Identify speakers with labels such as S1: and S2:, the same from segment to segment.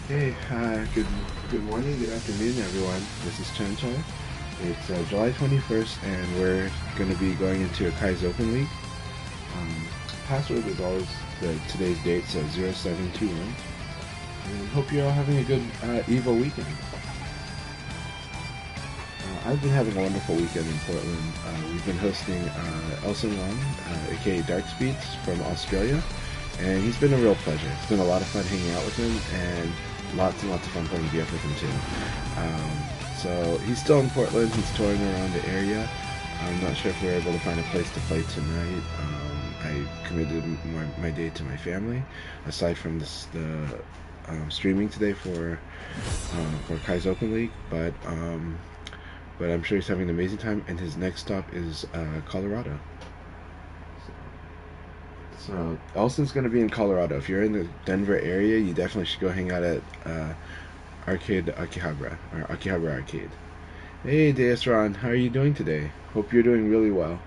S1: Hey, hi, good morning, good afternoon, everyone. This is Chan Chai. It's July 21st, and we're going to be going into Akai's Open League. Password is always today's date, so 0721. And hope you're all having a good Evo weekend. I've been having a wonderful weekend in Portland. We've been hosting Elson Wong, aka Dark Speeds from Australia, and he's been a real pleasure. It's been a lot of fun hanging out with him, and lots and lots of fun playing VF with him too. So he's still in Portland. He's touring around the area. I'm not sure if we're able to find a place to play tonight. I committed my day to my family, aside from the streaming today for Kai's Open League, but I'm sure he's having an amazing time. And his next stop is Colorado. So Elson's going to be in Colorado. If you're in the Denver area, you definitely should go hang out at Arcade Akihabara, or Akihabara Arcade. Hey, Deus Ron, how are you doing today? Hope you're doing really well.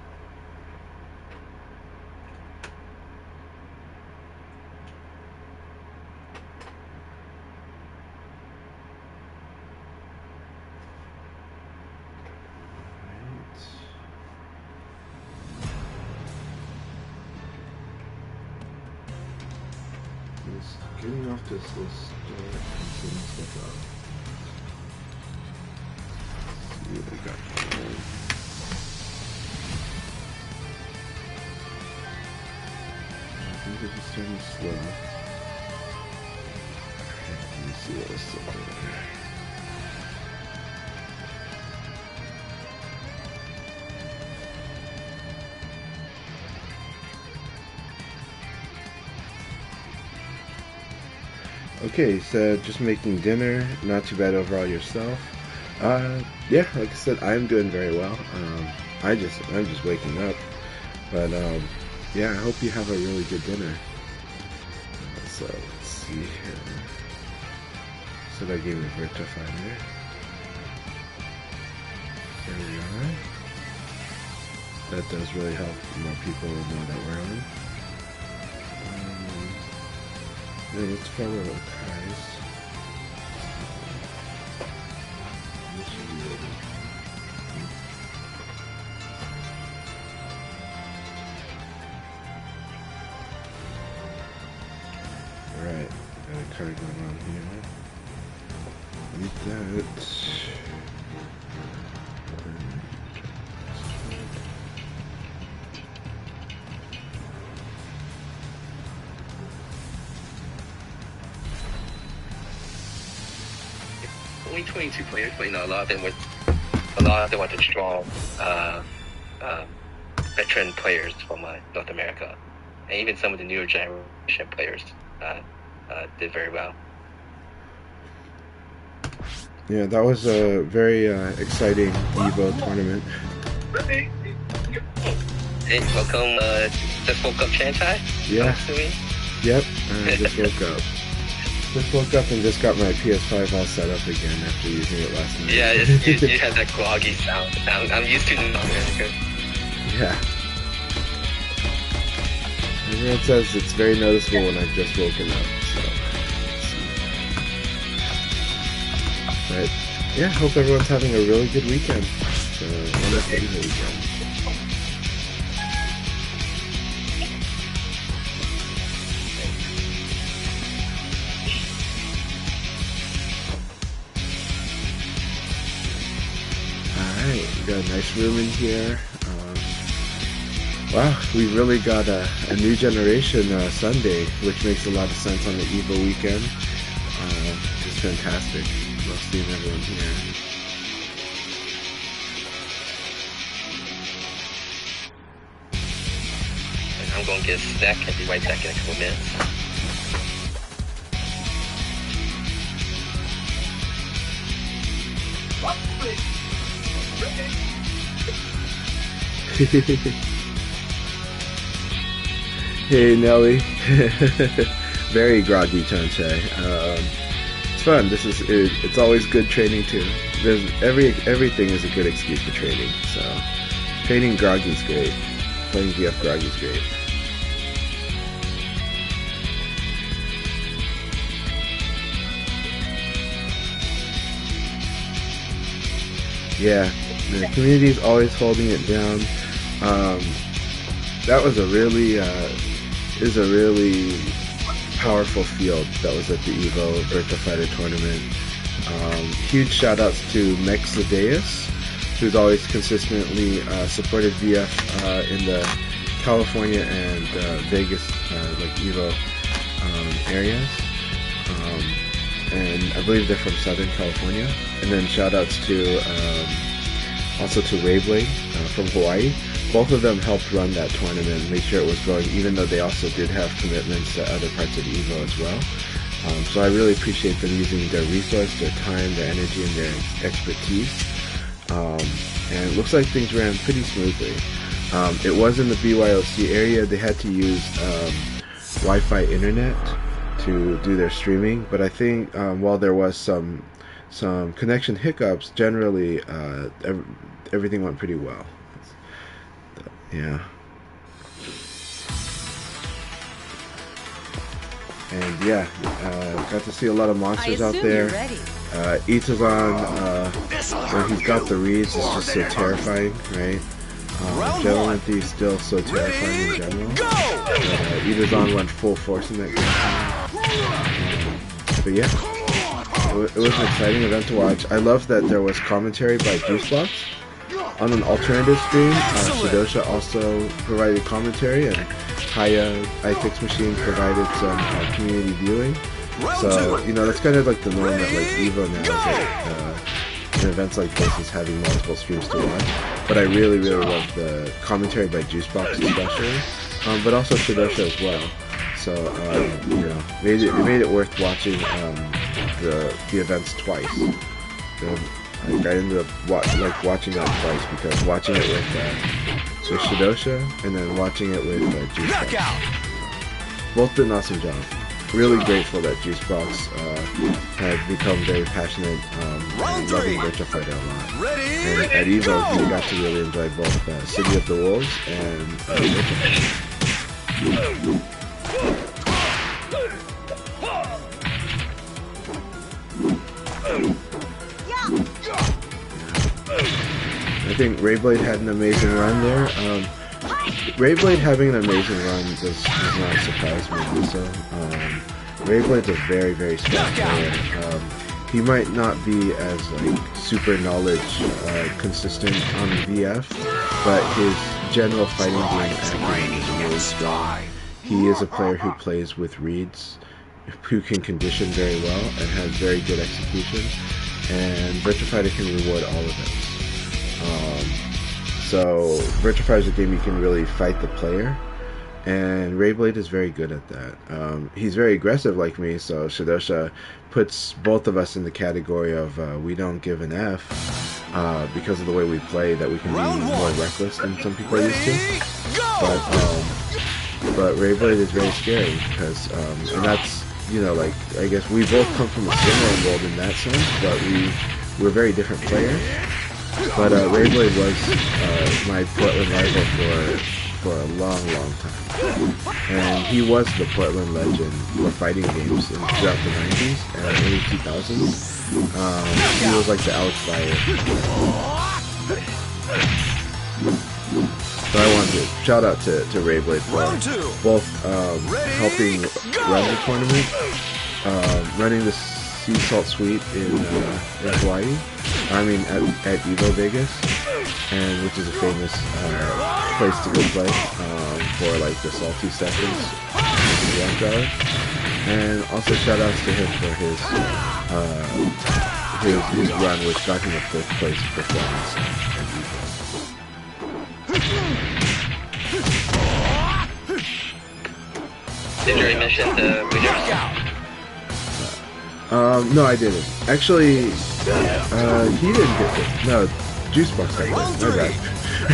S1: Just getting off this list and putting stuff up. Let's see what we got here. Things are just starting slow. Let me see what else is up there. Okay, so just making dinner. Not too bad overall yourself. Yeah, like I said, I'm doing very well. I'm just waking up, but yeah, I hope you have a really good dinner. So let's see here. So that gave me Vertifier. There we are. That does really help more people know that we're on. Yeah, let's follow Akai's. This should be ready. Alright, got a card going on here. Read that.
S2: Only 22 players, but a lot of them were the strong veteran players from North America, and even some of the newer generation players did very well.
S1: Yeah, that was a very exciting Evo tournament.
S2: Hey, welcome, just woke up, Chanchai?
S1: Yeah. Yep, I just woke up. Just woke up and just got my PS5 all set up again after using it last night.
S2: Yeah, you had that groggy sound. I'm used to it now.
S1: Yeah. Everyone says it's very noticeable when I've just woken up, so. But, yeah, hope everyone's having a really good weekend. It's a wonderful weekend. Alright, we got a nice room in here. Wow, we really got a new generation Sunday, which makes a lot of sense on the Evo weekend. Just fantastic. Love seeing everyone here.
S2: I'm going to get a snack and be right back in a couple minutes.
S1: Hey Nelly. Very groggy, Chanchai. It's fun. It's always good training too. Everything is a good excuse for training. So training groggy is great. Playing VF groggy is great. Yeah, the community is always holding it down. Um, that was a really is a really powerful field that was at the Evo Virtua Fighter tournament. Huge shout outs to Mex Zedeus, who's always consistently supported VF in the California and Vegas like Evo areas. And I believe they're from Southern California. And then shout outs to also to Rayblade from Hawaii. Both of them helped run that tournament and make sure it was going, even though they also did have commitments to other parts of Evo as well. So I really appreciate them using their resource, their time, their energy, and their expertise. And it looks like things ran pretty smoothly. It was in the BYOC area. They had to use Wi-Fi internet to do their streaming, but I think while there was some connection hiccups, generally everything went pretty well. Yeah. And yeah, got to see a lot of monsters out there. Itazan, when he's got the reads, it's just so terrifying, right? Gentleman Thief still so terrifying in general. But Itazan went full force in that game. But yeah, it was an exciting event to watch. I love that there was commentary by Juicebox. On an alternative stream, Shidosha also provided commentary, and Haya iFix Machine provided some community viewing. So, you know, that's kind of like the norm at like Evo now, is that in events like this is having multiple streams to watch. But I really love the commentary by Juicebox especially, but also Shidosha as well. So, you know, it made it worth watching the events twice. I ended up watching that twice, because watching it with Shidosha and then watching it with Juicebox. Both did an awesome job. Really grateful that Juicebox had become very passionate and loving Virtua Fighter a lot. And at Evo, we got to really enjoy both City of the Wolves and Virtua Fighter. I think Rayblade had an amazing run there. Rayblade having an amazing run does not surprise me. So Rayblade's a very strong player. He might not be as like super knowledge consistent on VF, but his general fighting game acumen is really strong. He is a player who plays with reads, who can condition very well and has very good execution, and Virtua Fighter can reward all of it. So Virtua Fighter is a game you can really fight the player, and Rayblade is very good at that. He's very aggressive like me, so Shidosha puts both of us in the category of we don't give an F because of the way we play, that we can be more reckless than some people are used to. But Rayblade is very scary because, and that's, you know, like, I guess we both come from a similar world in that sense, but we're very different players. But Rayblade was my Portland rival for a long time, and he was the Portland legend for fighting games throughout the 90s and early 2000s. He was like the Alex Fire. So I wanted to shout out to Rayblade for both helping run the tournament, running the Sea Salt Suite in Hawaii. I mean at Evo Vegas, and which is a famous place to go play for like the salty sessions in the after hours. And also shout outs to him for his run, which got him a 5th place performance at
S2: Evo. Did you already mention the winners?
S1: No, I didn't. Actually, he didn't get it. No, Juicebox got it. My bad.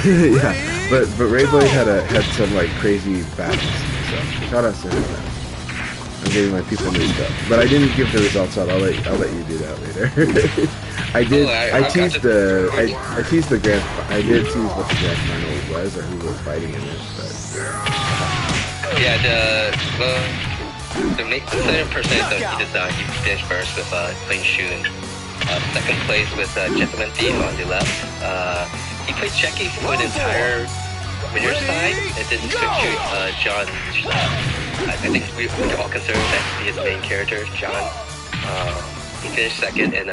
S1: Yeah, but Rayblade had some like crazy battles. So shout out to him. I'm getting my people mixed up, but I didn't give the results out. I'll let you do that later. I did. I teased the grand. I did tease what the grand final was or who was fighting in it. But
S2: yeah, the 7% of the design you finished first with clean shooting. Second place was Gentleman Thief on the left. He played Jackie for the entire winner side, and then he switched to John. I think we can all consider that to be his main character, John. He finished second, and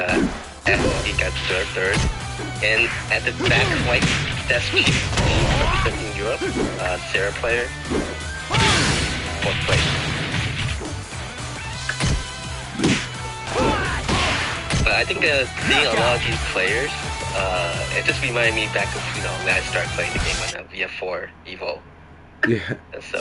S2: he got third. And at the back right, that's Chief representing Europe, Sarah player, fourth place. But I think seeing a lot of these players, it just reminded me back of when I started playing the game on VF4 Evo.
S1: Yeah.
S2: And so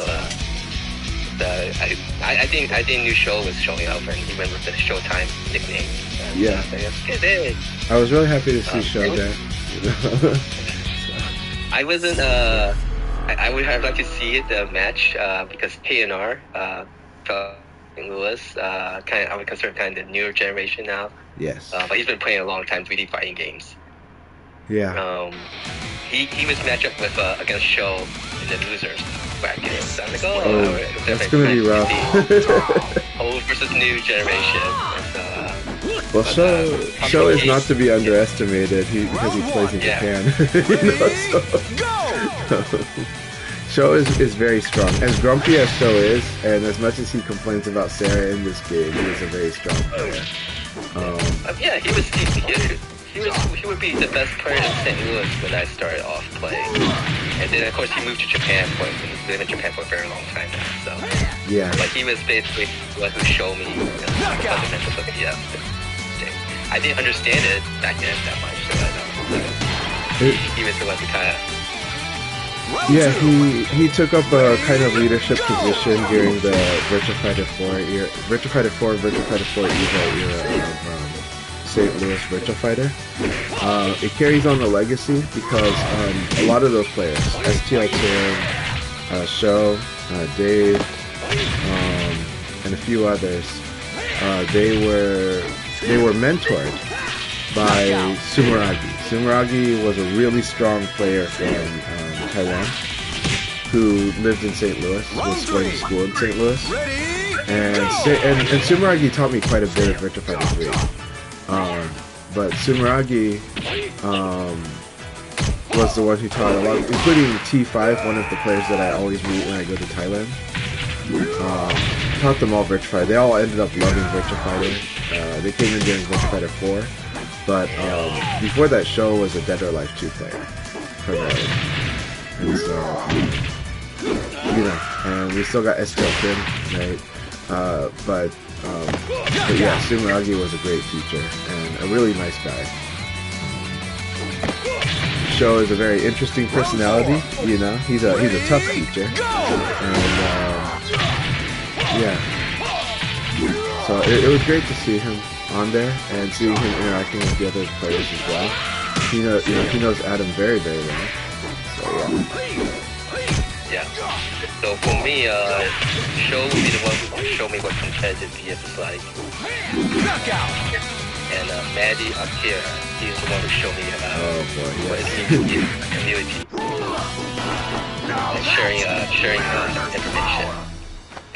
S2: I think New Show was showing up, and he went with the Showtime nickname. And
S1: yeah.
S2: Hey.
S1: I was really happy to see Show there.
S2: I wasn't. I would have liked to see the match because KNR, St. Louis, I would consider kind of the newer generation now.
S1: Yes.
S2: But he's been playing a long time 3D fighting games.
S1: Yeah.
S2: He was matched up with against Show in the losers bracket. So I was like,
S1: that's gonna be rough.
S2: Old versus new generation.
S1: Well, Show is not to be underestimated because he plays in Japan. Show is very strong. As grumpy as Show is, and as much as he complains about Sarah in this game, he is a very strong player.
S2: Yeah, he would be the best player in St. Louis when I started off playing. And then, of course, he moved to Japan. He's lived in Japan for a very long time now. So,
S1: yeah.
S2: But he was basically the one who showed me the fundamentals of the I didn't understand it back then that much, so I know. He was the one who kind of...
S1: Yeah, he took up a kind of leadership position during the Virtua Fighter 4 era, Virtua Fighter 4 Evo era of St. Louis Virtua Fighter. It carries on the legacy because a lot of those players, STL2, Show, Dave, and a few others, they were mentored by Sumeragi. Sumeragi was a really strong player from Taiwan who lived in St. Louis, was going to school in St. Louis. And Sumeragi taught me quite a bit of Virtua Fighter 3. But Sumeragi was the one who taught a lot, including T5, one of the players that I always meet when I go to Thailand. Taught them all Virtua Fighter. They all ended up loving Virtua Fighter. They came in during Virtua Fighter 4. But before that, Show was a Dead or Alive 2 player, primarily. And so, and we still got STL Kim, right? But yeah, Sumeragi was a great teacher and a really nice guy. Show is a very interesting personality, he's a tough teacher. And yeah. So it was great to see him on there and seeing him interacting with the other players as well. He knows Adam very, very well. So
S2: yeah. So for me, Show would be the one who showed me what competitive VF is like. And Maddie up here, he's the one who showed me what it means to be a community. And sharing information.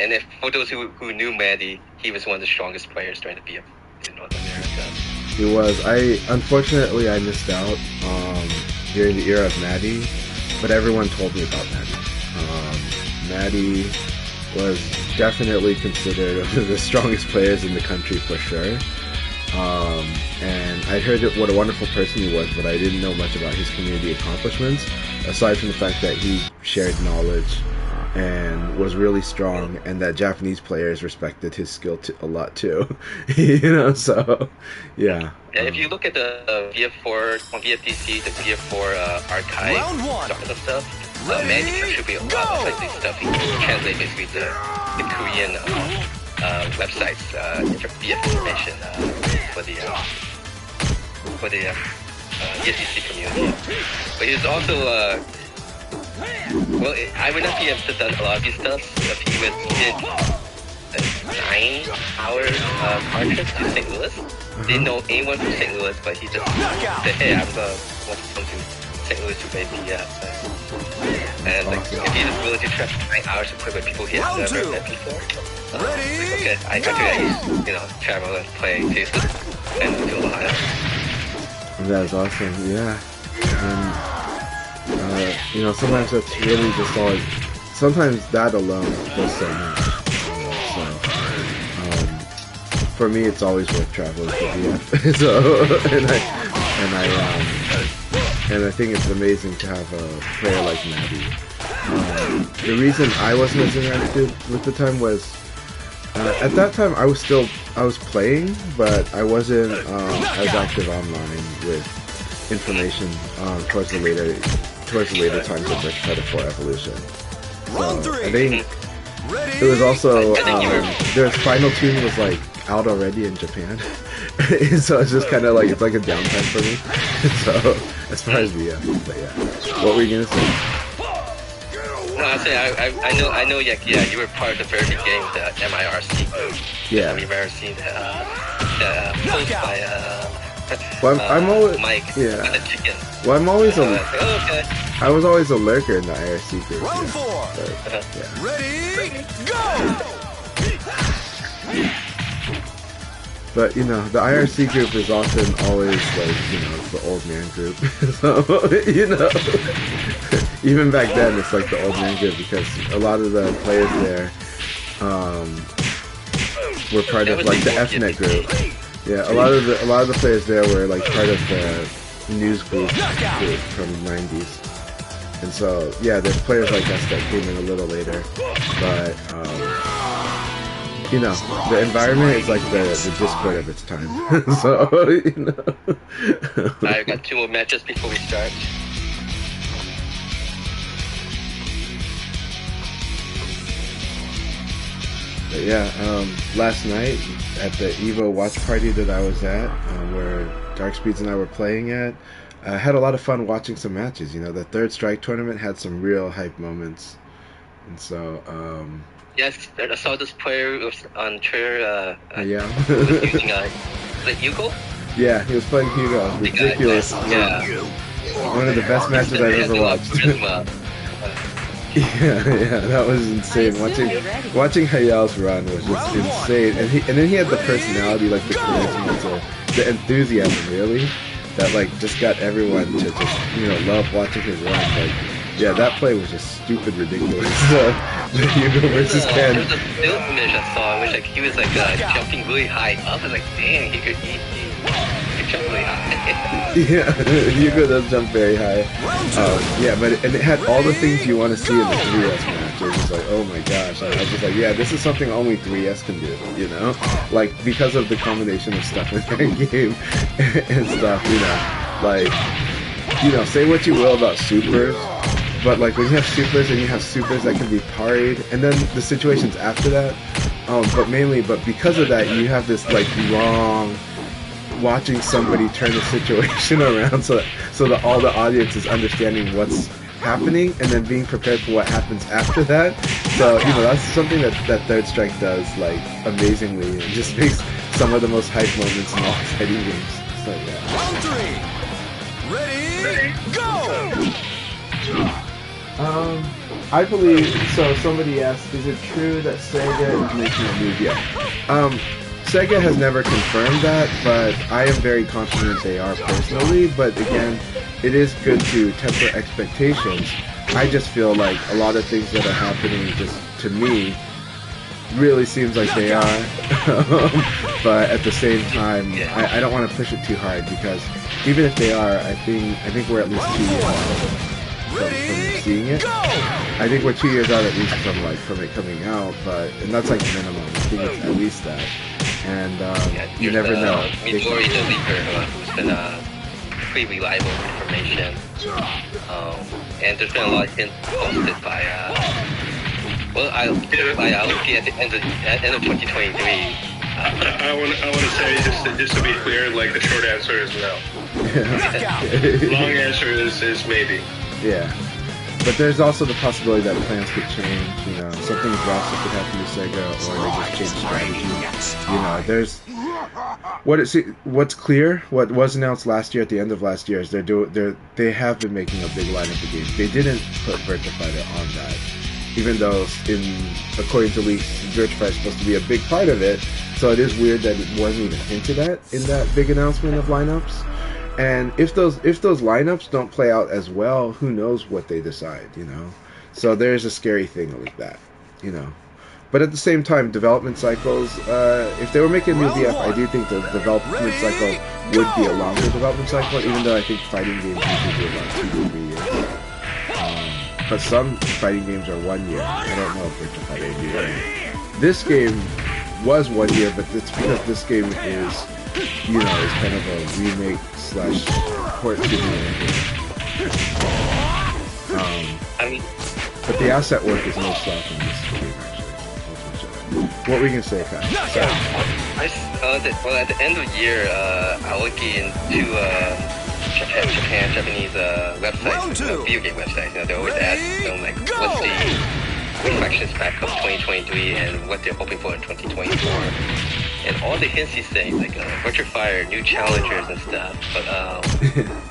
S2: And for those who knew Maddie, he was one of the strongest players during the VF in North America.
S1: He was. Unfortunately I missed out during the era of Maddie, but everyone told me about Maddie. Maddie was definitely considered one of the strongest players in the country for sure. And I'd heard what a wonderful person he was, but I didn't know much about his community accomplishments, aside from the fact that he shared knowledge and was really strong, and that Japanese players respected his skill a lot too. So yeah.
S2: Yeah, if you look at the VF4 on VFDC, the VF4 Akai stuff, Mandy contribute a lot of this stuff. He translate basically the Korean websites, VF information for the VFDC community. But he's also I would not be able to done a lot of these stuff if he did a 9-hour car trip to St. Louis. Didn't know anyone from St. Louis, but he just said, hey, I'm going to want to come to St. Louis to play VF. And if he was willing to travel 9 hours to play with people he had never met before, okay, I could travel and play too. and to Ohio.
S1: That is awesome. Yeah. And you know, sometimes that's really just all. Sometimes that alone does so much. So for me, it's always worth traveling to VF. So and I think it's amazing to have a player like Maddie. The reason I wasn't as interactive with the time was at that time I was playing, but I wasn't as active online with information towards the later times of Virtua 4 Evolution. So I think it was also their Final Tune was like out already in Japan, so it's just kind of like it's like a downtime for me. So as far as VF, but yeah, what were you gonna say?
S2: No, I know. Yeah, you were part of the very beginning of the MIRC group.
S1: Yeah.
S2: The MIRC, the post by
S1: Well, I'm always
S2: Mike.
S1: Yeah.
S2: With the chicken.
S1: Well, I'm always
S2: okay.
S1: I was always a lurker in the IRC group.
S3: Round
S1: Yeah,
S3: 4.
S1: but, yeah.
S3: Ready, go!
S1: But you know, the IRC group is often always like, you know, it's the old man group. So you know, even back then it's like the old man group because a lot of the players there were part of like the FNet group. Yeah, a lot of the players there were like part of the news group from the 90s. And so yeah, there's players like us that came in a little later, but you know, the environment is like the Discord of its time. So, you know.
S2: I've got 2 more matches before we start.
S1: But yeah, last night at the Evo watch party that I was at, where Dark Speeds and I were playing at, I had a lot of fun watching some matches. You know, the Third Strike tournament had some real hype moments. And so,
S2: Yes, I saw this player on Twitter.
S1: yeah.
S2: Was using is it Hugo?
S1: Yeah, he was playing Hugo. It was ridiculous.
S2: Yeah.
S1: One of the best matches I've ever watched. Yeah, that was insane. Watching Hayal's run was just insane, and then he had the personality, like the charisma, the enthusiasm, really, that like just got everyone to just love watching his run. Like, yeah, that play was just stupid ridiculous. The Hugo versus Ken.
S2: There was a build image I saw, in which like he was like jumping really high up. I was like, dang, he could jump really high.
S1: Yeah, Hugo does jump very high. Yeah, but it had all the things you want to see in the 3S match. It was just like, oh my gosh. And I was just like, yeah, this is something only 3S can do, you know? Like, because of the combination of stuff in that game and stuff, you know? Like, say what you will about supers, but like when you have supers and you have supers that can be parried, and then the situations after that, but because of that, you have this like long watching somebody turn the situation around so that all the audience is understanding what's happening and then being prepared for what happens after that. So, that's something that Third Strike does like amazingly, and just makes some of the most hype moments in all fighting games. So yeah.
S3: Round 3. Ready, go!
S1: I believe so. Somebody asked, is it true that Sega is making a move yet? Sega has never confirmed that, but I am very confident they are personally. But again, it is good to temper expectations. I just feel like a lot of things that are happening, just to me, really seems like they are. But at the same time, I don't want to push it too hard, because even if they are, I think we're at least 2 years out from seeing it. I think we're 2 years out at least from it coming out, and that's like minimum. I think it's at least that. And you never know.
S2: Midori, the leaker, who's been pretty reliable information. And there's been a lot of hints posted by Aoki at the end of 2023.
S4: I want to say, just to be clear, like the short answer is no. Long answer is maybe.
S1: Yeah. But there's also the possibility that plans could change, something drastic could happen to Sega, or they just change strategy. There's what's clear, what was announced last year at the end of last year is they have been making a big lineup of games. They didn't put Virtua Fighter on that. even though according to leaks, Diversify is supposed to be a big part of it. So it is weird that it wasn't even hinted at in that big announcement of lineups. And if those lineups don't play out as well, who knows what they decide, you know? So there's a scary thing like that, you know. But at the same time, development cycles, if they were making a new VF, I do think the development cycle would be a longer development cycle, even though I think fighting games usually do about 2 to 3 years. But some fighting games are 1 year. I don't know if Virtua Fighter would be 1 year. This game was 1 year, but it's because this game is, you know, is kind of a remake / port to the game. But the asset work is no slouch in this game, actually. What were you gonna say, Kai?
S2: Well, at the end of the year, I look into Japanese websites, video game websites. You know, they always ask them like, what's the reflections back of 2023 and what they're hoping for in 2024. And all the hints he's saying, like Virtua Fire, new challengers and stuff. But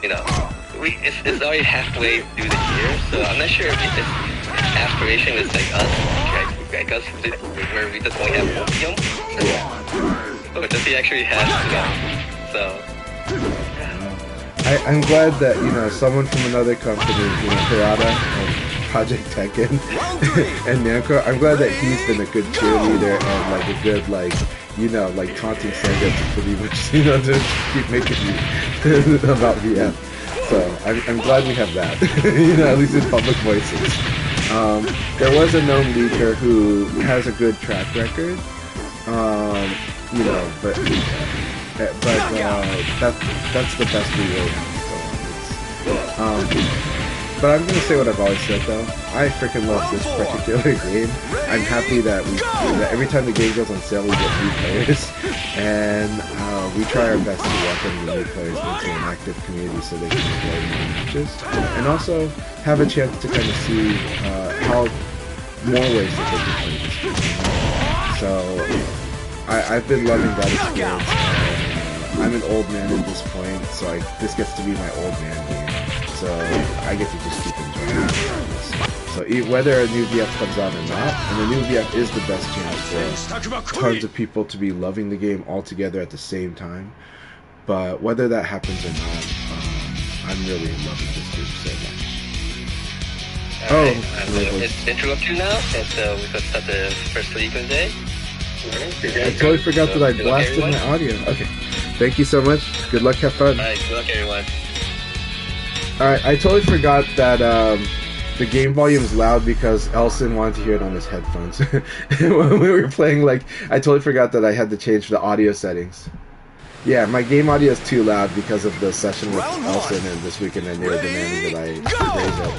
S2: you know, it's already halfway through the year, so I'm not sure if his aspiration is like us, where we just only have opium, or does he actually have, you know? So
S1: I'm glad that, you know, someone from another company, you know, Hirata and Project Tekken and Namco, I'm glad that he's been a good cheerleader and like a good, like, you know, like taunting Sega to pretty much, you know, to keep making you about VF. So I'm glad we have that, you know, at least in public voices. There was a known leaker who has a good track record, you know, but that's the best we will have. But I'm gonna say what I've always said though. I freaking love this particular game. I'm happy that every time the game goes on sale, we get new players, and we try our best to welcome the new players into an active community so they can enjoy more matches, and also have a chance to kind of see how more ways that they can play this game. So I've been loving that experience. I'm an old man at this point, so this gets to be my old man game. So I get to just keep enjoying it. So whether a new VF comes out or not, and the new VF is the best chance for tons of people to be loving the game all together at the same time. But whether that happens or not, I'm really loving this game so much.
S2: I'm going to interrupt you now, and we can start the first league of the day.
S1: I totally forgot that I blasted my audio. Okay. Thank you so much. Good luck, have fun.
S2: Alright, good luck everyone.
S1: Alright, I totally forgot that the game volume is loud because Elson wanted to hear it on his headphones. When we were playing, like, I totally forgot that I had to change the audio settings. Yeah, my game audio is too loud because of the session with Elson and this weekend, and they were demanding that I raise it.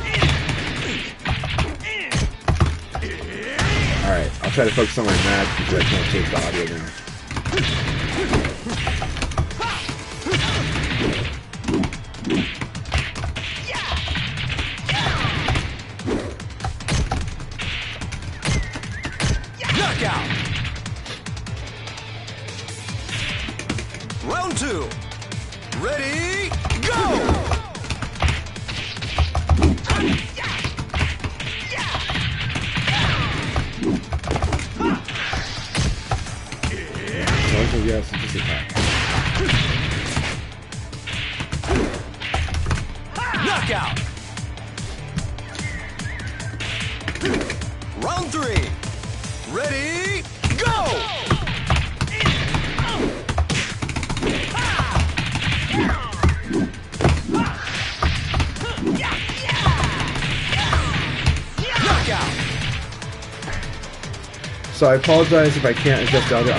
S1: Alright, I'll try to focus on my match because I can't change the audio now.
S3: Knockout! Round 2. Ready, go!
S1: Yes, just attack.
S3: Knockout! Round 3. Ready, go!
S1: So I apologize if I can't adjust the audio.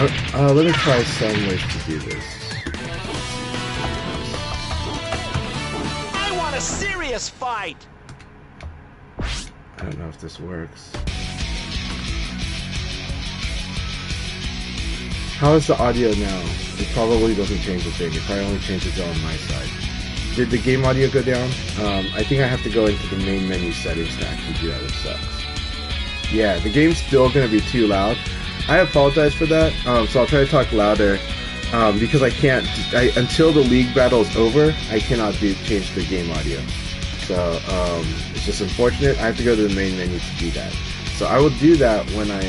S1: Let me try some ways to do this.
S5: I want a serious fight!
S1: I don't know if this works. How is the audio now? It probably doesn't change a thing. It probably only changes on my side. Did the game audio go down? I think I have to go into the main menu settings to actually do that, which sucks. Yeah, the game's still going to be too loud. I apologize for that, so I'll try to talk louder, because I can't, until the league battle is over, I cannot change the game audio. So, it's just unfortunate. I have to go to the main menu to do that. So I will do that when I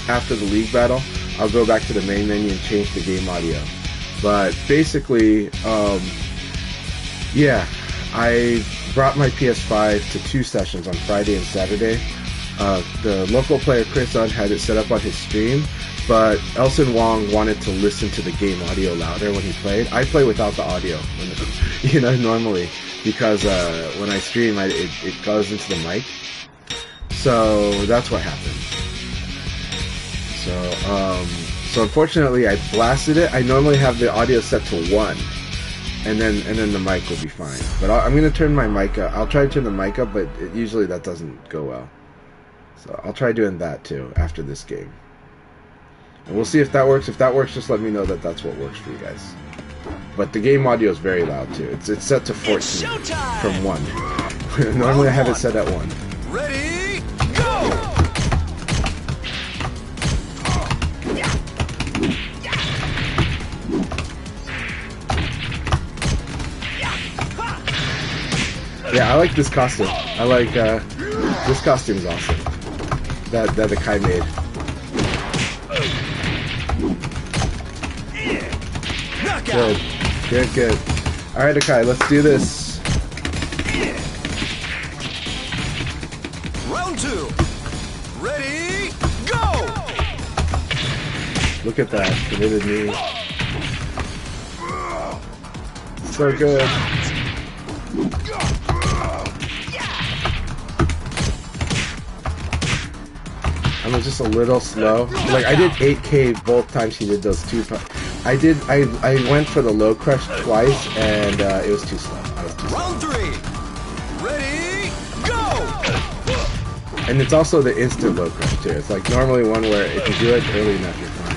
S1: after the league battle. I'll go back to the main menu and change the game audio. But basically, yeah, I brought my PS5 to 2 sessions on Friday and Saturday. The local player Chris had it set up on his stream, but Elson Wong wanted to listen to the game audio louder when he played. I play without the audio, normally, because when I stream, it goes into the mic. So that's what happened. So unfortunately, I blasted it. I normally have the audio set to 1, and then the mic will be fine. But I'm gonna turn my mic up. I'll try to turn the mic up, but usually that doesn't go well. So I'll try doing that too after this game, and we'll see if that works. If that works, just let me know that that's what works for you guys. But the game audio is very loud too. It's set to 14 from 1. Normally I have it set at 1.
S3: Ready, go!
S1: Yeah, I like this costume. I like this costume is awesome. That Akai made. Good. All right, Akai, let's do this.
S3: Round 2. Ready, go!
S1: Look at that committed knee. So good. I'm just a little slow. Like I did 8K both times he did those 2. I went for the low crush twice and it was too slow. I was too slow.
S3: Round 3. Ready, go!
S1: And it's also the instant low crush too. It's like normally one where if you do it early enough, you're fine.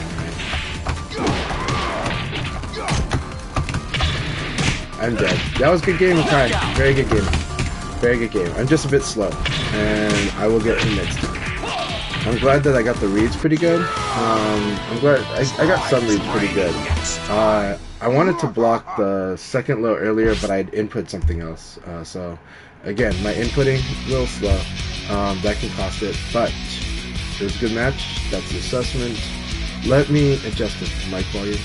S1: Right? I'm dead. That was a good game, Akai. Very good game. Very good game. I'm just a bit slow, and I will get him next time. I'm glad that I got the reads pretty good. I'm glad I got some reads pretty good. I wanted to block the second low earlier, but I'd input something else. So again, my inputting a little slow. That can cost it, but it was a good match. That's the assessment. Let me adjust the mic volume.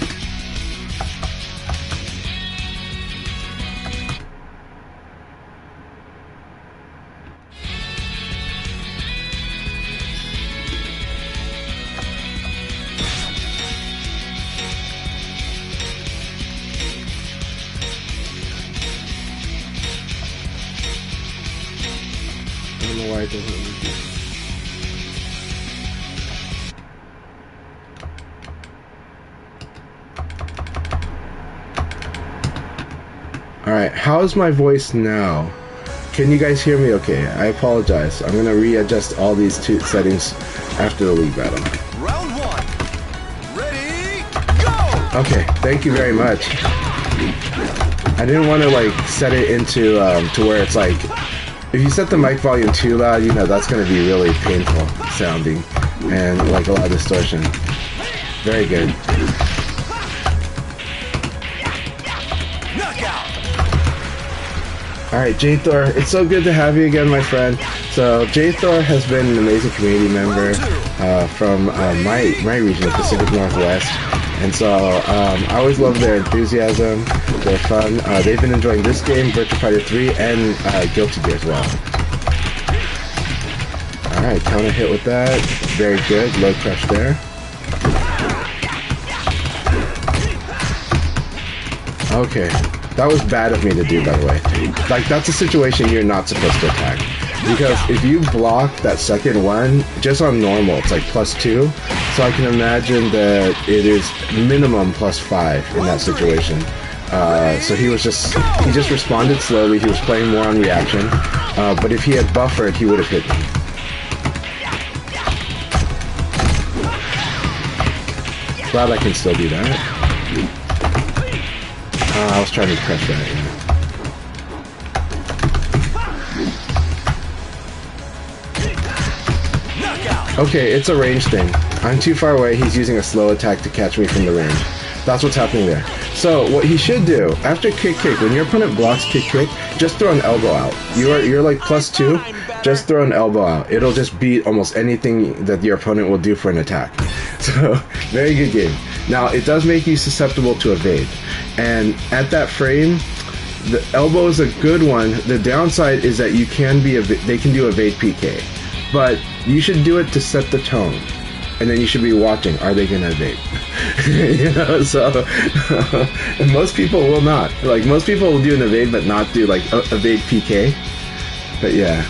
S1: Why it doesn't work. Alright, how's my voice now? Can you guys hear me okay? I apologize. I'm gonna readjust all these 2 settings after the league battle.
S3: Round 1. Ready, go!
S1: Okay, thank you very much. I didn't want to like set it into to where it's like, if you set the mic volume too loud, you know, that's going to be really painful sounding and like a lot of distortion. Very good. Alright, J-Thor, it's so good to have you again, my friend. So, J-Thor has been an amazing community member from my region, Pacific Northwest. And so, I always love their enthusiasm, their fun. They've been enjoying this game, Virtua Fighter 3, and Guilty Gear as well. Alright, counter hit with that. Very good, low crush there. Okay, that was bad of me to do, by the way. Like, that's a situation you're not supposed to attack. Because if you block that second one, just on normal, it's like +2. So I can imagine that it is minimum +5 in that situation. So he just responded slowly. He was playing more on reaction. But if he had buffered, he would have hit me. Glad I can still do that. I was trying to press that. Yeah. Okay, it's a range thing. I'm too far away, he's using a slow attack to catch me from the range. That's what's happening there. So, what he should do, after kick, when your opponent blocks kick, just throw an elbow out. You're like +2, just throw an elbow out. It'll just beat almost anything that your opponent will do for an attack. So, very good game. Now, it does make you susceptible to evade. And at that frame, the elbow is a good one. The downside is that you can be they can do evade PK. But you should do it to set the tone. And then you should be watching, are they going to evade? You know, so and most people will not. Like, most people will do an evade but not do, like, evade PK. But yeah.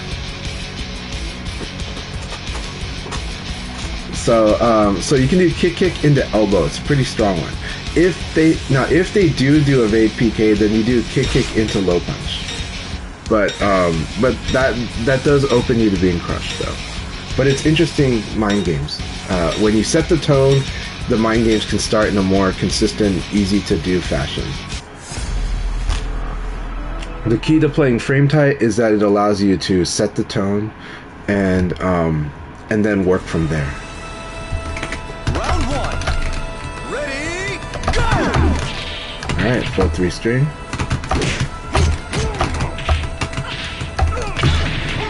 S1: So you can do kick into elbow. It's a pretty strong one. If they do evade PK, then you do kick into low punch. But that does open you to being crushed, though. But it's interesting mind games. When you set the tone, the mind games can start in a more consistent, easy to do fashion. The key to playing frame tight is that it allows you to set the tone and then work from there.
S3: Round one. Ready, go!
S1: Alright, full 3-string.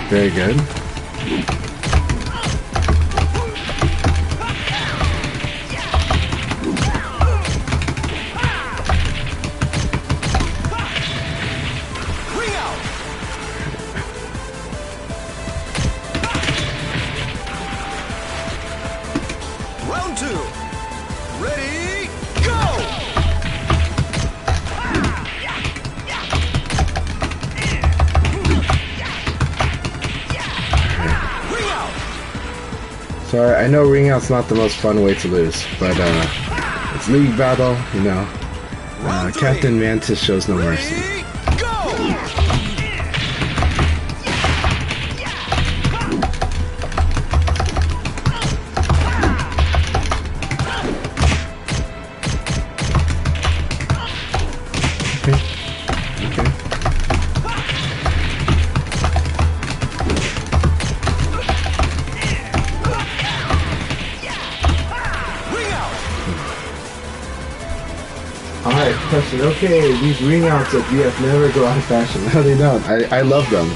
S1: Very good. Sorry, I know ring out's not the most fun way to lose, but it's league battle, you know. Captain Mantis shows no mercy. Okay, these ring outs at VF never go out of fashion. No, they don't. I love them.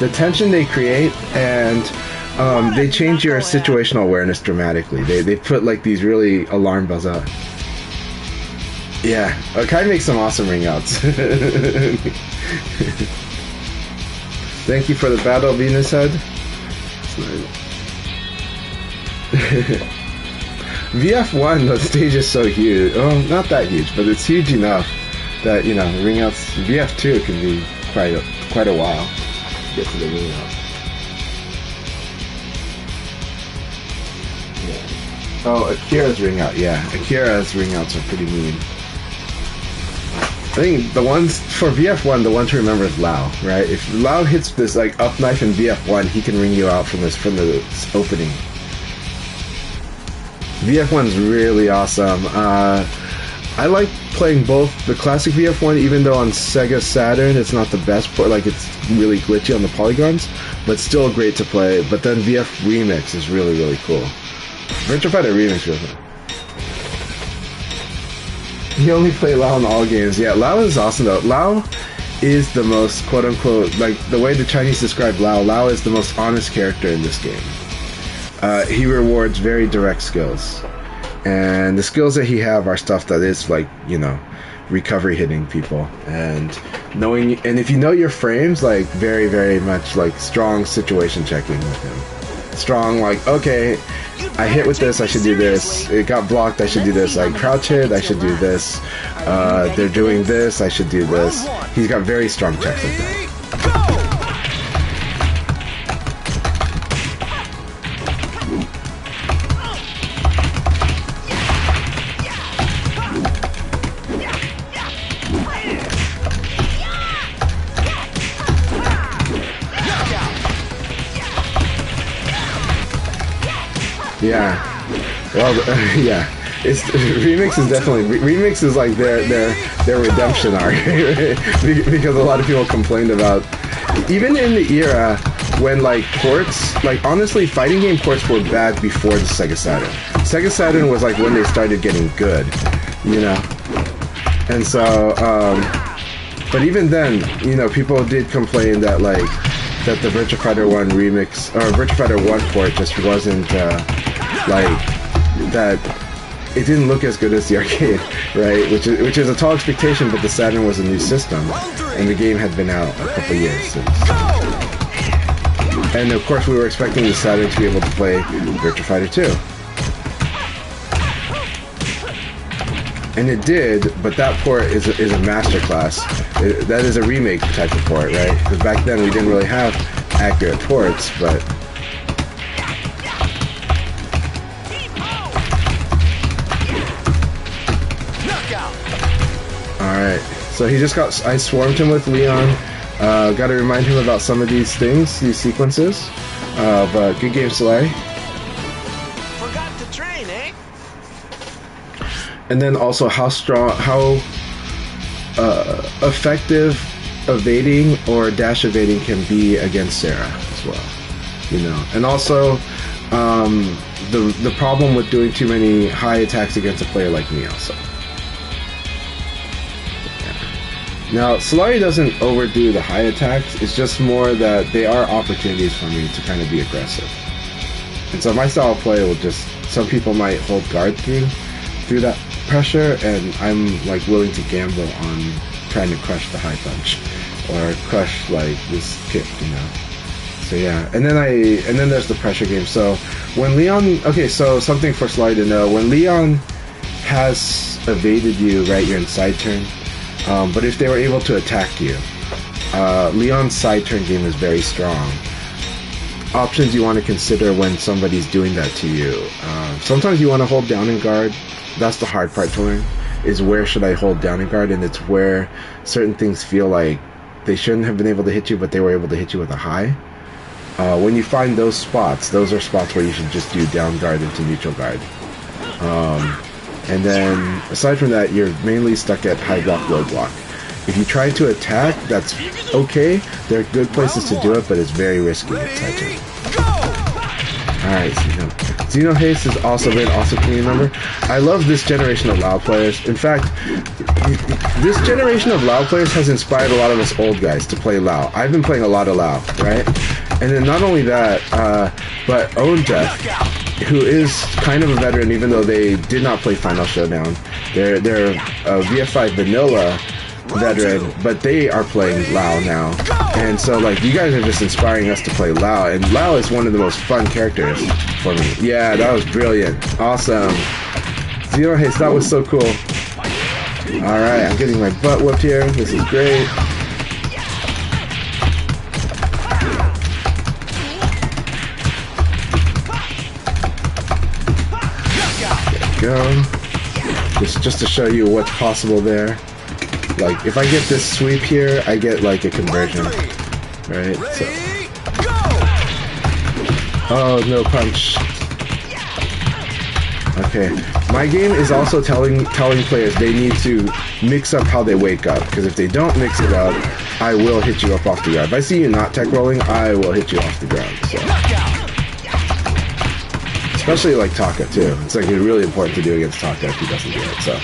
S1: The tension they create, and they change your situational awareness dramatically. They put like these really alarm bells out. Yeah, Akai makes some awesome ring outs. Thank you for the battle, Venus Head. VF1, the stage is so huge. Oh, not that huge, but it's huge enough that, you know, ring outs. VF2 can be quite a while to get to the ring out. Yeah. Oh, Akira's ring out. Yeah, Akira's ring outs are pretty mean. I think the ones for VF1, the one to remember is Lao, right? If Lao hits this like up knife in VF1, he can ring you out from the opening. VF1's really awesome. I like playing both the classic VF1, even though on Sega Saturn it's not the best port, like it's really glitchy on the polygons, but still great to play. But then VF Remix is really, really cool. Virtua Fighter Remix is cool. You only play Lao in all games. Yeah, Lao is awesome though. Lao is the most quote-unquote, like the way the Chinese describe Lao, Lao is the most honest character in this game. He rewards very direct skills, and the skills that he have are stuff that is like, you know, recovery hitting people and knowing, and if you know your frames, like very, very much like strong situation checking with him. Strong, like, okay, I hit with this, I should do this. It got blocked, I should do this. I crouch hit, I should do this. They're doing this, I should do this. He's got very strong checks like that. Yeah, well, yeah. It's Remix is definitely Remix is like their redemption arc because a lot of people complained about, even in the era when like ports, like honestly, fighting game ports were bad before the Sega Saturn. Sega Saturn was like when they started getting good, you know, and so but even then, you know, people did complain that like that the Virtua Fighter 1 remix or Virtua Fighter 1 port just wasn't like that. It didn't look as good as the arcade, right? Which is a tall expectation, but the Saturn was a new system, and the game had been out a couple years since. And of course, we were expecting the Saturn to be able to play Virtua Fighter 2. And it did, but that port is a masterclass. That is a remake type of port, right? Because back then we didn't really have accurate ports, but... Alright, so he just got... I swarmed him with Leon. Got to remind him about some of these things, these sequences. But good game, Slay.
S5: Forgot to train, eh?
S1: And then also how effective evading or dash evading can be against Sarah as well, you know. And also the problem with doing too many high attacks against a player like me also. Now, Solari doesn't overdo the high attacks, it's just more that they are opportunities for me to kind of be aggressive. And so my style of play will just, some people might hold guard through that pressure, and I'm like willing to gamble on trying to crush the high punch, or crush like this kick, you know. So yeah, and then there's the pressure game. So when Leon, okay, so something for Solari to know, when Leon has evaded you, right, you're in side turn, but if they were able to attack you, Leon's side turn game is very strong. Options you want to consider when somebody's doing that to you. Sometimes you want to hold down and guard. That's the hard part to learn, is where should I hold down and guard, and it's where certain things feel like they shouldn't have been able to hit you, but they were able to hit you with a high. When you find those spots, those are spots where you should just do down guard into neutral guard. And then, aside from that, you're mainly stuck at high block, low block. If you try to attack, that's okay. There are good places to do it, but it's very risky at side turn. Alright, Xeno Haste has also been an awesome community member. I love this generation of LoL players. In fact, this generation of LoL players has inspired a lot of us old guys to play LoL. I've been playing a lot of LoL, right? And then not only that, but Own Death, who is kind of a veteran, even though they did not play Final Showdown. They're a VF5 vanilla veteran, but they are playing LoL now. And so, like, you guys are just inspiring us to play LoL, and LoL is one of the most fun characters for me. Yeah, that was brilliant. Awesome. Zero Haste, that was so cool. Alright, I'm getting my butt whooped here. This is great. Go. Just to show you what's possible there. Like, if I get this sweep here, I get like a conversion, right? So. Oh, no punch. Okay, my game is also telling players they need to mix up how they wake up, because if they don't mix it up, I will hit you up off the ground. If I see you not tech rolling, I will hit you off the ground. So. Especially like Taka too. It's like really important to do against Taka if he doesn't do it. So,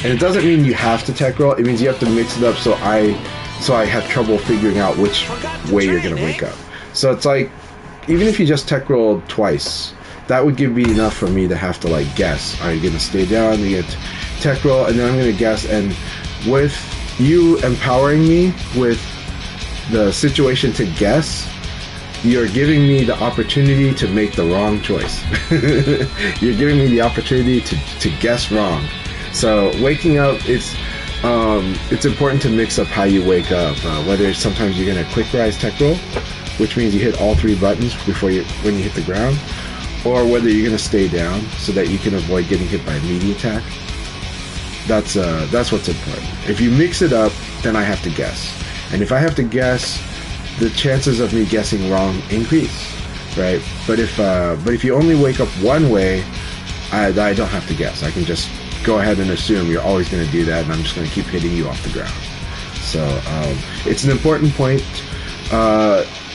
S1: and it doesn't mean you have to tech roll. It means you have to mix it up. So I have trouble figuring out which way you're gonna wake up. So it's like, even if you just tech rolled twice, that would give me enough for me to have to like guess. Are you gonna stay down? You get tech roll, and then I'm gonna guess. And with you empowering me with the situation to guess, you're giving me the opportunity to make the wrong choice. You're giving me the opportunity to guess wrong. So waking up, it's important to mix up how you wake up. Whether sometimes you're gonna quick rise tech roll, which means you hit all three buttons when you hit the ground, or whether you're gonna stay down so that you can avoid getting hit by a melee attack. That's what's important. If you mix it up, then I have to guess, and if I have to guess, the chances of me guessing wrong increase, right? But if you only wake up one way, I don't have to guess. I can just go ahead and assume you're always going to do that, and I'm just going to keep hitting you off the ground. So it's an important point,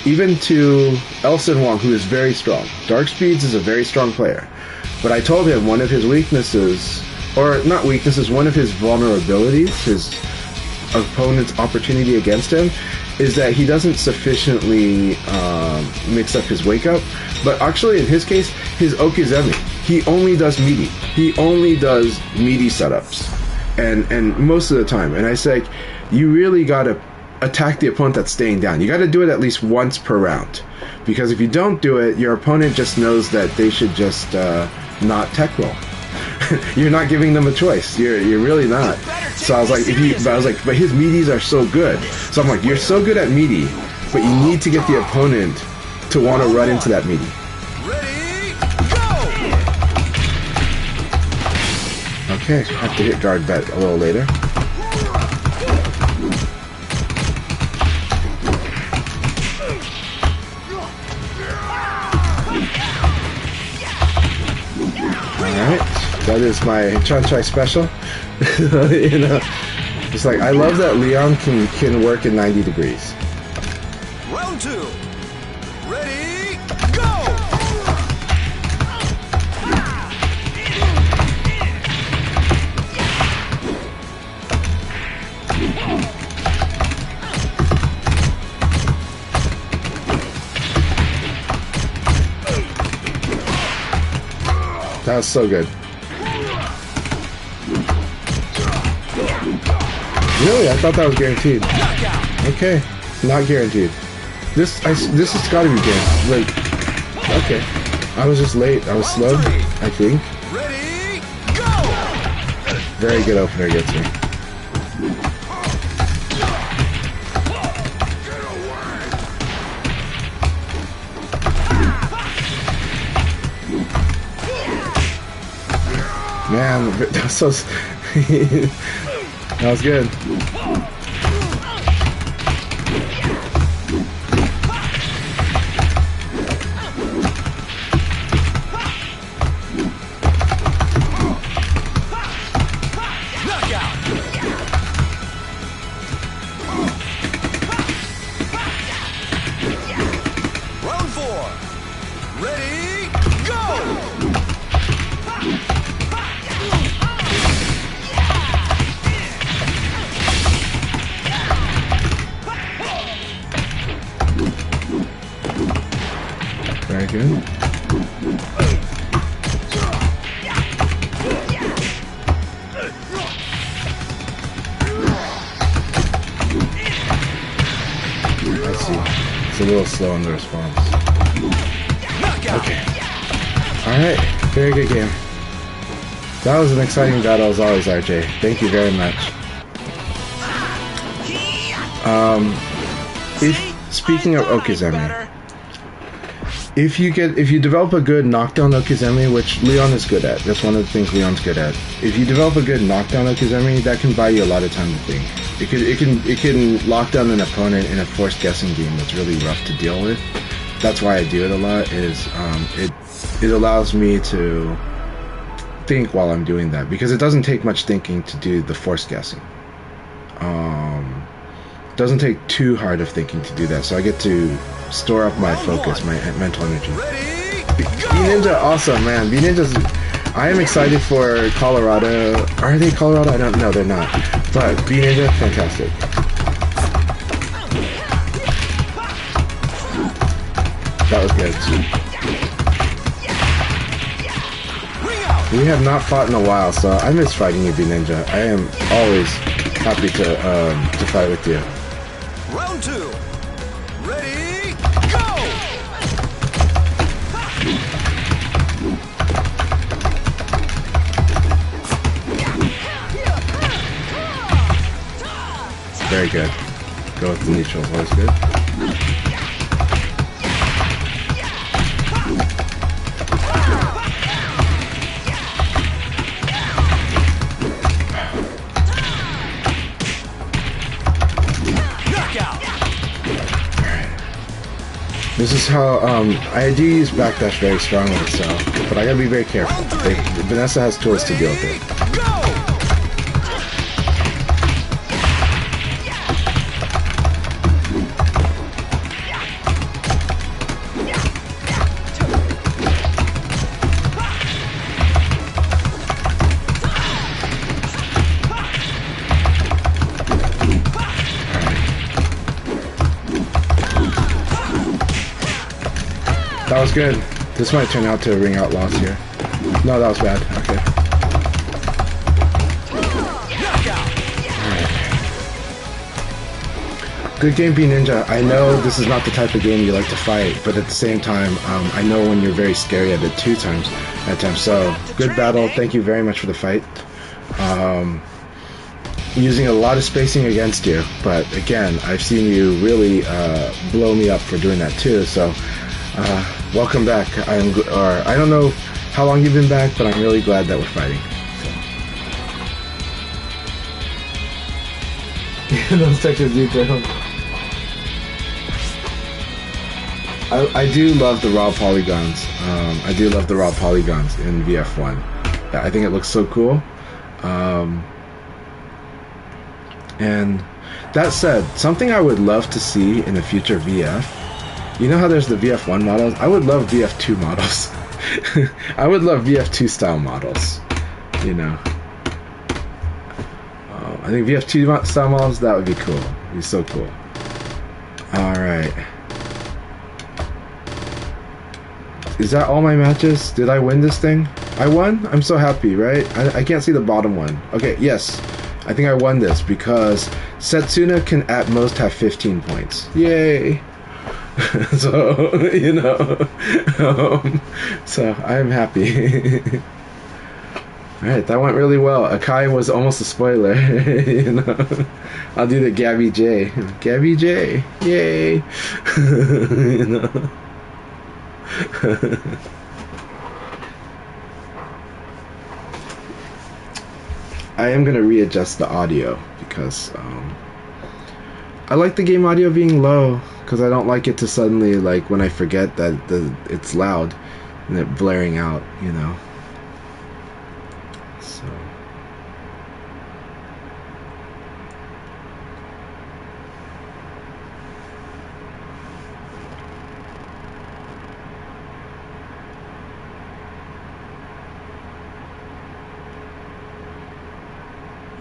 S1: even to Elson Wong, who is very strong. Dark Speeds is a very strong player, but I told him one of his weaknesses, or not weaknesses, one of his vulnerabilities, his opponent's opportunity against him, is that he doesn't sufficiently mix up his wake up. But actually, in his case, his okizeme, he only does meaty. He only does meaty setups, and most of the time. And I say, you really gotta attack the opponent that's staying down. You gotta do it at least once per round, because if you don't do it, your opponent just knows that they should just not tech roll. You're not giving them a choice. You're really not. So I was like, but his meaties are so good. So I'm like, you're so good at meaty, but you need to get the opponent to want to run into that meaty.
S3: Ready, go!
S1: Okay, I have to hit guard bet a little later. Alright, that is my Chun-Chai special. You know, it's like, I love that Leon can work in 90 degrees.
S3: Round 2. Ready, go!
S1: That was so good. Really? I thought that was guaranteed. Okay, not guaranteed. This has got to be guaranteed. Like, okay, I was just late. I was slow, I think.
S3: Ready, go!
S1: Very good opener gets me. Man, that was so. That was good.
S3: Round 4. Ready, go!
S1: Very good. I see. It's a little slow in the response. Okay. Alright. Very good game. That was an exciting battle as always, RJ. Thank you very much. Speaking of okizeme, if you develop a good knockdown okizeme, which Leon is good at, that's one of the things Leon's good at. If you develop a good knockdown okizeme, that can buy you a lot of time to think. It can lock down an opponent in a forced guessing game that's really rough to deal with. That's why I do it a lot. It allows me to think while I'm doing that, because it doesn't take much thinking to do the forced guessing. It doesn't take too hard of thinking to do that, so I get to store up my focus, my mental energy. B-Ninja, awesome, man. B-Ninja's... I am excited for Colorado. Are they Colorado? I don't know, they're not. But B-Ninja, fantastic. That was good. We have not fought in a while, so I miss fighting you, B-Ninja. I am always happy to fight with you.
S3: Round 2. Ready, go!
S1: Very good. Go with the neutral, always good. This is how, I do use backdash very strongly, so, but I gotta be very careful. Vanessa has tools to deal with it. That was good. This might turn out to a ring out loss here. No, that was bad. Okay. Alright. Good game, B Ninja. I know this is not the type of game you like to fight, but at the same time, I know when you're very scary at it at times. So, good battle. Thank you very much for the fight. Using a lot of spacing against you, but again, I've seen you really blow me up for doing that too. So, welcome back. I don't know how long you've been back, but I'm really glad that we're fighting. So. Those textures do too. I do love the raw polygons. I do love the raw polygons in VF1. I think it looks so cool. And that said, something I would love to see in a future VF, you know how there's the VF1 models? I would love VF2 models. I would love VF2 style models, you know. I think VF2 style models, that would be cool. It'd be so cool. Alright. Is that all my matches? Did I win this thing? I won? I'm so happy, right? I can't see the bottom one. Okay, yes. I think I won this because Setsuna can at most have 15 points. Yay! So, you know. So, I'm happy. Alright, that went really well. Akai was almost a spoiler. You know. I'll do the Gabby J. Gabby J. Yay! You know. I am going to readjust the audio because I like the game audio being low because I don't like it to suddenly, like, when I forget that it's loud and it blaring out, you know. So.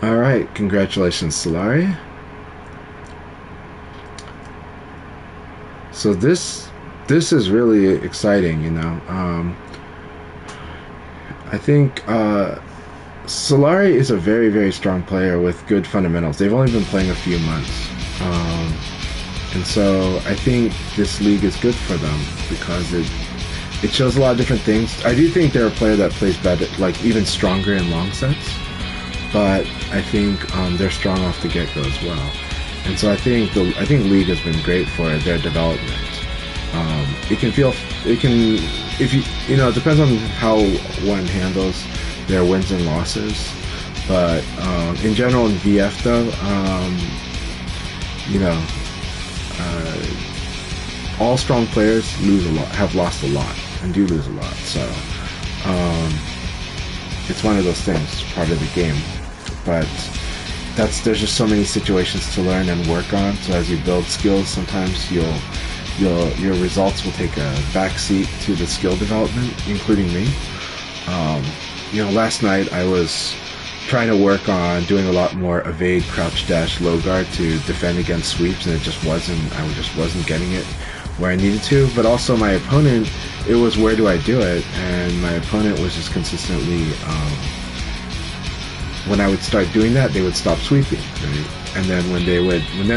S1: Alright, congratulations, Solari. So this is really exciting, you know. I think Solari is a very, very strong player with good fundamentals. They've only been playing a few months. And so I think this league is good for them because it shows a lot of different things. I do think they're a player that plays better, like even stronger in long sets. But I think they're strong off the get-go as well, and so I think League has been great for their development. If you know, it depends on how one handles their wins and losses, but in general in VF though, you know, all strong players have lost a lot, and do lose a lot. So it's one of those things, part of the game. But there's just so many situations to learn and work on. So as you build skills, sometimes your results will take a backseat to the skill development, including me. You know, last night I was trying to work on doing a lot more evade, crouch, dash, low guard to defend against sweeps, and I just wasn't getting it where I needed to. But also my opponent, it was where do I do it, and my opponent was just consistently. When I would start doing that, they would stop sweeping, right? And then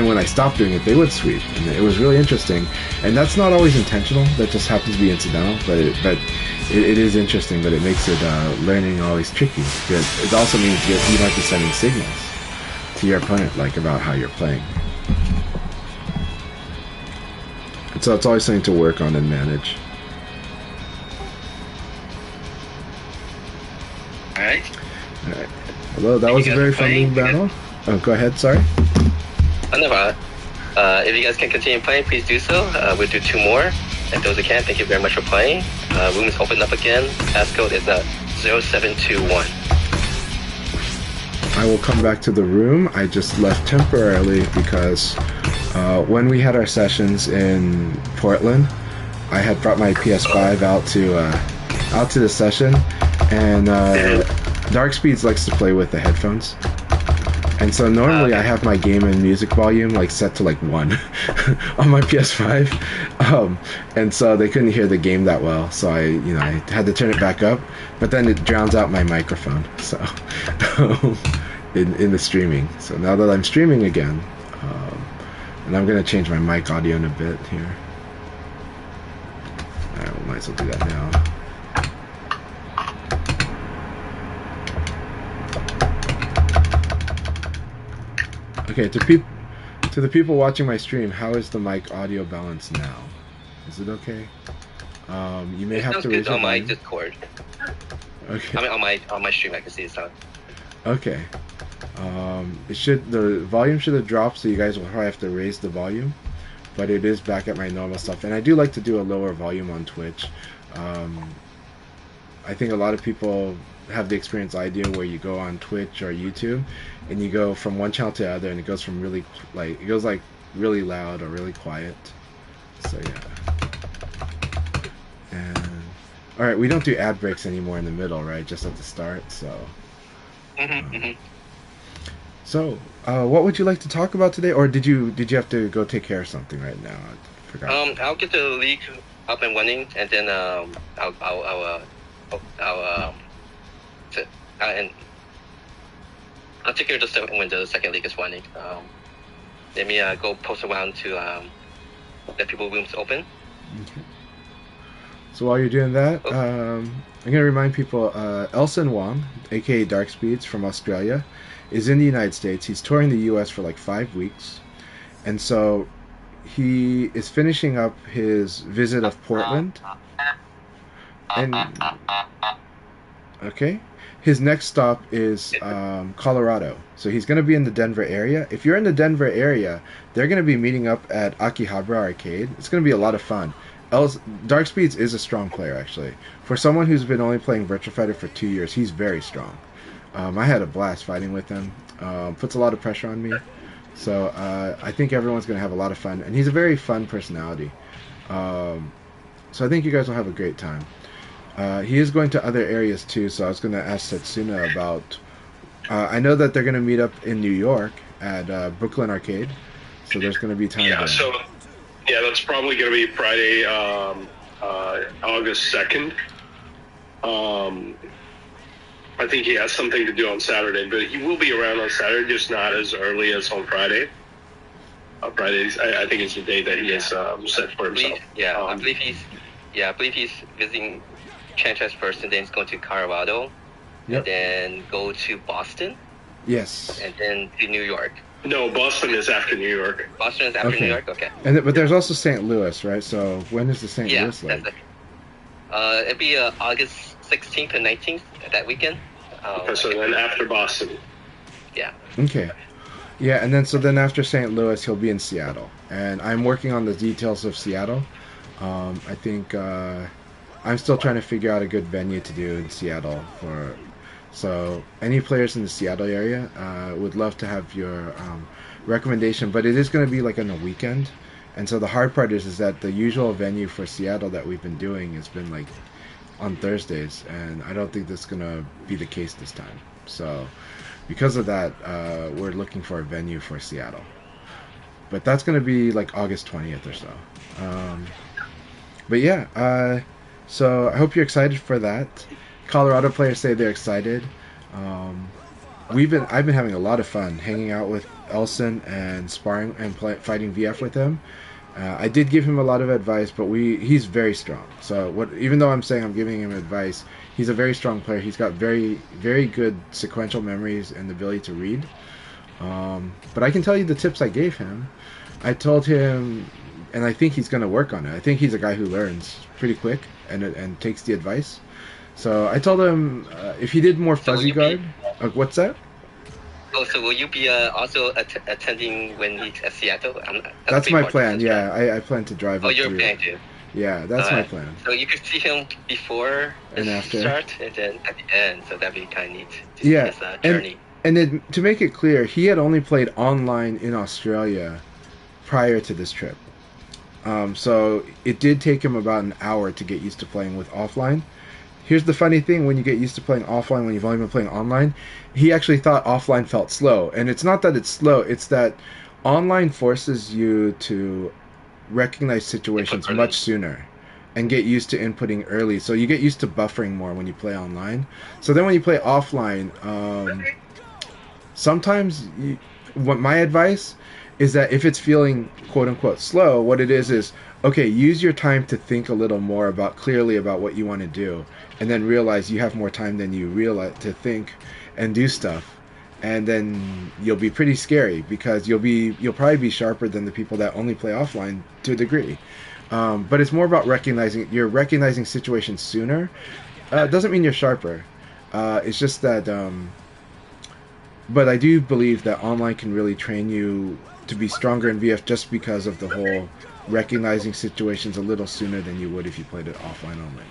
S1: when I stopped doing it, they would sweep, and it was really interesting. And that's not always intentional; that just happens to be incidental. But it is interesting. But it makes it learning always tricky. It also means you might be sending signals to your opponent, like about how you're playing. And so it's always something to work on and manage.
S2: All right.
S1: All right. Well, that was a very fun battle. Oh, go ahead, sorry.
S2: Oh, no problem. If you guys can continue playing, please do so. We'll do 2 more. And those who can, thank you very much for playing. Room is opened up again. Passcode is 0721.
S1: I will come back to the room. I just left temporarily because when we had our sessions in Portland, I had brought my PS5 out to the session, and Dark Speeds likes to play with the headphones, And so normally I have my game and music volume like set to like 1 on my PS5. And so they couldn't hear the game that well. So I had to turn it back up, but then it drowns out my microphone. So in the streaming. So now that I'm streaming again, and I'm going to change my mic audio in a bit here. All right, we might as well do that now. Okay, to the people watching my stream, how is the mic audio balance now? Is it okay? You may have to raise your
S2: on my
S1: volume.
S2: Discord.
S1: Okay.
S2: I mean, on my stream, I can see the sound.
S1: Okay. The volume should have dropped, so you guys will probably have to raise the volume. But it is back at my normal stuff, and I do like to do a lower volume on Twitch. I think a lot of people have the experience I do, where you go on Twitch or YouTube, and you go from one channel to the other, and it goes from really really loud or really quiet. So yeah. And all right, we don't do ad breaks anymore in the middle, right? Just at the start. So. So, what would you like to talk about today, or did you have to go take care of something right now? I forgot.
S2: I'll get the league up and running, and then I'll take care of the stuff when the second league is running. Let me go post around to let people rooms open.
S1: Okay. So while you're doing that, I'm going to remind people, Elson Wong, aka Dark Speeds from Australia, is in the United States. He's touring the US for like 5 weeks. And so he is finishing up his visit of Portland. And okay. His next stop is Colorado. So he's going to be in the Denver area. If you're in the Denver area, they're going to be meeting up at Akihabara Arcade. It's going to be a lot of fun. Dark Speeds is a strong player, actually. For someone who's been only playing Virtua Fighter for 2 years, he's very strong. I had a blast fighting with him. Puts a lot of pressure on me. So I think everyone's going to have a lot of fun. And he's a very fun personality. So I think you guys will have a great time. He is going to other areas too, so I was going to ask Setsuna about... I know that they're going to meet up in New York at Brooklyn Arcade. So there's going to be time there.
S4: So that's probably going to be Friday, August 2nd. I think he has something to do on Saturday, but he will be around on Saturday, just not as early as on Friday. Fridays, I think, is the day that he has set for himself.
S2: I believe he's visiting Chanchas first, and then he's going to Colorado, and then go to Boston.
S1: Yes.
S2: And then to New York.
S4: No, Boston is after New York.
S2: Boston is after New York. Okay.
S1: But there's also St. Louis, right? So when is the St. Louis like?
S2: It'll be August 16th and 19th that weekend.
S4: Okay, so then after Boston.
S2: Yeah.
S1: Okay. Yeah, and then after St. Louis, he'll be in Seattle, and I'm working on the details of Seattle. I think I'm still trying to figure out a good venue to do in Seattle for. So any players in the Seattle area, would love to have your recommendation, but it is going to be like on a weekend, and so the hard part is that the usual venue for Seattle that we've been doing has been like on Thursdays, and I don't think that's going to be the case this time. So because of that, we're looking for a venue for Seattle, but that's going to be like August 20th or so. But yeah, so I hope you're excited for that. Colorado players say they're excited. I've been having a lot of fun hanging out with Elson and sparring and fighting VF with him. I did give him a lot of advice, but he's very strong. So even though I'm saying I'm giving him advice, he's a very strong player. He's got very, very good sequential memories and the ability to read. But I can tell you the tips I gave him. I told him, and I think he's going to work on it. I think he's a guy who learns pretty quick and takes the advice. So I told him if he did more fuzzy guard... what's that?
S2: Oh, so will you be also attending when he's at Seattle?
S1: That's my plan, yeah. I plan to drive up.
S2: Oh, you're planning to?
S1: Yeah, that's my plan.
S2: So you could see him before
S1: and after
S2: start, and then at the end, so that'd be kind of neat to
S1: see
S2: his journey.
S1: And then, to make it clear, he had only played online in Australia prior to this trip. So it did take him about an hour to get used to playing with offline. here's the funny thing: when you get used to playing offline, when you've only been playing online, he actually thought offline felt slow, and it's not that it's slow; it's that online forces you to recognize situations much sooner and get used to inputting early. So you get used to buffering more when you play online. So then when you play offline, sometimes what my advice is that if it's feeling quote unquote slow, what it is okay, use your time to think a little more clearly about what you want to do, and then realize you have more time than you realize to think and do stuff. And then you'll be pretty scary because you'll probably be sharper than the people that only play offline to a degree. But it's more about recognizing situations sooner. It doesn't mean you're sharper. It's just that. But I do believe that online can really train you to be stronger in VF just because of the whole recognizing situations a little sooner than you would if you played it offline only.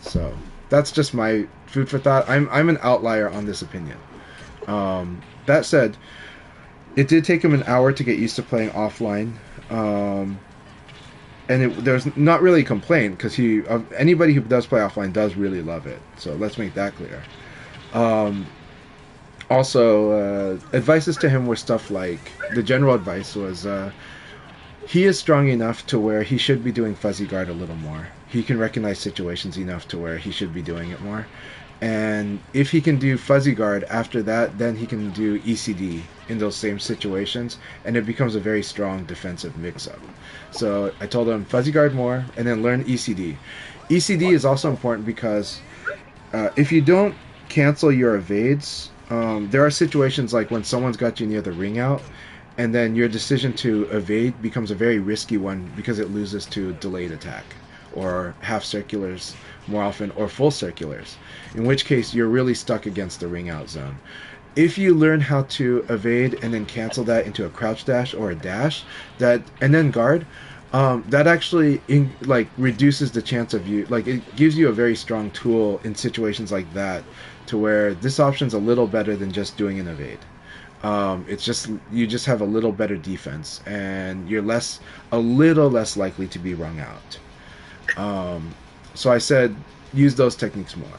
S1: So that's just my food for thought. I'm an outlier on this opinion. That said, it did take him an hour to get used to playing offline, and there's not really a complaint because anybody who does play offline does really love it. So let's make that clear. Also, advices to him were stuff like, the general advice was he is strong enough to where he should be doing fuzzy guard a little more. He can recognize situations enough to where he should be doing it more. And if he can do fuzzy guard after that, then he can do ECD in those same situations, and it becomes a very strong defensive mix-up. So I told him fuzzy guard more, and then learn ECD. ECD is also important because if you don't cancel your evades, there are situations like when someone's got you near the ring out, and then your decision to evade becomes a very risky one because it loses to delayed attack, or half circulars more often, or full circulars, in which case you're really stuck against the ring out zone. If you learn how to evade and then cancel that into a crouch dash or a dash, and then guard, that actually reduces the chance of you, it gives you a very strong tool in situations like that, to where this option's a little better than just doing an evade. It's just, you just have a little better defense, and you're a little less likely to be wrung out. So I said, use those techniques more.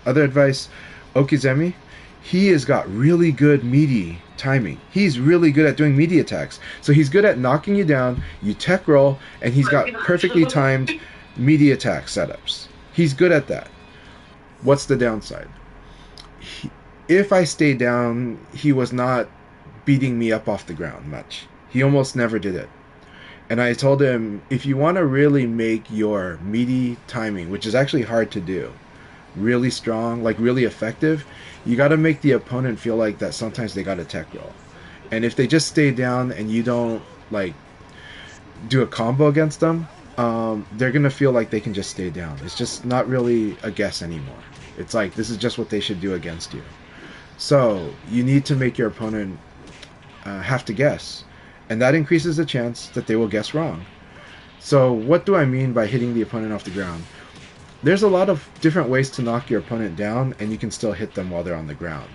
S1: Other advice, Okizemi, he has got really good meaty timing. He's really good at doing meaty attacks. So he's good at knocking you down, you tech roll, and he's got perfectly timed meaty attack setups. He's good at that. What's the downside? If I stay down, he was not beating me up off the ground much. He almost never did it. And I told him, if you want to really make your meaty timing, which is actually hard to do, really strong, really effective, you got to make the opponent feel like that sometimes they got a tech roll. And if they just stay down and you don't do a combo against them, they're going to feel like they can just stay down. It's just not really a guess anymore. It's like, this is just what they should do against you. So you need to make your opponent have to guess. And that increases the chance that they will guess wrong. So what do I mean by hitting the opponent off the ground? There's a lot of different ways to knock your opponent down, and you can still hit them while they're on the ground.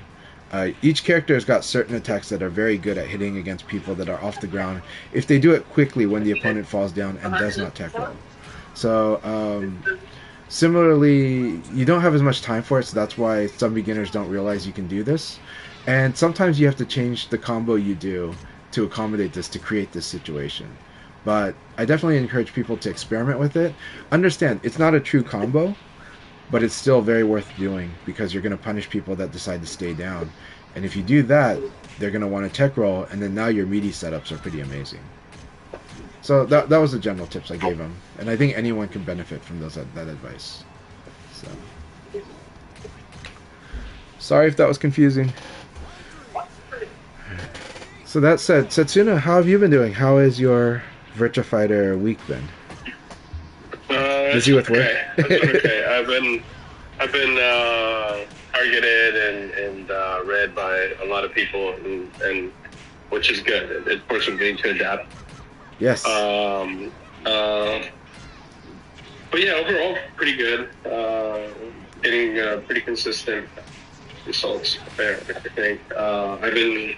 S1: Each character has got certain attacks that are very good at hitting against people that are off the ground if they do it quickly when the opponent falls down and does not tech roll. So similarly, you don't have as much time for it, so that's why some beginners don't realize you can do this. And sometimes you have to change the combo you do to accommodate this, to create this situation. But I definitely encourage people to experiment with it. Understand, it's not a true combo, but it's still very worth doing because you're going to punish people that decide to stay down. And if you do that, they're going to want to tech roll, and then now your meaty setups are pretty amazing. So that was the general tips I gave him, and I think anyone can benefit from that advice. So, sorry if that was confusing. So that said, Setsuna, how have you been doing? How has your Virtua Fighter week been? Busy with work?
S4: Okay. I've been targeted and read by a lot of people, and which is good. It forced me to adapt.
S1: Yes.
S4: But yeah, overall, pretty good. Getting pretty consistent results there, I think. I've been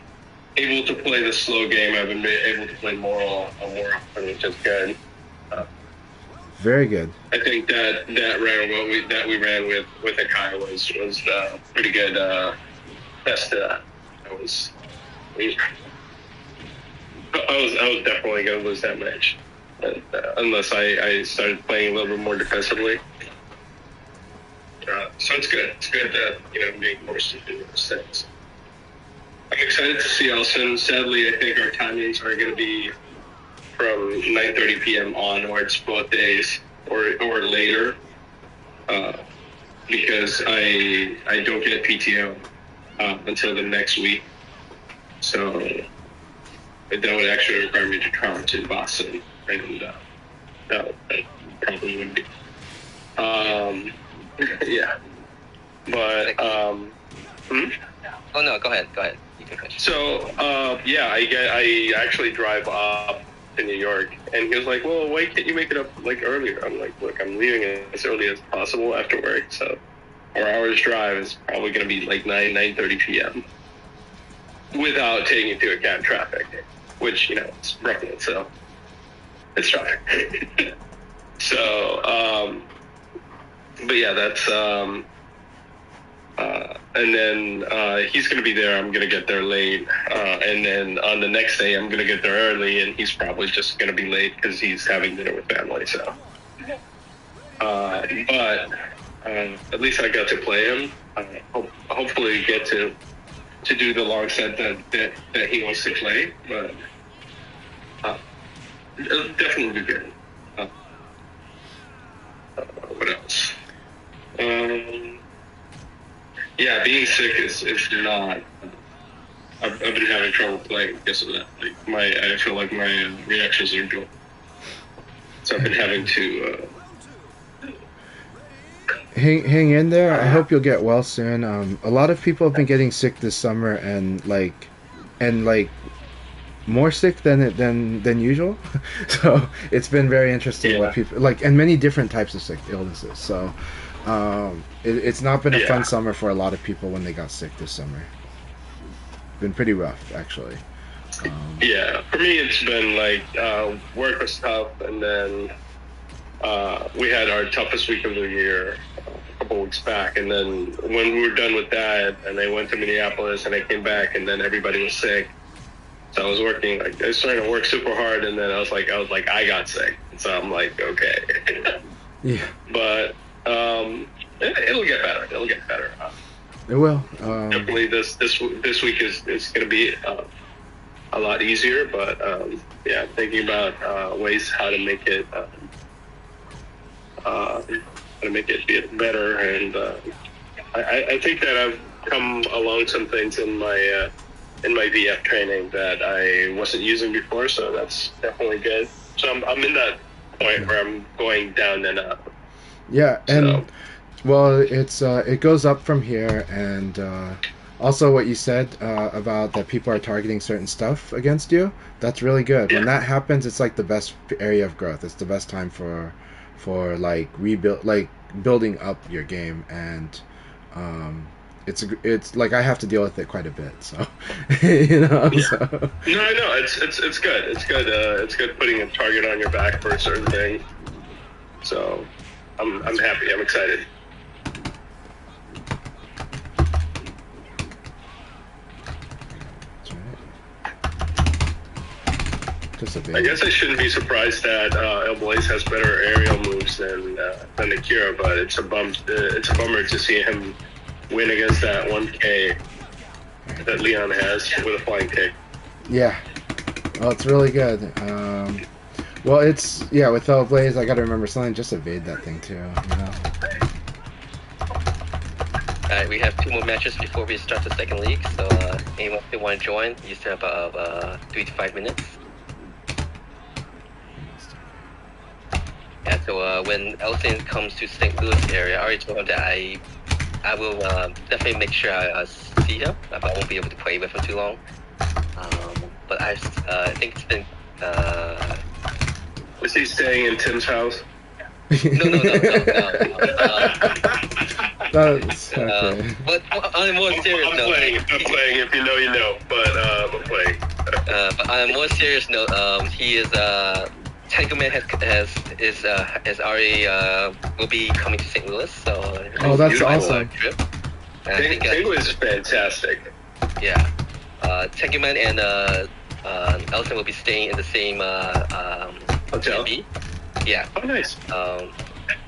S4: able to play the slow game. I've been able to play more often, which is good.
S1: Very good.
S4: I think that round that we ran with Akai was pretty good. Best I was I was definitely gonna lose that match, unless I started playing a little bit more defensively. So it's good. It's good that being forced to do those things. I'm excited to see Elson. Sadly, I think our timings are going to be from 9:30 p.m. onwards, both days, or later, because I don't get PTO until the next week. So that would actually require me to travel to Boston, and that probably wouldn't be. Yeah, but
S2: Oh no, go ahead. You can finish.
S4: so yeah, I actually drive up to New York, and he was like, "Well, why can't you make it up like earlier?" I'm like, "Look, I'm leaving as early as possible after work, so 4 hours drive is probably going to be like 9:30 p.m. without taking into account traffic, which it's Brooklyn, so it's traffic." So but yeah, that's and then he's going to be there. I'm going to get there late, and then on the next day, I'm going to get there early, and he's probably just going to be late because he's having dinner with family. So, but at least I got to play him. Hopefully, get to do the long set that he wants to play. But it'll definitely be good. What else? Yeah, being sick is not. I've been having trouble playing because of that. Like I feel like my reactions are dual. So I've been having to.
S1: Hang in there. I hope you'll get well soon. A lot of people have been getting sick this summer, and more sick than usual. So it's been very interesting what people like, and many different types of sick illnesses. So it's not been a fun summer for a lot of people when they got sick this summer. Been pretty rough, actually.
S4: Yeah, for me it's been like work was tough, and then we had our toughest week of the year a couple weeks back, and then when we were done with that, and I went to Minneapolis, and I came back, and then everybody was sick. So I was working, I was trying to work super hard, and then I was like, I got sick. So I'm like, okay.
S1: Yeah.
S4: But it'll get better. It'll get better.
S1: It will.
S4: Definitely, this week is going to be a lot easier. But yeah, thinking about ways how to make it better, and I think that I've come along some things in my VF training that I wasn't using before, so that's definitely good. So I'm in that point where I'm going down and up.
S1: Yeah, and well, it goes up from here, and also what you said about that people are targeting certain stuff against you. That's really good. Yeah. When that happens, it's like the best area of growth. It's the best time for like building up your game, and it's like I have to deal with it quite a bit, so
S4: Yeah.
S1: So.
S4: No, I know it's good. It's good. It's good putting a target on your back for a certain thing. So I'm happy. I'm excited.
S1: That's right. Just a bit.
S4: I guess I shouldn't be surprised that El Blaze has better aerial moves than Akira, but it's a bummer to see him win against that 1K that Leon has with a flying kick.
S1: Yeah. Well, it's really good. Well, it's with El Blaze, I got to remember something. Just evade that thing too.
S2: Alright, we have 2 more matches before we start the second league. So anyone who want to join, you still have about 3 to 5 minutes. Yeah. So when Elson comes to St. Louis area, I already told him that I will definitely make sure I see him, but I won't be able to play with him too long. But I think it's been.
S4: Was he staying in Tim's house?
S2: No.
S1: That's okay.
S2: But on a more serious
S4: I'm
S2: note,
S4: playing. If you know, you know. But I'm playing.
S2: but on a more serious note, he is Tangoman is already will be coming to St. Louis, so
S6: Oh, that's
S2: beautiful,
S6: awesome.
S2: Trip. And I think
S4: Tango is fantastic.
S2: yeah, Tangoman and Elton will be staying in the same
S4: Hotel?
S2: Airbnb. Yeah.
S4: Oh, nice.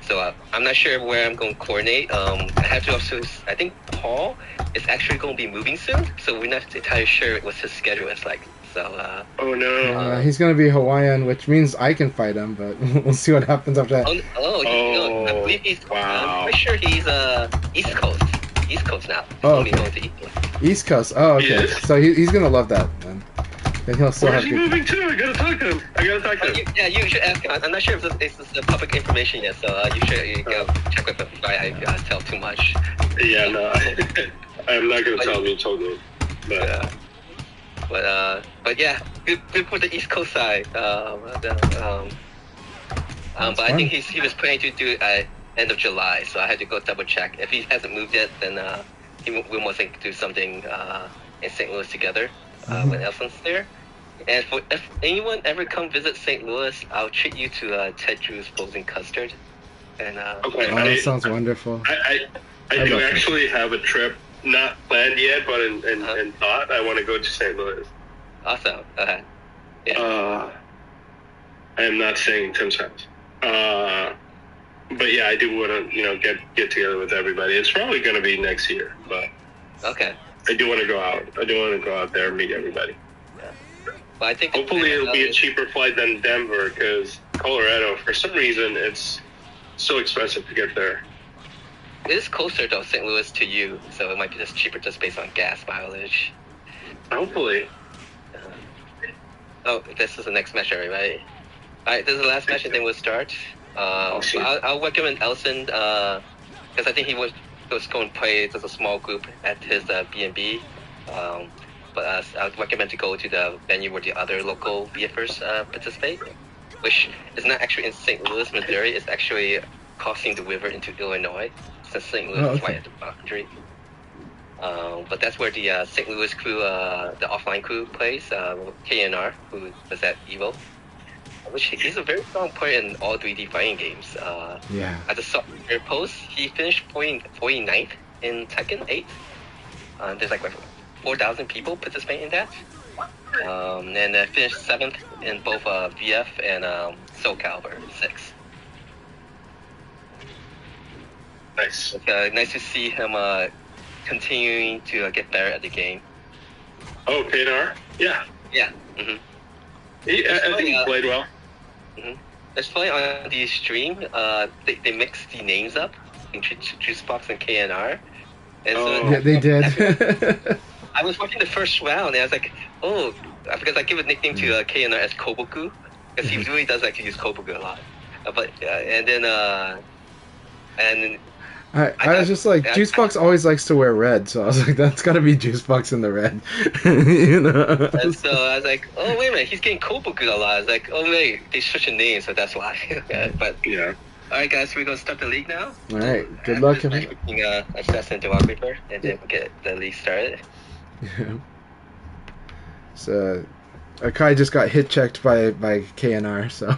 S2: So I'm not sure where I'm going to coordinate. I have to also. I think Paul is actually going to be moving soon, so we're not entirely sure what his schedule is like. So.
S4: Oh no.
S6: He's gonna be Hawaiian, which means I can fight him, but we'll see what happens after that.
S2: No, I believe he's.
S4: Wow.
S2: I'm pretty sure he's East Coast. East Coast now.
S6: Oh,
S2: Only
S6: okay.
S2: going to East Coast.
S6: East Coast. Oh, okay.
S4: Yes.
S6: So he's gonna love that then. Then he'll still
S4: Where's
S6: have
S4: he
S6: good.
S4: moving to? I gotta talk to him.
S2: You should ask him. I'm not sure if this is public information yet, so you should check with him before I tell too much.
S4: Yeah, no. I'm not gonna tell him you told me. But
S2: But yeah, good for the East Coast side. But I think he was planning to do it at end of July, so I had to go double check. If he hasn't moved yet, then we'll most likely do something in St. Louis together when Elson's there. And if anyone ever come visit St. Louis, I'll treat you to Ted Drew's frozen custard. And
S4: okay,
S6: Oh, that sounds wonderful.
S4: I
S6: I
S4: do
S6: love it.
S4: actually have a trip not planned yet, but in thought. I want to go to St. Louis.
S2: awesome.
S4: I am not saying Tim's house. But yeah, I do want to get together with everybody. It's probably going to be next year, but
S2: Okay.
S4: I do want to go out. I do want to go out there and meet everybody.
S2: Well, I think
S4: Hopefully, it'll be a cheaper flight than Denver, because Colorado, for some reason, it's so expensive to get there.
S2: It is closer though, St. Louis to you, so it might be just cheaper just based on gas mileage.
S4: Hopefully.
S2: Oh, this is the next match, right? Alright, this is the last match, and then we'll start.
S4: Awesome.
S2: I'll recommend Elson because I think he was going to play as a small group at his B&B. But I would recommend to go to the venue where the other local VFers participate, which is not actually in St. Louis, Missouri. It's actually crossing the river into Illinois, since St. Louis is right at the boundary. But that's where the St. Louis crew, the offline crew plays, KNR, who was at EVO. Which he's a very strong player in all 3D fighting games.
S6: Yeah.
S2: At the software post, he finished 49th in Tekken 8. There's like 4,000 people participating in that. And finished 7th in both VF and Soul Calibur 6.
S4: Nice.
S2: It's nice to see him continuing to get better at the game.
S4: Oh, KNR? Yeah.
S2: Yeah. Mm-hmm.
S4: I think he played well.
S2: It's funny on the stream, they mixed the names up in Juicebox and KNR. And so
S6: Yeah, they did.
S2: I was watching the first round and I was like, oh, because I give a nickname to KNR as Koboku, because he really does like to use Koboku a lot.
S6: I was just like, Juicebox always likes to wear red, so I was like, that's gotta be Juicebox in the red. You know?
S2: And so I was like, oh, wait a minute, he's getting Koboku a lot. I was like, oh, wait, they switched a name, so that's why. But,
S4: Yeah.
S2: alright, guys, we're gonna start the league now.
S6: Alright, good luck.
S2: Between Assassin and Demographer, and then we'll get the league started.
S6: Yeah. So, Akai just got hit checked by KNR, so.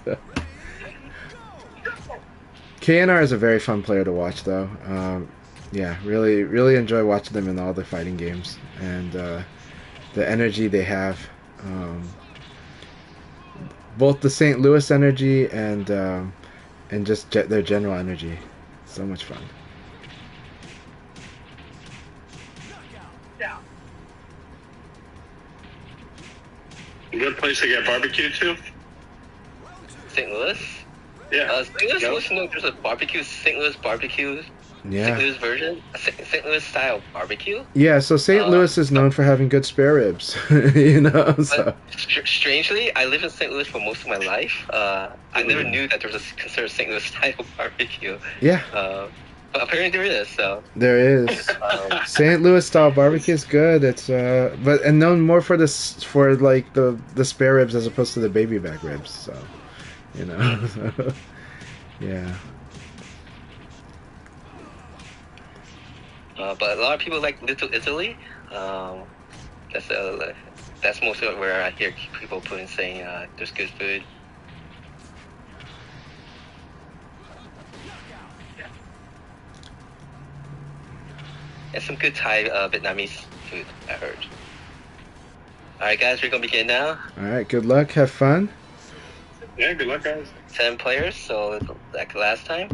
S6: So. KNR is a very fun player to watch, though. Yeah, really enjoy watching them in all the fighting games, and the energy they have, both the St. Louis energy and just their general energy. So much fun.
S4: Good place to get barbecue too.
S2: St. Louis?
S4: Yeah.
S2: St. Louis, there's a barbecue, St. Louis barbecue,
S6: Yeah.
S2: St. Louis version, St. Louis style barbecue.
S6: Yeah, so St. Louis is known for having good spare ribs, you know. So.
S2: But strangely, I lived in St. Louis for most of my life. I never knew that there was a considered St. Louis style barbecue.
S6: Yeah.
S2: But apparently there is. So
S6: There is. St. Louis style barbecue is good. It's and known more for this for like the spare ribs as opposed to the baby back ribs. So, you know. So, yeah.
S2: but a lot of people like Little Italy. That's that's mostly where I hear people putting saying there's good food. And some good Thai Vietnamese food, I heard. Alright guys, we're gonna begin now.
S6: Alright, good luck, have fun.
S4: Yeah, good luck, guys.
S2: 10 players, so like last time.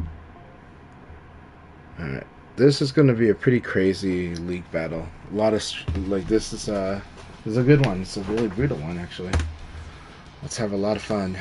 S6: Alright, this is going to be a pretty crazy league battle. A lot of, this is a good one. It's a really brutal one, actually. Let's have a lot of fun.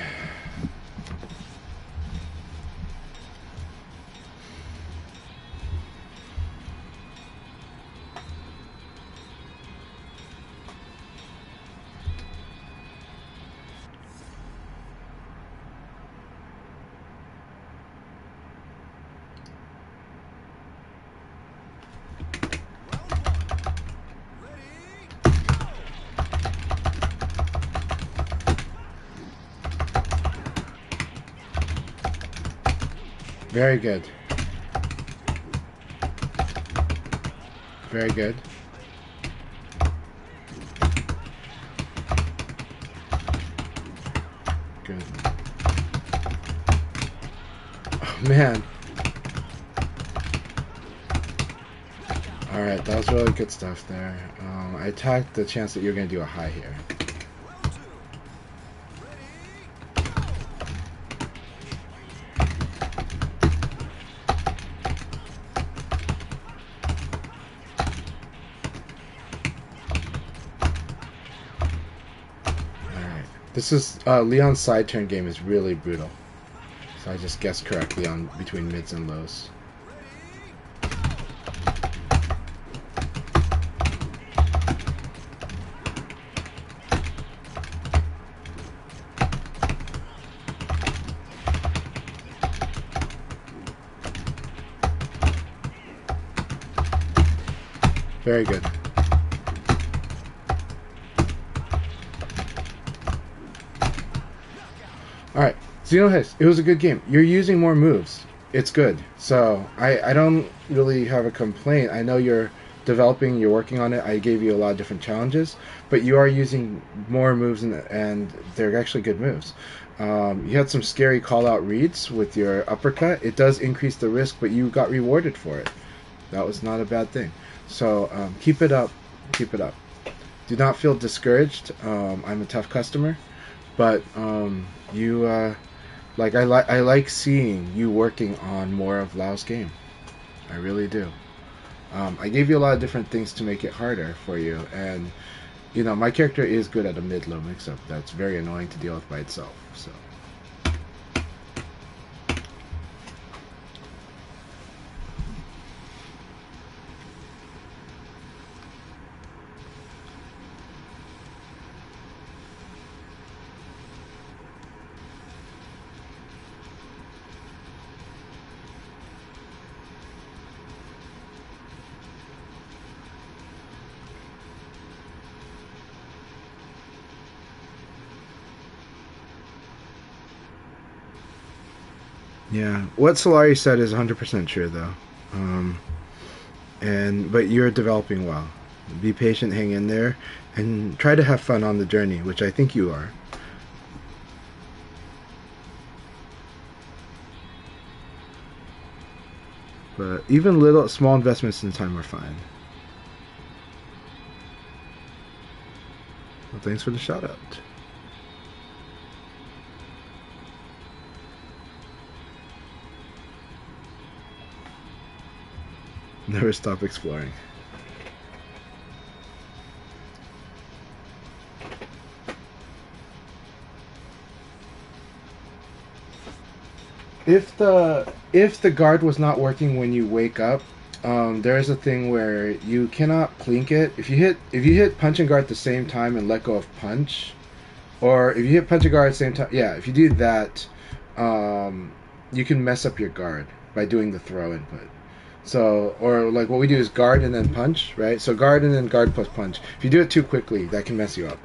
S6: Very good. Very good. Good. Oh, man. Alright, that was really good stuff there. I attacked the chance that you're going to do a high here. This is Leon's side turn game is really brutal. So I just guessed correctly on between mids and lows. Very good. Alright, Xenohex, it was a good game. You're using more moves. It's good. So, I don't really have a complaint. I know you're developing, you're working on it. I gave you a lot of different challenges, but you are using more moves, and they're actually good moves. You had some scary call-out reads with your uppercut. It does increase the risk, but you got rewarded for it. That was not a bad thing. So, keep it up. Keep it up. Do not feel discouraged. I'm a tough customer. But you I like seeing you working on more of Lao's game. I really do. I gave you a lot of different things to make it harder for you, and you know my character is good at a mid-low mix-up. That's very annoying to deal with by itself. So. Yeah, what Solari said is 100% true, though. But you're developing well. Be patient, hang in there, and try to have fun on the journey, which I think you are. But even little, small investments in time are fine. Well, thanks for the shout out. Never stop exploring. If the guard was not working when you wake up, there is a thing where you cannot plink it. If you hit punch and guard at the same time and let go of punch, or if you hit punch and guard at the same time, yeah, if you do that, you can mess up your guard by doing the throw input. So, or like what we do is guard and then punch, right? So guard and then guard plus punch. If you do it too quickly, that can mess you up.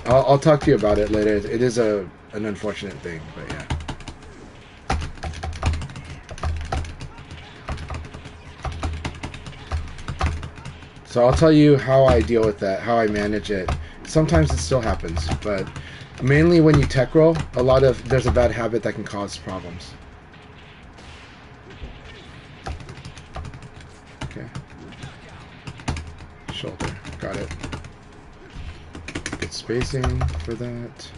S6: I'll talk to you about it later. It is an unfortunate thing, but yeah. So I'll tell you how I deal with that, how I manage it, sometimes it still happens, but mainly when you tech roll, there's a bad habit that can cause problems. Okay. Shoulder. Got it. Good spacing for that.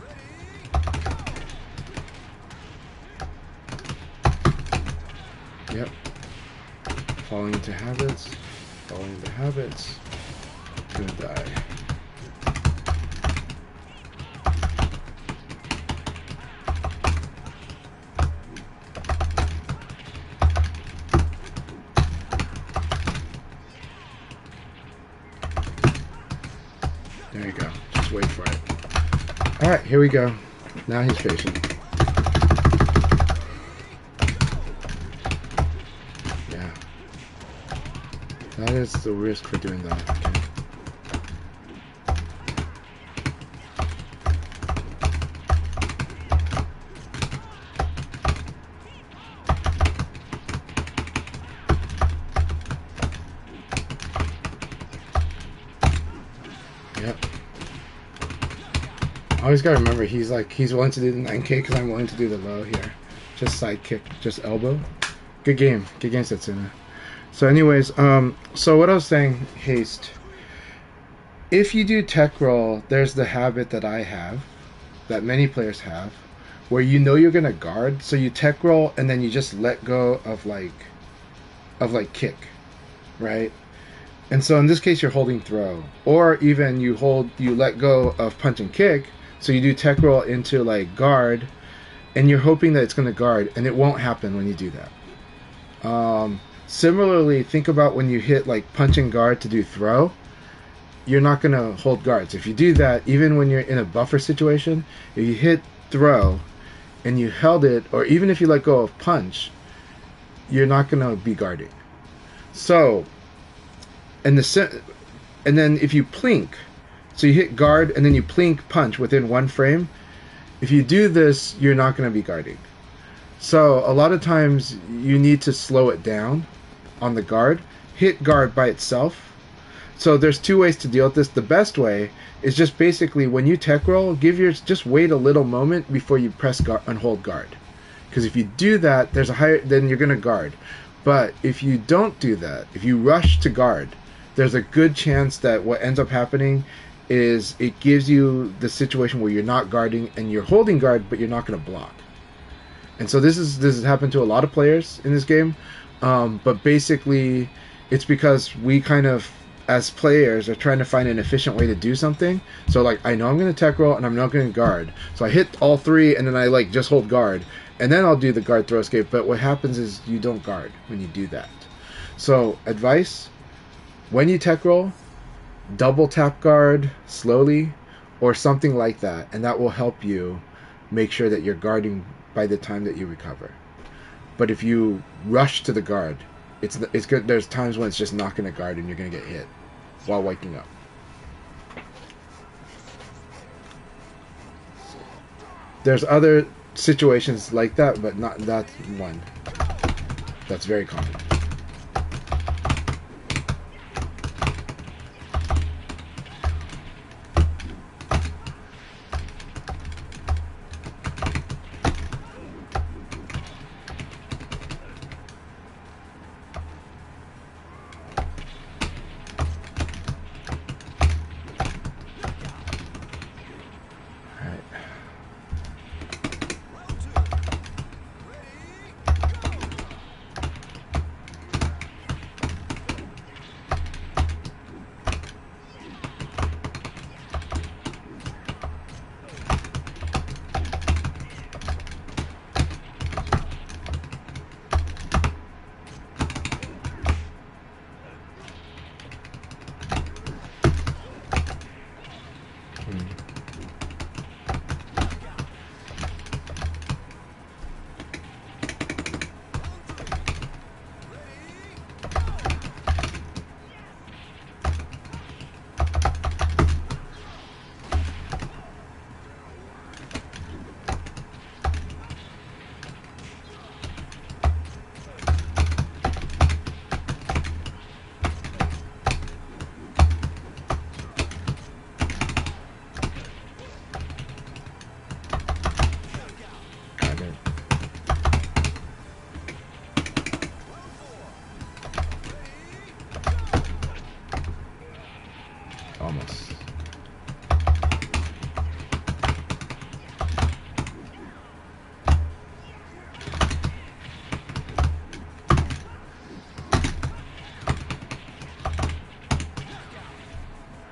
S6: Yep. Falling into habits. Falling into habits. Gonna die. There you go. Just wait for it. Alright, here we go. Now he's patient. Yeah. That is the risk for doing that. Okay. Yep. Always gotta remember, he's willing to do the 9K because I'm willing to do the low here. Just side kick, just elbow. Good game, Setsuna. So anyways, so what I was saying, haste. If you do tech roll, there's the habit that I have, that many players have, where you know you're gonna guard, so you tech roll and then you just let go of like kick, right? And so in this case, you're holding throw, or even you let go of punch and kick. So you do tech roll into like guard, and you're hoping that it's going to guard, and it won't happen when you do that. Similarly, think about when you hit like punch and guard to do throw. You're not going to hold guards. If you do that, even when you're in a buffer situation, if you hit throw and you held it, or even if you let go of punch, you're not going to be guarding. So. And then if you plink, so you hit guard and then you plink punch within one frame, if you do this, you're not going to be guarding. So a lot of times you need to slow it down on the guard, hit guard by itself. So there's two ways to deal with this. The best way is just basically when you tech roll, just wait a little moment before you press guard and hold guard. Because if you do that, then you're going to guard. But if you don't do that, if you rush to guard, there's a good chance that what ends up happening is it gives you the situation where you're not guarding and you're holding guard, but you're not going to block. And so this has happened to a lot of players in this game. But basically, it's because we kind of, as players, are trying to find an efficient way to do something. So like, I know I'm going to tech roll and I'm not going to guard. So I hit all three and then I like just hold guard. And then I'll do the guard throw escape. But what happens is you don't guard when you do that. So advice. When you tech roll, double tap guard slowly or something like that, and that will help you make sure that you're guarding by the time that you recover. But if you rush to the guard, it's good. There's times when it's just not going to guard and you're going to get hit while waking up. There's other situations like that, but not that one. That's very common.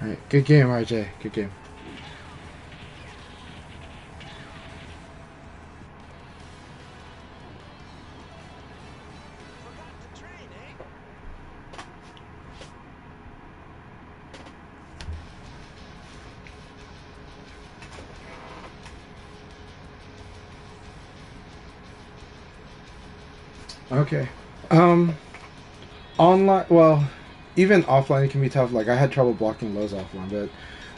S6: Alright, good game, RJ. Good game.
S5: Forgot the train, eh?
S6: Okay. Online, well, even offline it can be tough. Like I had trouble blocking lows offline,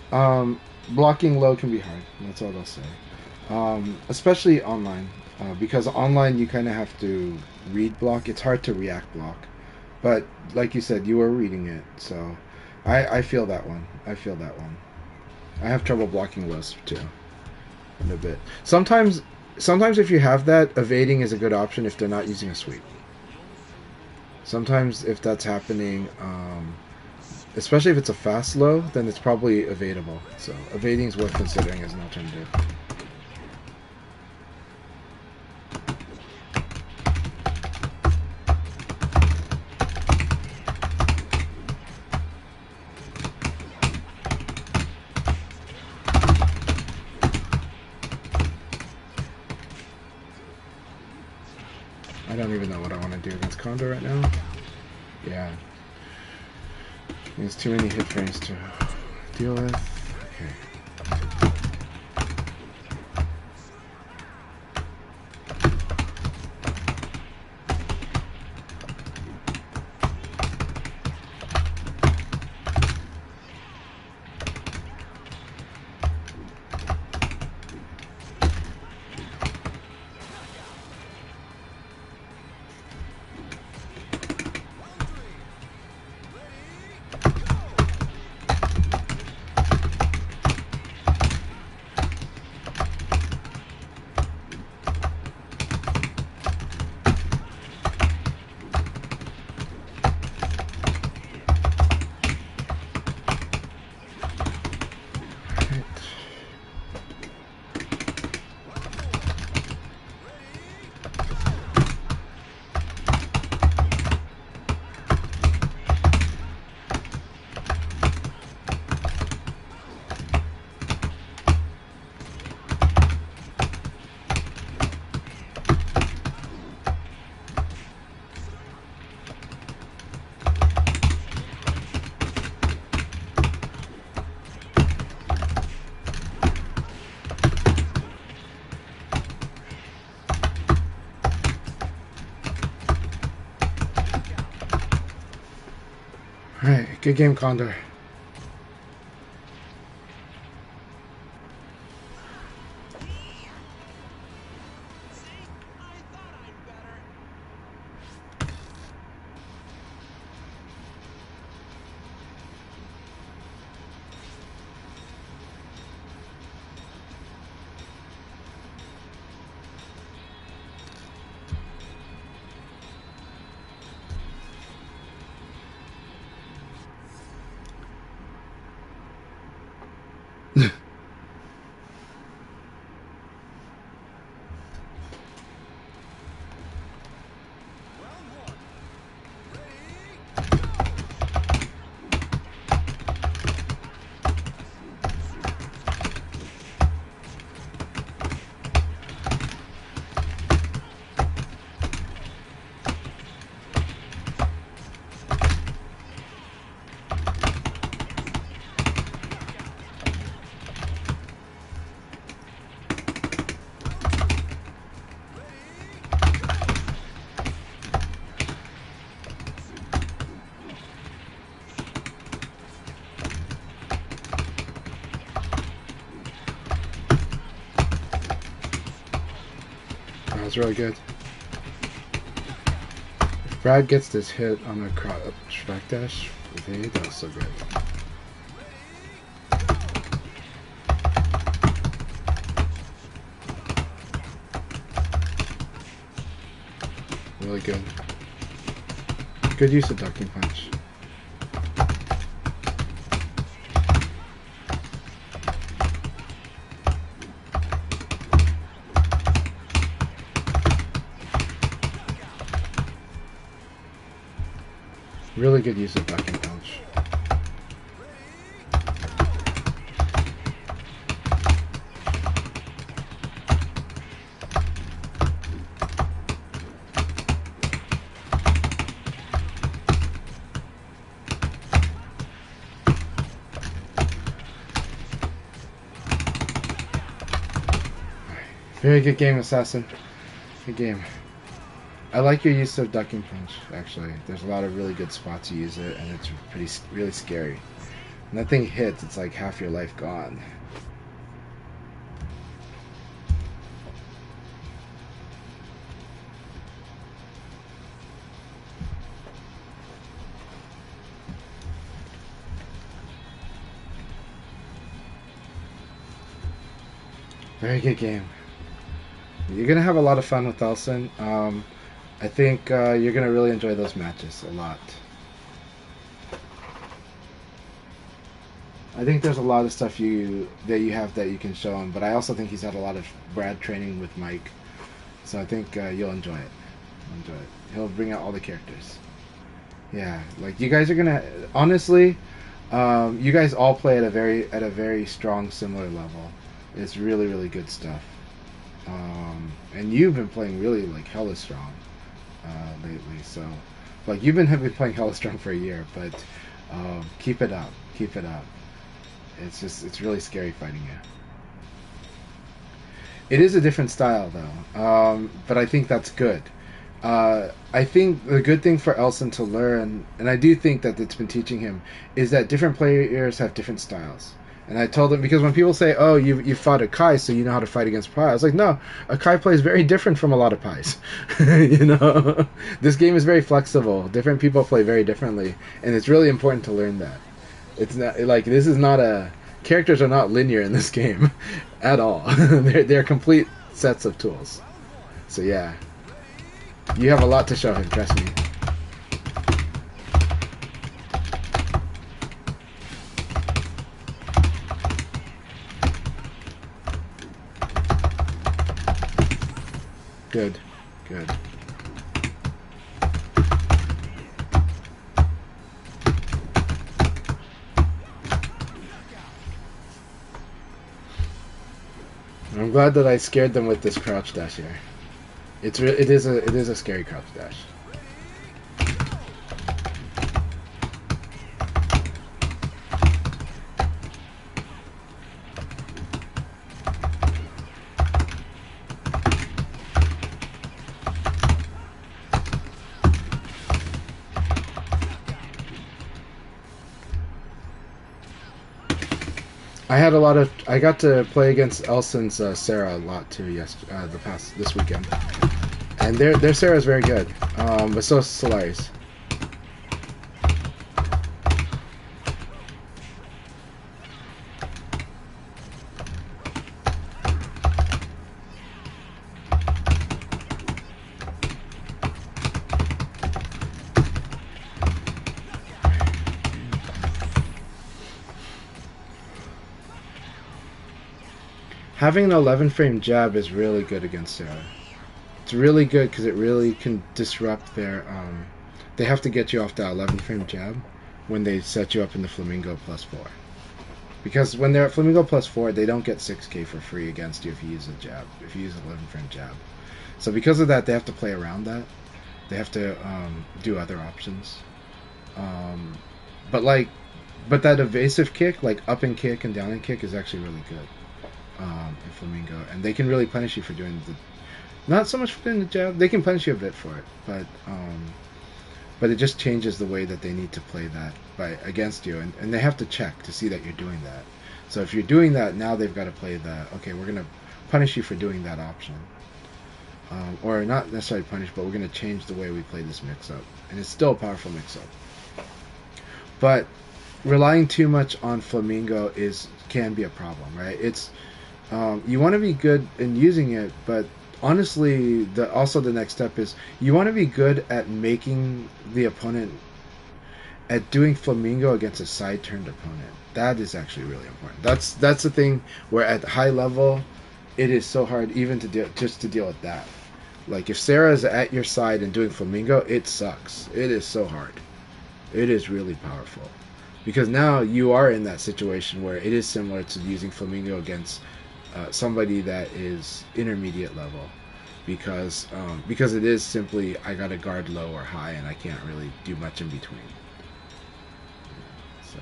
S6: but blocking low can be hard. That's all I'll say. Especially online, because online you kind of have to read block. It's hard to react block, but like you said, you were reading it, so I feel that one. I feel that one. I have trouble blocking lows too, in a bit. Sometimes if you have that, evading is a good option if they're not using a sweep. Sometimes if that's happening, especially if it's a fast low, then it's probably evadable. So evading is worth considering as an alternative. I don't even know what I want to do against Condor right now. Yeah. There's too many hit frames to deal with. Okay. Alright, good game, Condor. That was really good. If Brad gets this hit on a backdash with A, that was so good. Really good. Good use of ducking punch. Really good use of ducking punch. Very good game, Assassin. Good game. I like your use of ducking punch, actually. There's a lot of really good spots you use it, and it's really scary. When that thing hits, it's like half your life gone. Very good game. You're gonna have a lot of fun with Elson. I think you're gonna really enjoy those matches a lot. I think there's a lot of stuff that you have that you can show him, but I also think he's had a lot of Brad training with Mike, so I think you'll enjoy it. He'll bring out all the characters. Yeah, like you guys are gonna honestly, you guys all play at a very strong, similar level. It's really good stuff. And you've been playing really like hella strong lately. So, like you've been playing hella strong for a year, but keep it up. It's really scary fighting you. It is a different style though, but I think that's good. I think the good thing for Elson to learn, and I do think that it's been teaching him, is that different players have different styles. And I told him, because when people say, "Oh, you fought Akai, so you know how to fight against Pi," I was like, "No, Akai plays very different from a lot of Pis." You know, this game is very flexible. Different people play very differently, and it's really important to learn that. It's not like this is not a characters are not linear in this game at all. they're complete sets of tools. So yeah, you have a lot to show him. Trust me. Good. I'm glad that I scared them with this crouch dash here. It is a scary crouch dash. I got to play against Elson's Sarah a lot too. This weekend, and their Sarah is very good. But so is Solaris. Having an 11 frame jab is really good against Sarah. It's really good because it really can disrupt their. They have to get you off that 11 frame jab when they set you up in the Flamingo +4. Because when they're at Flamingo +4, they don't get 6k for free against you if you use a jab. If you use an 11 frame jab. So because of that, they have to play around that. They have to do other options. But that evasive kick, like up and kick and down and kick, is actually really good. In Flamingo, and they can really punish you for doing not so much for doing the jab. They can punish you a bit for it, but it just changes the way that they need to play that against you, and they have to check to see that you're doing that. So if you're doing that, now they've got to play okay, we're gonna punish you for doing that option, or not necessarily punish, but we're gonna change the way we play this mix-up, and it's still a powerful mix-up. But relying too much on Flamingo can be a problem, right? It's you want to be good in using it, but honestly, the next step is you want to be good at making the opponent at doing Flamingo against a side-turned opponent. That is actually really important. That's the thing where at high level, it is so hard even to deal with that. Like if Sarah is at your side and doing Flamingo, it sucks. It is so hard. It is really powerful. Because now you are in that situation where it is similar to using Flamingo against somebody that is intermediate level, because it is simply I got to guard low or high and I can't really do much in between. So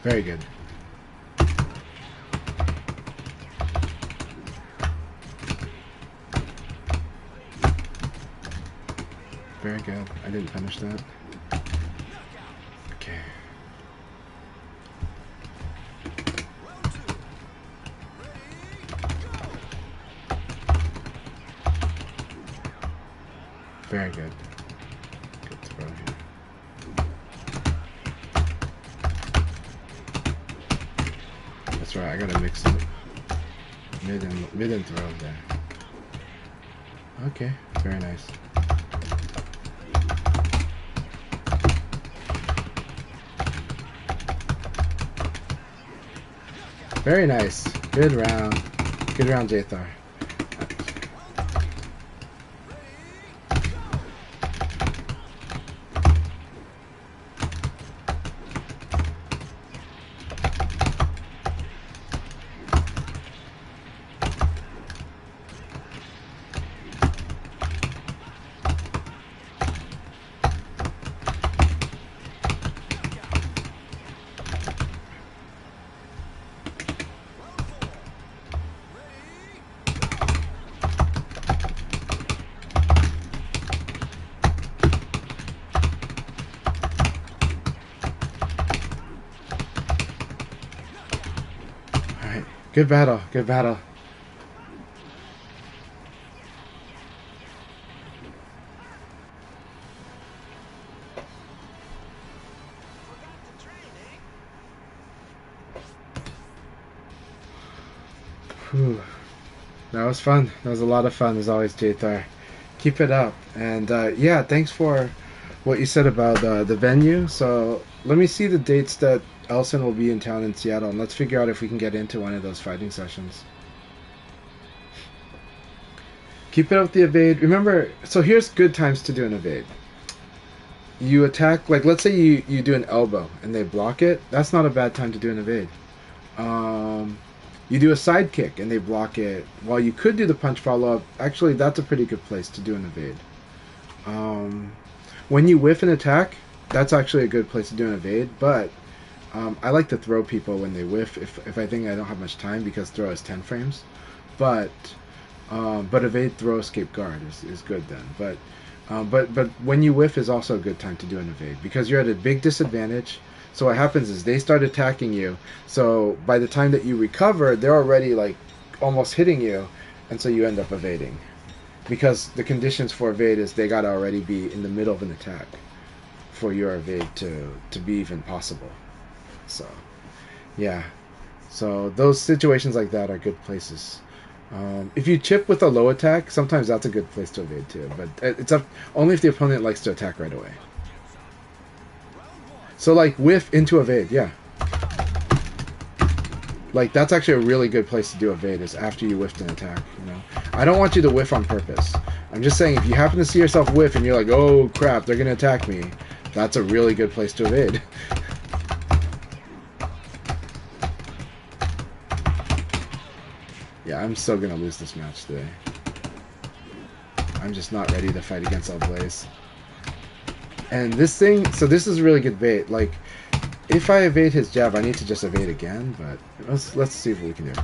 S6: Very good. Very good. I didn't finish that. Okay. Very good. Good throw here. That's right, I gotta mix it. Mid and throw there. Okay, very nice. Very nice. Good round. Good round, Jathar. Alright. Good battle. Good battle. Whew. That was fun. That was a lot of fun, as always, Jathar. Keep it up. And yeah, thanks for what you said about the venue. So let me see the dates that Elson will be in town in Seattle, and let's figure out if we can get into one of those fighting sessions. Keep it up with the evade. Remember, so here's good times to do an evade. You attack, like let's say you do an elbow and they block it. That's not a bad time to do an evade. You do a side kick and they block it. While you could do the punch follow up, actually that's a pretty good place to do an evade. When you whiff an attack, that's actually a good place to do an evade, but I like to throw people when they whiff if I think I don't have much time, because throw is 10 frames. But evade, throw, escape, guard is good then. But when you whiff is also a good time to do an evade, because you're at a big disadvantage. So what happens is they start attacking you. So by the time that you recover, they're already like almost hitting you, and so you end up evading. Because the conditions for evade is they gotta already be in the middle of an attack for your evade to be even possible. So yeah. So those situations like that are good places. If you chip with a low attack, sometimes that's a good place to evade too. But it's up only if the opponent likes to attack right away. So like whiff into evade, yeah. Like that's actually a really good place to do evade, is after you whiffed an attack, you know. I don't want you to whiff on purpose. I'm just saying if you happen to see yourself whiff and you're like, oh crap, they're gonna attack me, that's a really good place to evade. Yeah, I'm so gonna lose this match today. I'm just not ready to fight against Blaze. And this thing, so this is a really good bait. Like, if I evade his jab, I need to just evade again, but let's see what we can do.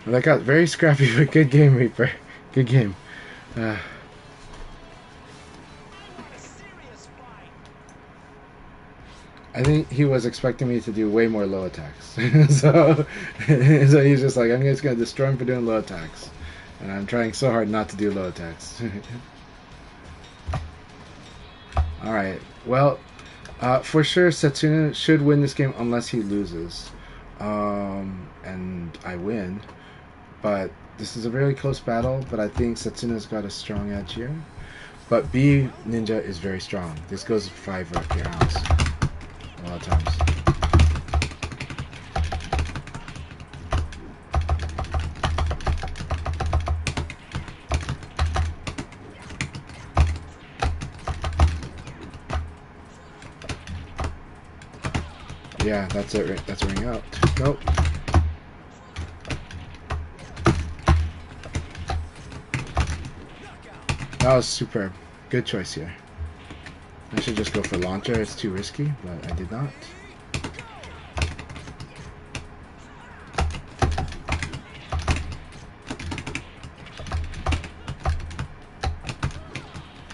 S6: Well, that got very scrappy, but good game, Reaper. Good game. I think he was expecting me to do way more low attacks. so he's just like, I'm just going to destroy him for doing low attacks. And I'm trying so hard not to do low attacks. Alright, well, for sure Setsuna should win this game unless he loses. And I win. But this is a very close battle, but I think Setsuna's got a strong edge here. But B Ninja is very strong. This goes 5 rounds. A lot of times. Yeah, that's it. That's a ring out. Nope. That was superb. Good choice here. I should just go for launcher. It's too risky, but I did not.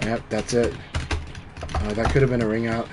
S6: Yep, that's it. That could have been a ring out.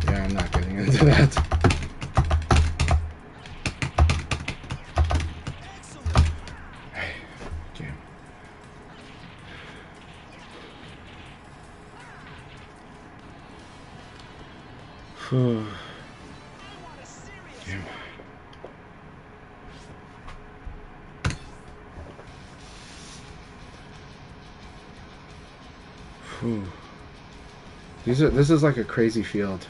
S6: I'm not getting into that. Okay. Phew. Damn. Phew. This is like a crazy field.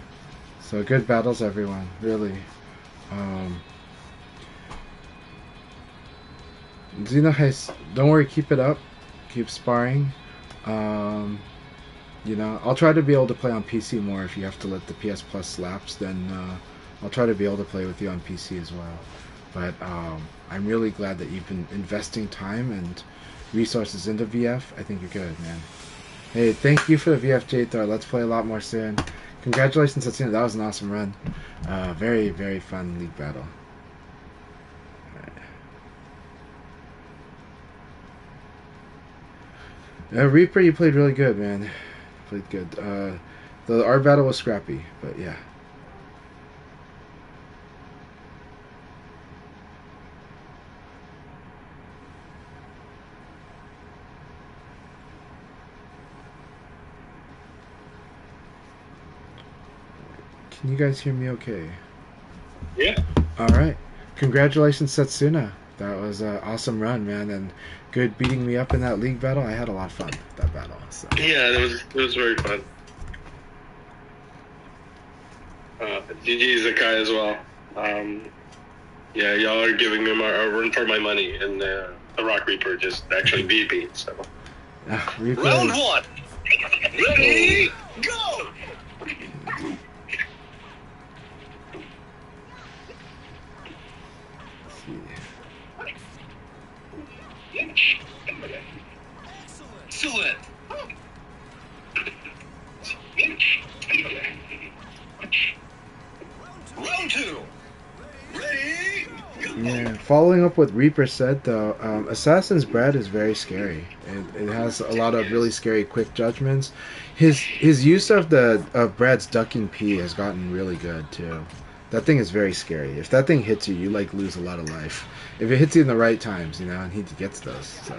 S6: So good battles, everyone. Really. Xenoheist, don't worry, keep it up. Keep sparring. You know, I'll try to be able to play on PC more. If you have to let the PS Plus lapse, then I'll try to be able to play with you on PC as well. But I'm really glad that you've been investing time and resources into VF. I think you're good, man. Hey, thank you for the VF Thor. Let's play a lot more soon. Congratulations, Setsuna. That was an awesome run. Very, very fun league battle. Reaper, you played really good, man. Played good. Our battle was scrappy, but yeah. Can you guys hear me okay?
S4: Yeah.
S6: Alright. Congratulations, Setsuna. That was an awesome run, man, and good beating me up in that league battle. I had a lot of fun with that battle. So.
S4: Yeah, it was very fun. GG's Akai as well. Yeah, y'all are giving me a run for my money, and the Rock Reaper just actually beat me. So.
S6: Reaper
S3: Round one. Ready, go! Excellent. Round two. Ready, go!
S6: Yeah, following up what Reaper said though, Assassin's Bread is very scary. It has a lot of really scary quick judgments. His use of Brad's ducking P has gotten really good too. That thing is very scary. If that thing hits you, you like lose a lot of life. If it hits you in the right times, you know, and he gets those. So,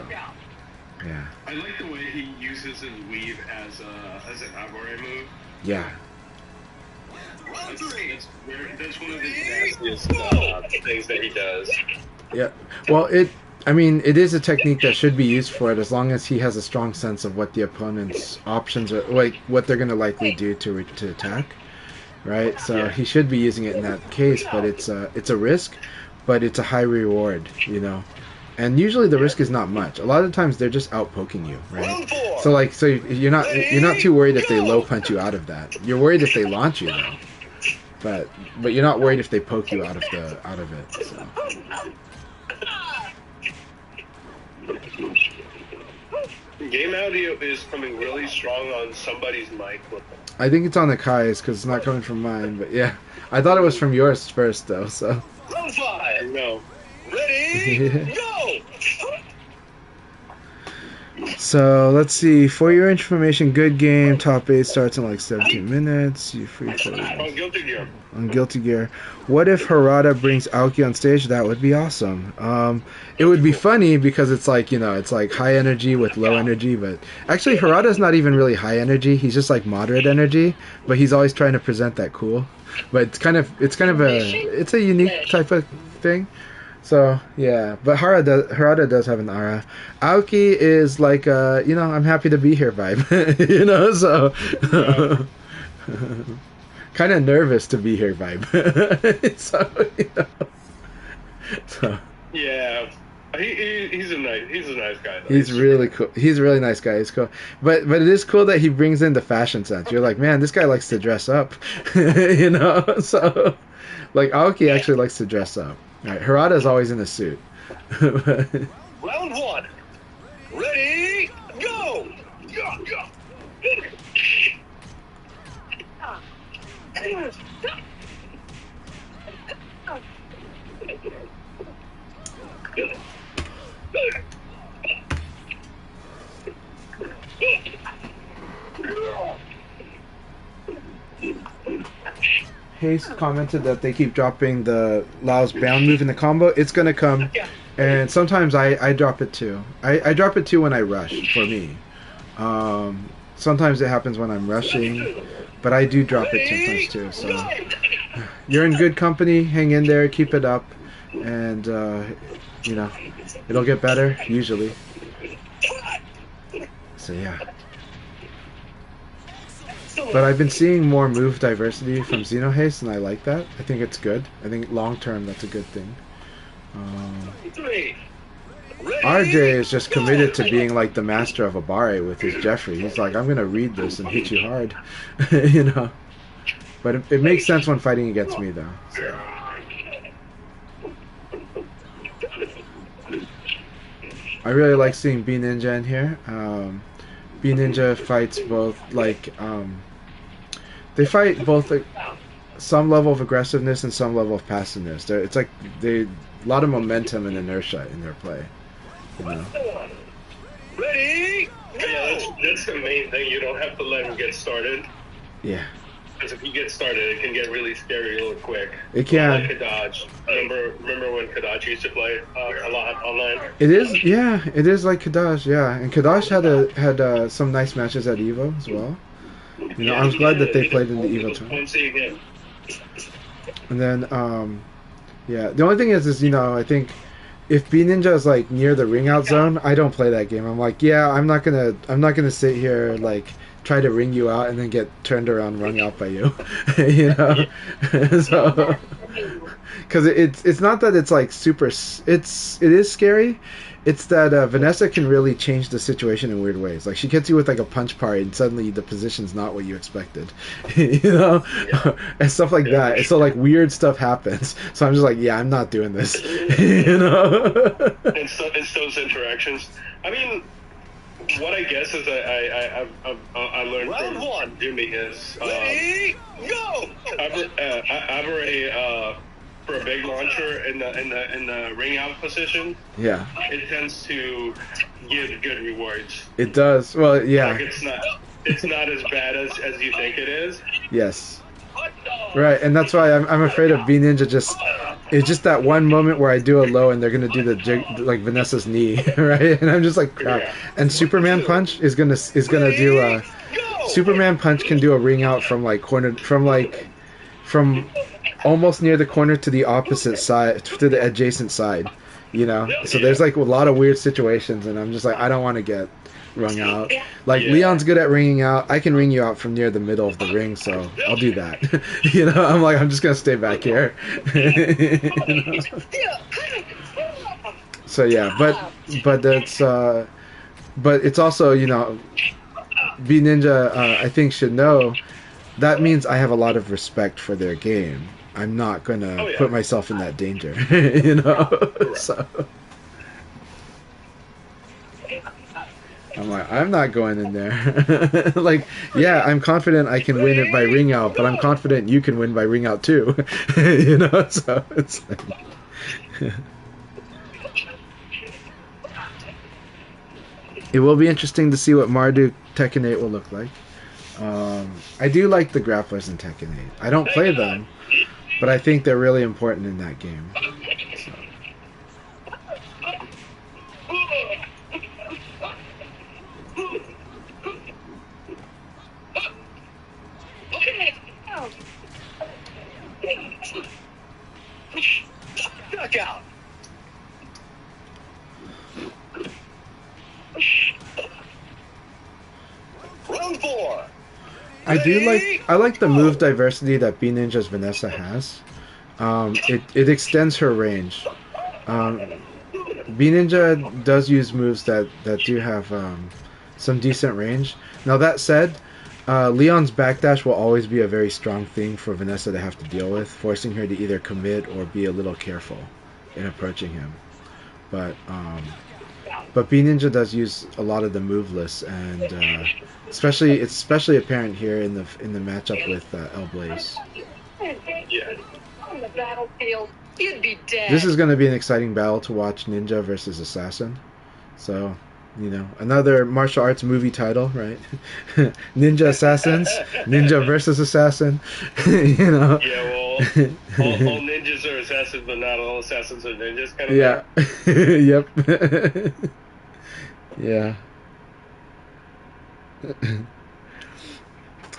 S6: yeah.
S4: I like the way he uses his weave as an Abore move.
S6: Yeah.
S3: Round three.
S4: That's one of the nastiest things that he does.
S6: Yeah. Well, it is a technique that should be used for it as long as he has a strong sense of what the opponent's options are, like what they're going to likely do to attack, right? So he should be using it in that case, but it's a risk, but it's a high reward, you know. And usually the risk is not much. A lot of times they're just out poking you, right? So you're not too worried if they low punch you out of that. You're worried if they launch you though. But you're not worried if they poke you out of it. So.
S4: Game audio is coming really strong on somebody's mic.
S6: I think it's on Akai's because it's not coming from mine. But yeah, I thought it was from yours first though. So.
S3: Round five.
S4: No.
S3: Ready? Go.
S6: So let's see. For your information, good game. Top 8 starts in like 17 minutes. You free for
S4: On Guilty Gear.
S6: on Guilty Gear. What if Harada brings Aoki on stage? That would be awesome. It would be funny because it's like, you know, it's like high energy with low energy, but actually Harada's not even really high energy. He's just like moderate energy, but he's always trying to present that cool. But it's kind of a unique type of thing. So yeah, but Harada does have an aura. Aoki is like you know, I'm happy to be here vibe. You know, so kind of nervous to be here vibe. So, you know. So
S4: Yeah. He's a nice guy though.
S6: he's really cool. He's a really nice guy. He's cool. But it is cool that he brings in the fashion sense. You're like, man, this guy likes to dress up. You know, so like Aoki actually likes to dress up. Right, Harada's always in a suit.
S3: Round one. Ready? Go. Go. Go.
S6: Hayes commented that they keep dropping the Lao's bound move in the combo. It's gonna come, and sometimes I drop it too. I drop it too when I rush, for me. Sometimes it happens when I'm rushing, but I do drop it sometimes too. So you're in good company. Hang in there. Keep it up, and you know, it'll get better usually. So yeah. But I've been seeing more move diversity from Xenohaste, and I like that. I think it's good. I think long term that's a good thing. RJ is just committed to being like the master of Abare with his Jeffrey. He's like, I'm gonna read this and hit you hard, you know. But it makes sense when fighting against me, though. So. I really like seeing B Ninja in here. B Ninja fights both like they fight both like some level of aggressiveness and some level of passiveness. It's like a lot of momentum and inertia in their play. You know?
S3: Ready?
S4: Yeah, that's the main thing. You don't have to let him get started.
S6: Yeah.
S4: Because if he gets started, it can get really scary real quick.
S6: It can.
S4: Like Kadaj. Remember when Kadaj used to play a lot online?
S6: It is, yeah. It is like Kadash, yeah. And Kadash had some nice matches at Evo as well. You know, I was glad that they played in the Evo tournament. And then, yeah. The only thing is, you know, I think if B Ninja is like near the ring out zone, I don't play that game. I'm like, yeah, I'm not gonna sit here like try to ring you out and then get turned around, rung out by you. You know, so because it's not that it's like super. It is scary. It's that Vanessa can really change the situation in weird ways. Like she hits you with like a punch parry, and suddenly the position's not what you expected, you know, and stuff like that. So like weird stuff happens. So I'm just like, yeah, I'm not doing this, you know.
S4: And those interactions. I mean, what I guess is I learned
S3: Round
S4: from
S3: one.
S4: Jimmy is
S3: Ready? Go.
S4: for a big launcher in the ring out position,
S6: Yeah,
S4: it tends to give good rewards.
S6: it does. Well, yeah,
S4: Like it's not as bad as you think it is.
S6: yes. Right, and that's why I'm afraid of B Ninja. It's just that one moment where I do a low and they're gonna do the jig, like Vanessa's knee, right? And I'm just like crap. And Superman Punch is gonna do a Superman Punch can do a ring out from like corner from almost near the corner to the opposite side to the adjacent side, you know. So there's like a lot of weird situations, and I'm just like I don't want to get rung out. Like Leon's good at ringing out. I can ring you out from near the middle of the ring, so I'll do that. You know, I'm just gonna stay back here. You know? So yeah, but that's but it's also, you know, B Ninja I think should know that means I have a lot of respect for their game. I'm not gonna put myself in that danger. You know, so. I'm like, I'm not going in there. Like, yeah, I'm confident I can win it by ring out, but I'm confident you can win by ring out too. You know, so it's like... It will be interesting to see what Marduk Tekken 8 will look like. I do like the grapplers in Tekken 8. I don't play them, but I think they're really important in that game. So.
S3: Knockout. Round 4.
S6: I like the move diversity that B Ninja's Vanessa has. It extends her range. B Ninja does use moves that do have some decent range. Now that said, Leon's backdash will always be a very strong thing for Vanessa to have to deal with, forcing her to either commit or be a little careful in approaching him. But B Ninja does use a lot of the move lists, and it's especially apparent here in the matchup with El Blaze.
S3: Yeah.
S7: On the battlefield, you'd be dead.
S6: This is going to be an exciting battle to watch, Ninja versus Assassin. So, you know, another martial arts movie title, right? Ninja Assassins, Ninja versus Assassin. You know.
S4: Yeah, well, all ninjas are assassins, but not all assassins are ninjas. Kind of.
S6: Yeah. Yep. Yeah.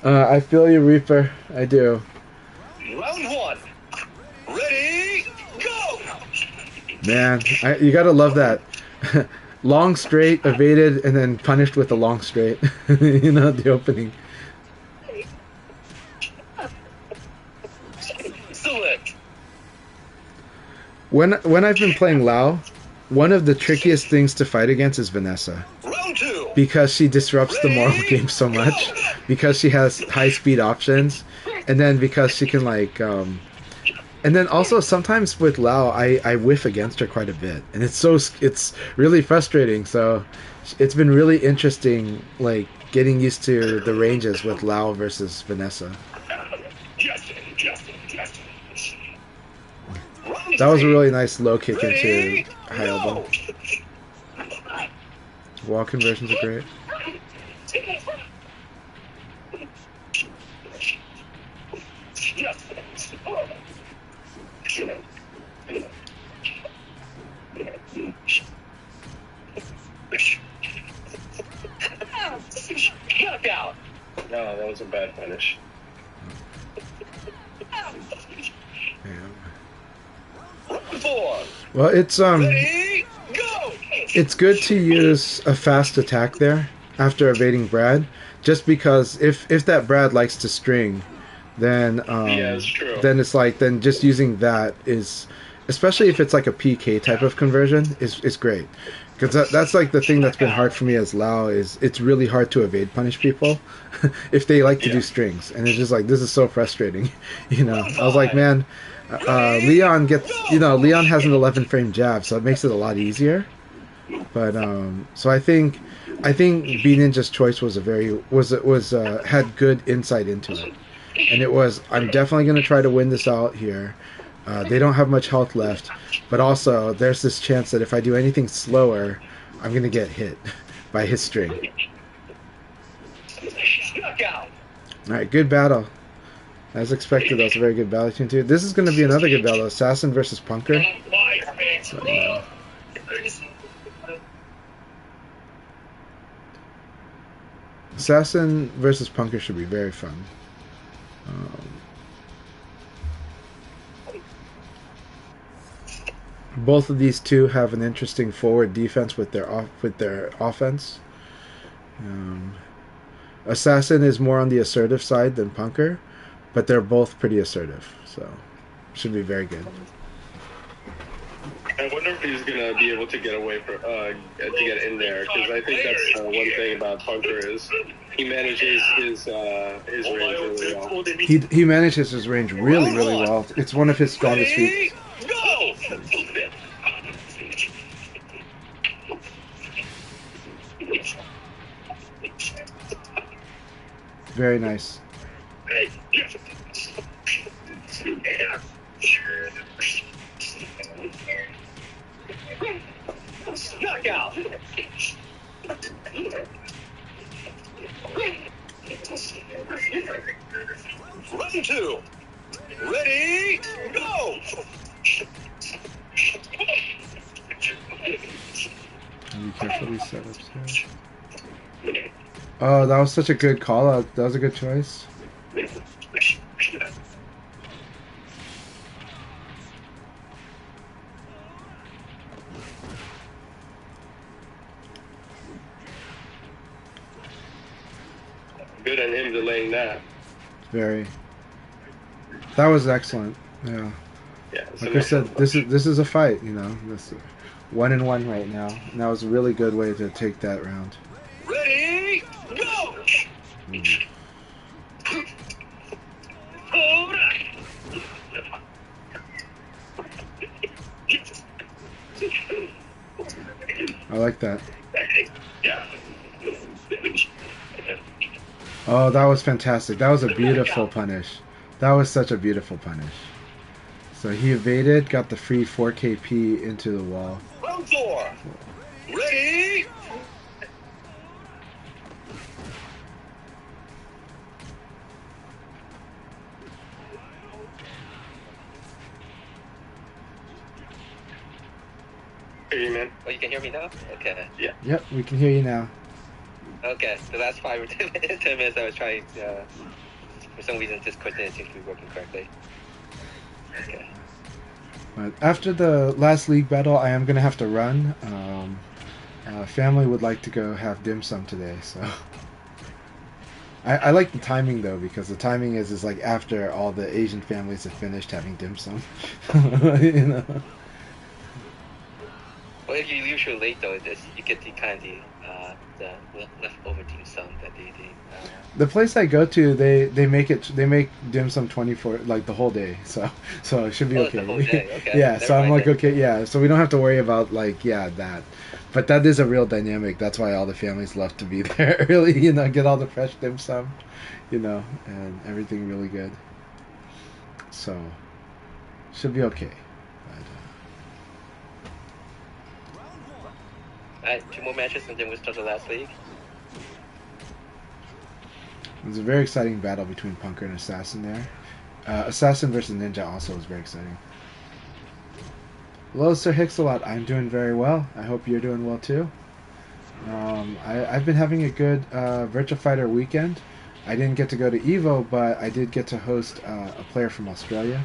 S6: I feel you, Reaper. I do.
S3: Round 1. Ready, go!
S6: Man, you gotta love that. Long straight, evaded, and then punished with a long straight. You know, the opening.
S3: Select.
S6: When I've been playing Lao, one of the trickiest things to fight against is Vanessa.
S3: Round 2.
S6: Because she disrupts the moral game so much. Because she has high speed options. And then because she can like... and then also sometimes with Lao, I whiff against her quite a bit. And it's really frustrating. So it's been really interesting like getting used to the ranges with Lao versus Vanessa. That was a really nice low kick into high elbow. Wall conversions are great.
S3: Knockout.
S4: No, that was a bad finish.
S3: Round 4.
S6: Well, it's
S3: Ready, go!
S6: it's good to use a fast attack there after evading Brad, just because if that Brad likes to string, then
S4: Yeah, it's true.
S6: then it's like then just using that is, especially if it's like a PK type of conversion, is great. Because that's like the thing that's been hard for me as Lao is it's really hard to evade punish people if they like to do strings, and it's just like this is so frustrating. You know, I was like, man, Leon has an 11 frame jab, so it makes it a lot easier. But so I think B Ninja's choice was had good insight into it, and it was I'm definitely going to try to win this out here. They don't have much health left, but also there's this chance that if I do anything slower, I'm going to get hit by his string.
S3: Knockout.
S6: All right, good battle. As expected, that was a very good battle between two. This is going to be another good battle. Assassin versus Punker. Assassin versus Punker should be very fun. Both of these two have an interesting forward defense with their offense. Assassin is more on the assertive side than Punker, but they're both pretty assertive, so should be very good.
S4: I wonder if he's gonna be able to get away from to get in there, because I think that's one thing about Punker is he manages his range really well.
S6: He manages his range really well. It's one of his strongest feats.
S3: Go!
S6: Very nice.
S3: Knockout! Round two. Ready, go!
S6: Be careful these setups here. Oh, that was such a good call out. That was a good choice.
S4: Good on him delaying that.
S6: Very. That was excellent. Yeah.
S4: Yeah.
S6: Like I said, this is a fight. You know, this 1-1 right now. And that was a really good way to take that round.
S3: Ready, go!
S6: I like that. Oh, that was fantastic. That was a beautiful punish. That was such a beautiful punish. So he evaded, got the free 4KP into the wall.
S3: Round four. Ready,
S4: Hear you, man.
S2: Oh, you can hear me now? Okay.
S4: Yeah.
S6: Yep, we can hear you now.
S2: Okay, the last 5 or 10 minutes I was trying, for some reason Discord didn't seem to be working correctly. Okay.
S6: But after the last league battle, I am going to have to run. Family would like to go have dim sum today, so... I like the timing, though, because the timing is like after all the Asian families have finished having dim sum. You know?
S2: Well, if you leave too late, though, you get the kind of the leftover dim sum that
S6: The place I go to, they make dim sum 24 like the whole day, so it should be okay.
S2: The whole day. Okay.
S6: Yeah,
S2: Never
S6: so I'm
S2: mind
S6: like
S2: then.
S6: okay, yeah, so we don't have to worry about like that. But that is a real dynamic. That's why all the families love to be there early, you know, get all the fresh dim sum, you know, and everything really good. So should be okay.
S2: Alright, 2 more matches and then we'll start the last league.
S6: It was a very exciting battle between Punker and Assassin there. Assassin versus Ninja also was very exciting. Hello, Sir Hicks-a-lot. I'm doing very well. I hope you're doing well too. I've been having a good Virtua Fighter weekend. I didn't get to go to EVO, but I did get to host a player from Australia,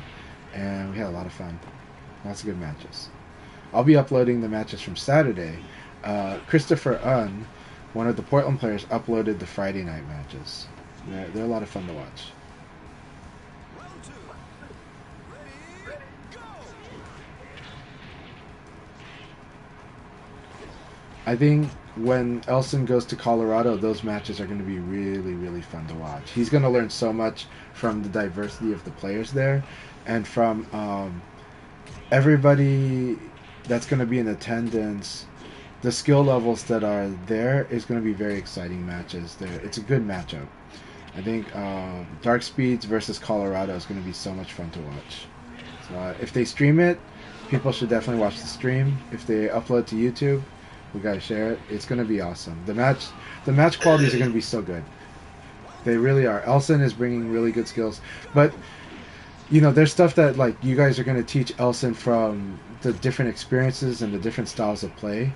S6: and we had a lot of fun. Lots of good matches. I'll be uploading the matches from Saturday. Christopher Unn, one of the Portland players, uploaded the Friday night matches. They're a lot of fun to watch. I think when Elson goes to Colorado, those matches are going to be really, really fun to watch. He's going to learn so much from the diversity of the players there, and from everybody that's going to be in attendance. The skill levels that are there is going to be very exciting matches. It's a good matchup. I think Dark Speeds versus Colorado is going to be so much fun to watch. So if they stream it, people should definitely watch the stream. If they upload to YouTube, we gotta share it. It's going to be awesome. The match qualities are going to be so good. They really are. Elson is bringing really good skills, but there's stuff that like you guys are going to teach Elson from the different experiences and the different styles of play.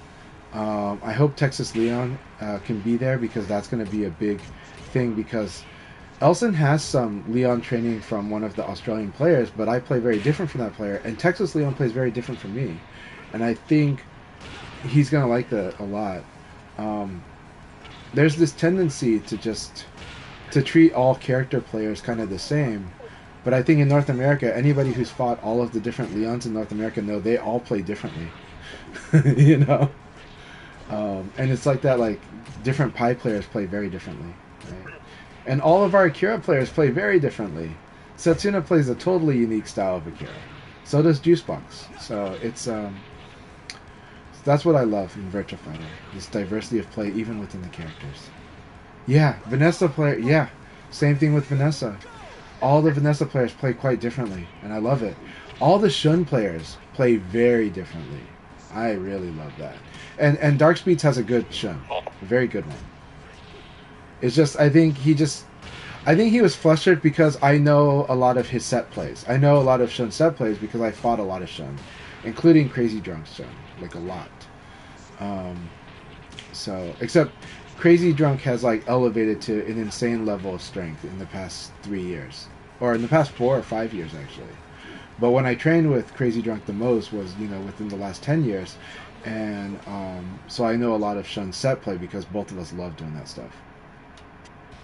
S6: I hope Texas Leon can be there because that's going to be a big thing because Elson has some Leon training from one of the Australian players, but I play very different from that player, and Texas Leon plays very different from me, and I think he's going to like that a lot. There's this tendency to treat all character players kind of the same, but I think in North America, anybody who's fought all of the different Leons in North America know they all play differently. And it's like that, like different Pi players play very differently, right? And all of our Akira players play very differently. Setsuna plays a totally unique style of Akira. So does Juicebox. So it's that's what I love in Virtua Fighter. This diversity of play even within the characters. Yeah, Vanessa player. Yeah, same thing with Vanessa. All the Vanessa players play quite differently, and I love it. All the Shun players play very differently. I really love that. And Dark Speeds has a good Shun, a very good one. It's just I think he was flustered because I know a lot of his set plays. I know a lot of Shun set plays because I fought a lot of Shun, including Crazy Drunk Shun, like a lot. So except Crazy Drunk has like elevated to an insane level of strength in the past 3 years, or in the past 4 or 5 years actually. But when I trained with Crazy Drunk the most was within the last 10 years, and so I know a lot of Shun set play because both of us love doing that stuff.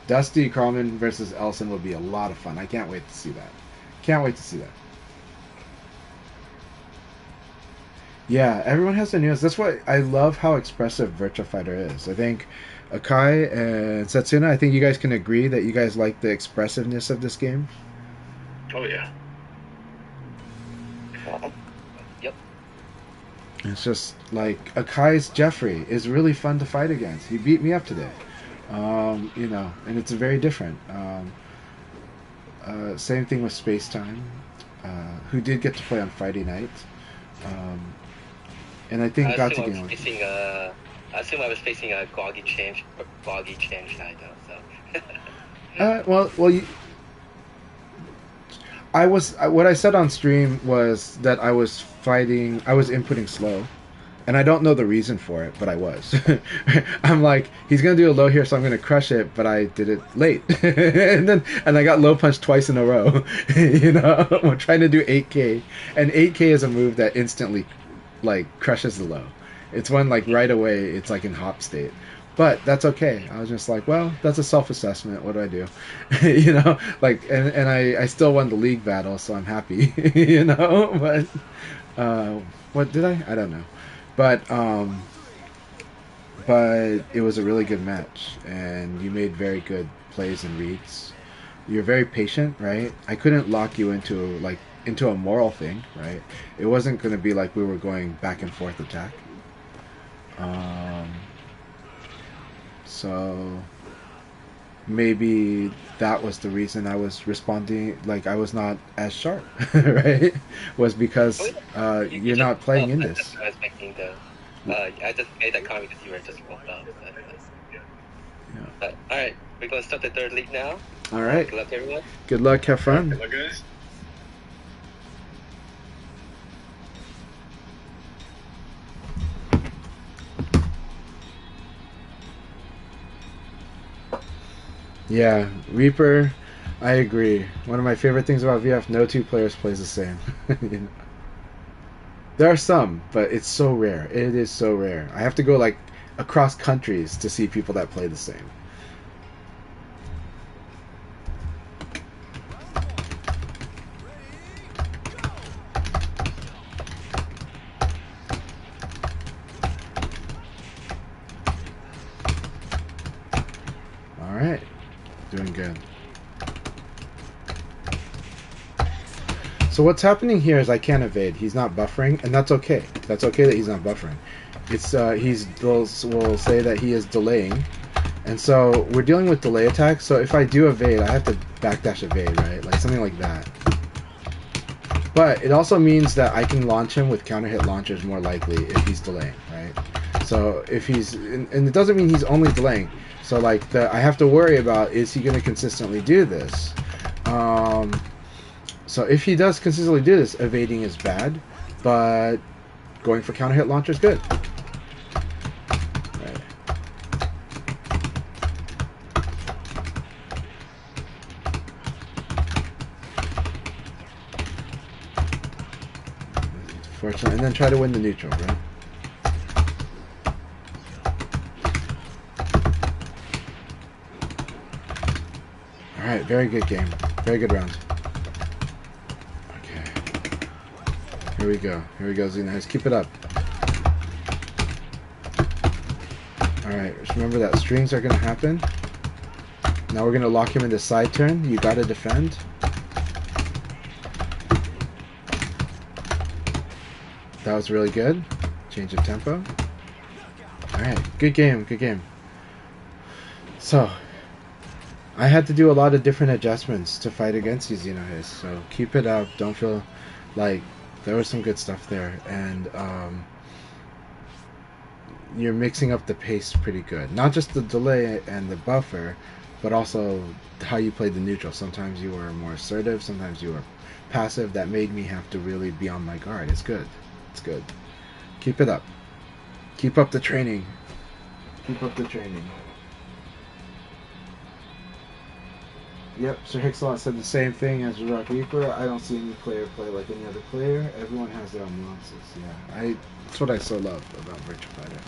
S6: Dusty Carlman versus Elson would be a lot of fun. I can't wait to see that. Can't wait to see that. Yeah, everyone has their nuance. That's why I love how expressive Virtua Fighter is. I think Akai and Setsuna, I think you guys can agree that you guys like the expressiveness of this game.
S4: Oh yeah.
S2: Yep.
S6: It's just like Akai's Jeffrey is really fun to fight against. He beat me up today. And it's very different. Same thing with Space Time, who did get to play on Friday night. And I think
S2: I assume I was facing a groggy change guy though. So.
S6: What I said on stream was that I was inputting slow, and I don't know the reason for it, but I was. I'm like, he's gonna do a low here, so I'm gonna crush it, but I did it late, and I got low punch twice in a row. I'm trying to do 8K, and 8K is a move that instantly, like, crushes the low. It's when, like, right away, it's like in hop state. But that's okay. I was just like, well, that's a self-assessment. What do I do? And I still won the league battle, so I'm happy. But what did I? I don't know. But it was a really good match, and you made very good plays and reads. You're very patient, right? I couldn't lock you into a moral thing, right? It wasn't going to be like we were going back and forth attack. So maybe that was the reason I was responding, like I was not as sharp, right? Was because you're not playing in this.
S2: I was making I just made that comment because you were just rolled up.
S6: Yeah.
S2: But, all right, we're going to start the third league now.
S6: All right.
S2: Good luck, everyone.
S6: Good luck. Have fun.
S4: Good luck, guys.
S6: Yeah, Reaper, I agree. One of my favorite things about VF, no two players plays the same. There are some, but it's so rare. It is so rare. I have to go like across countries to see people that play the same. All right. Doing good. So what's happening here is I can't evade. He's not buffering, and that's okay. That's okay that he's not buffering. It's we'll say that he is delaying, and so we're dealing with delay attacks. So if I do evade, I have to backdash evade, right? Like something like that. But it also means that I can launch him with counter hit launchers more likely if he's delaying, right? So if he's, and it doesn't mean he's only delaying. So like I have to worry about, is he going to consistently do this? So if he does consistently do this, evading is bad, but going for counter hit launcher is good. Right. Fortunately, and then try to win the neutral, right? All right, very good game, very good round. Here we go. Here we go, Z-Nice. Keep it up. Alright, just remember that strings are going to happen. Now we're going to lock him into side turn. You got to defend. That was really good. Change of tempo. Alright, good game, good game. So, I had to do a lot of different adjustments to fight against you, Z-Nice. So keep it up. Don't feel like... There was some good stuff there, and you're mixing up the pace pretty good. Not just the delay and the buffer, but also how you played the neutral. Sometimes you were more assertive, sometimes you were passive. That made me have to really be on my guard. It's good. It's good. Keep it up. Keep up the training. Keep up the training. Yep, Sir Hixalot said the same thing as Rock Reaper. I don't see any player play like any other player. Everyone has their own nuances. Yeah, that's what I so love about Virtua Fighter.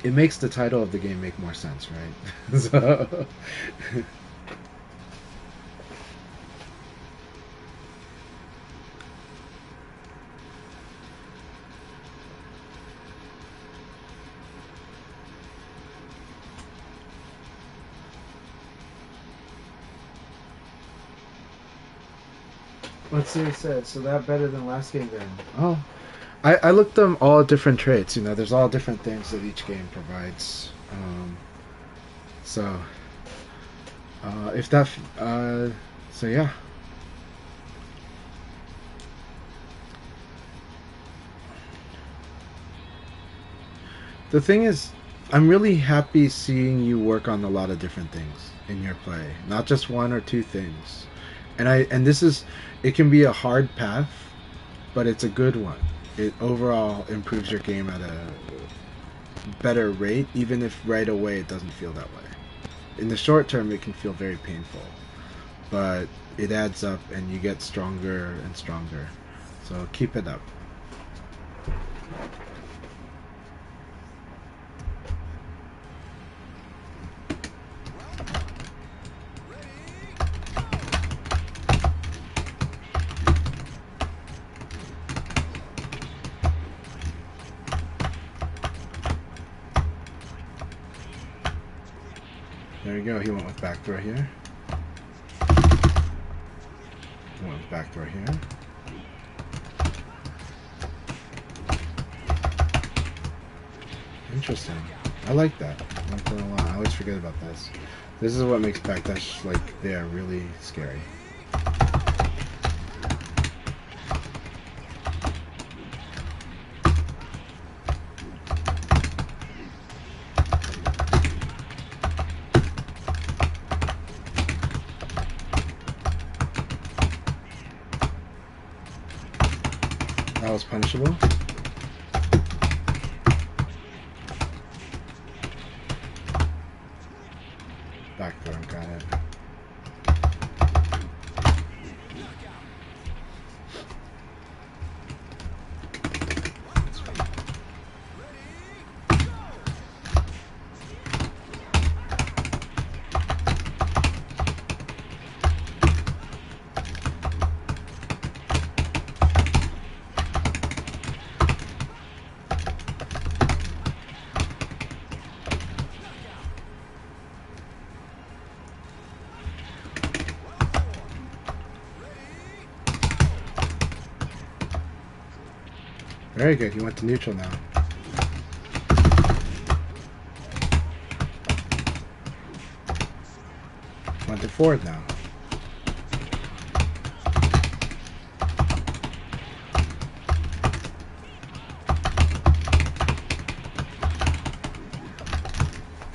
S6: It makes the title of the game make more sense, right? So... Let's see what it said. So that better than last game then. Oh. I looked them all different traits, you know, there's all different things that each game provides. So yeah. The thing is, I'm really happy seeing you work on a lot of different things in your play, not just one or two things. And this is, it can be a hard path, but it's a good one. It overall improves your game at a better rate, even if right away it doesn't feel that way. In the short term, it can feel very painful, but it adds up and you get stronger and stronger. So keep it up. There you go, he went with back throw here. He went with back throw here. Interesting. I like that. I like that a lot. I always forget about this. This is what makes backdash, like, they are really scary. That was punishable. Back throw, got it. Very good, you went to neutral now. Went to forward now.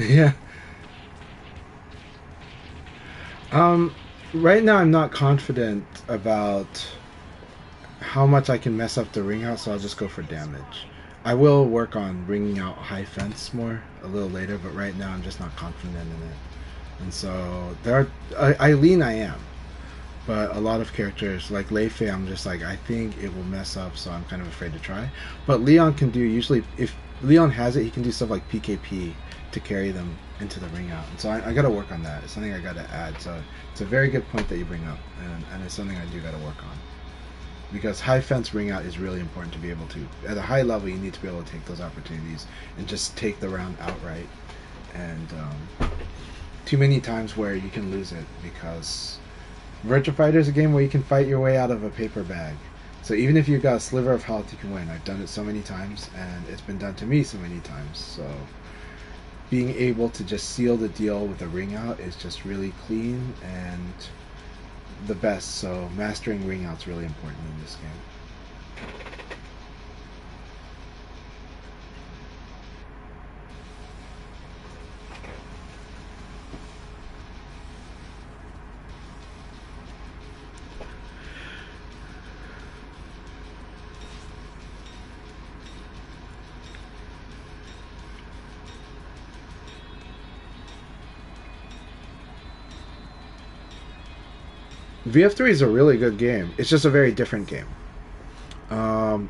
S6: Yeah. Right now I'm not confident about how much I can mess up the ring out, so I'll just go for damage. I will work on ringing out high fence more a little later, but right now I'm just not confident in it. And so there are Eileen I am, but a lot of characters like Lei Fei I'm just like I think it will mess up, so I'm kind of afraid to try. But Leon can do, usually if Leon has it, he can do stuff like PKP to carry them into the ring out. And so I got to work on that. It's something I got to add. So it's a very good point that you bring up, and it's something I do got to work on. Because high fence ring out is really important to be able to. At a high level, you need to be able to take those opportunities and just take the round outright. And too many times where you can lose it because Virtua Fighter is a game where you can fight your way out of a paper bag. So even if you've got a sliver of health, you can win. I've done it so many times, and it's been done to me so many times. So being able to just seal the deal with a ring out is just really clean and the best. So mastering ring out's really important in this game. VF3 is a really good game. It's just a very different game.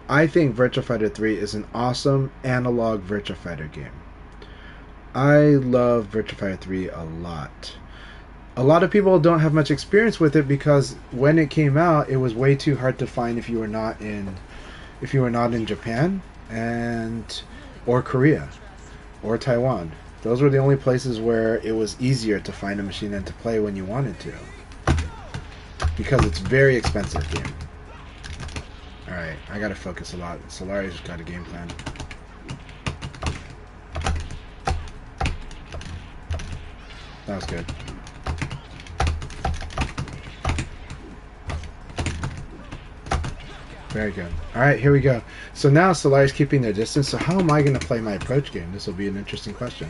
S6: I think Virtua Fighter 3 is an awesome analog Virtua Fighter game. I love Virtua Fighter 3 a lot. A lot of people don't have much experience with it because when it came out, it was way too hard to find if you were not in Japan or Korea or Taiwan. Those were the only places where it was easier to find a machine and to play when you wanted to. Because it's very expensive game. Alright, I gotta focus a lot. Solari's got a game plan. That was good. Very good. Alright, here we go. So now Solari's keeping their distance, so how am I going to play my approach game? This will be an interesting question.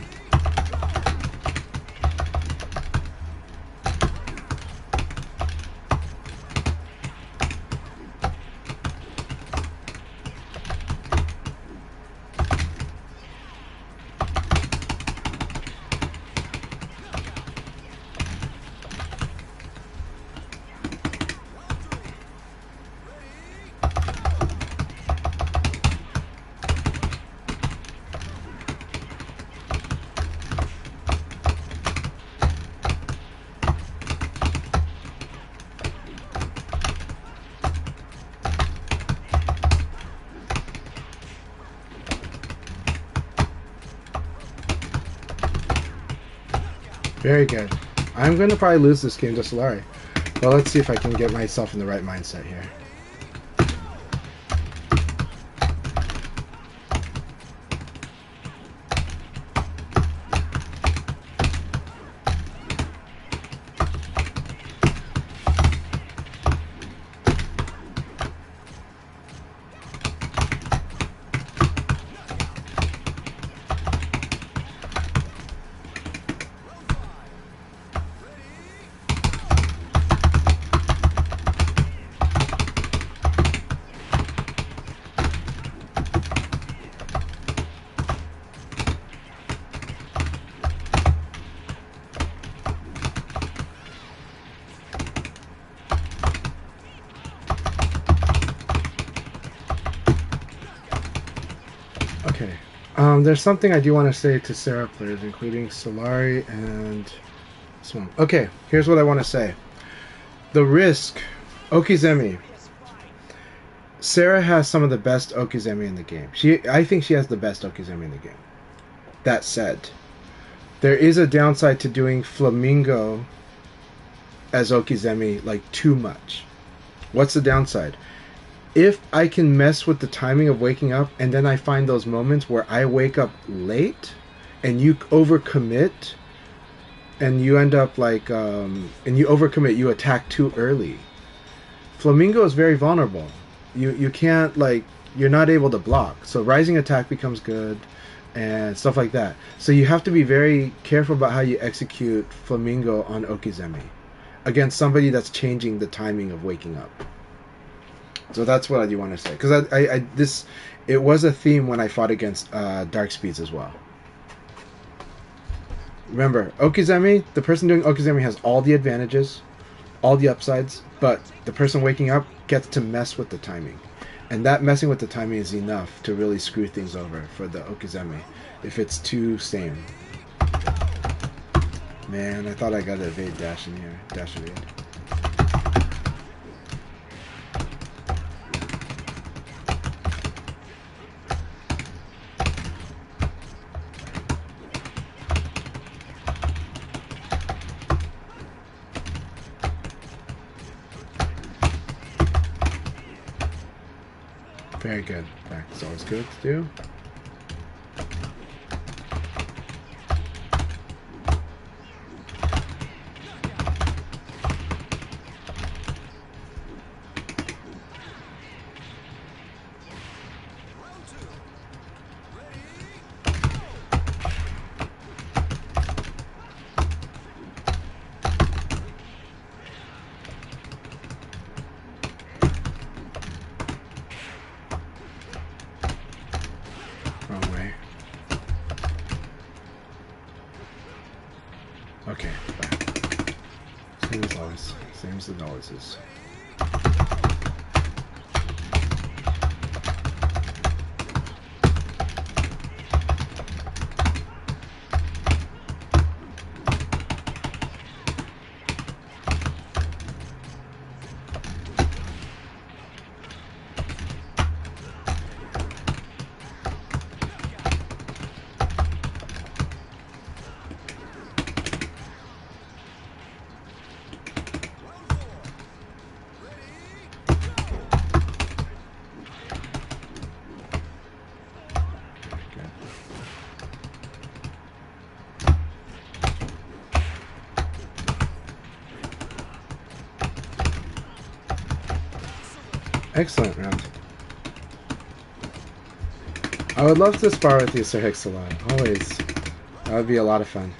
S6: Very good. I'm going to probably lose this game to Solari. Well, let's see if I can get myself in the right mindset here. Okay. There's something I do want to say to Sarah players, including Solari and Swan. Okay, here's what I want to say. The Risk, Okizeme. Sarah has some of the best Okizeme in the game. I think she has the best Okizeme in the game. That said, there is a downside to doing Flamingo as Okizeme like too much. What's the downside? If I can mess with the timing of waking up and then I find those moments where I wake up late and you overcommit and you end up like and you overcommit, you attack too early. Flamingo is very vulnerable. You can't, like, you're not able to block. So rising attack becomes good. and stuff like that. So you have to be very careful about how you execute Flamingo on Okizeme against somebody that's changing the timing of waking up. So that's what I do want to say, because it was a theme when I fought against Dark Speeds as well. Remember, Okizeme, the person doing Okizeme has all the advantages, all the upsides, but the person waking up gets to mess with the timing. And that messing with the timing is enough to really screw things over for the Okizeme if it's too same. Man, I thought I got to evade dash in here. Dash evade. Very good. Back is always good to do. Wrong way. Okay, back. Same as always. Same as it always is. Excellent round. I would love to spar with you, Sir Hicks, a lot. Always. That would be a lot of fun.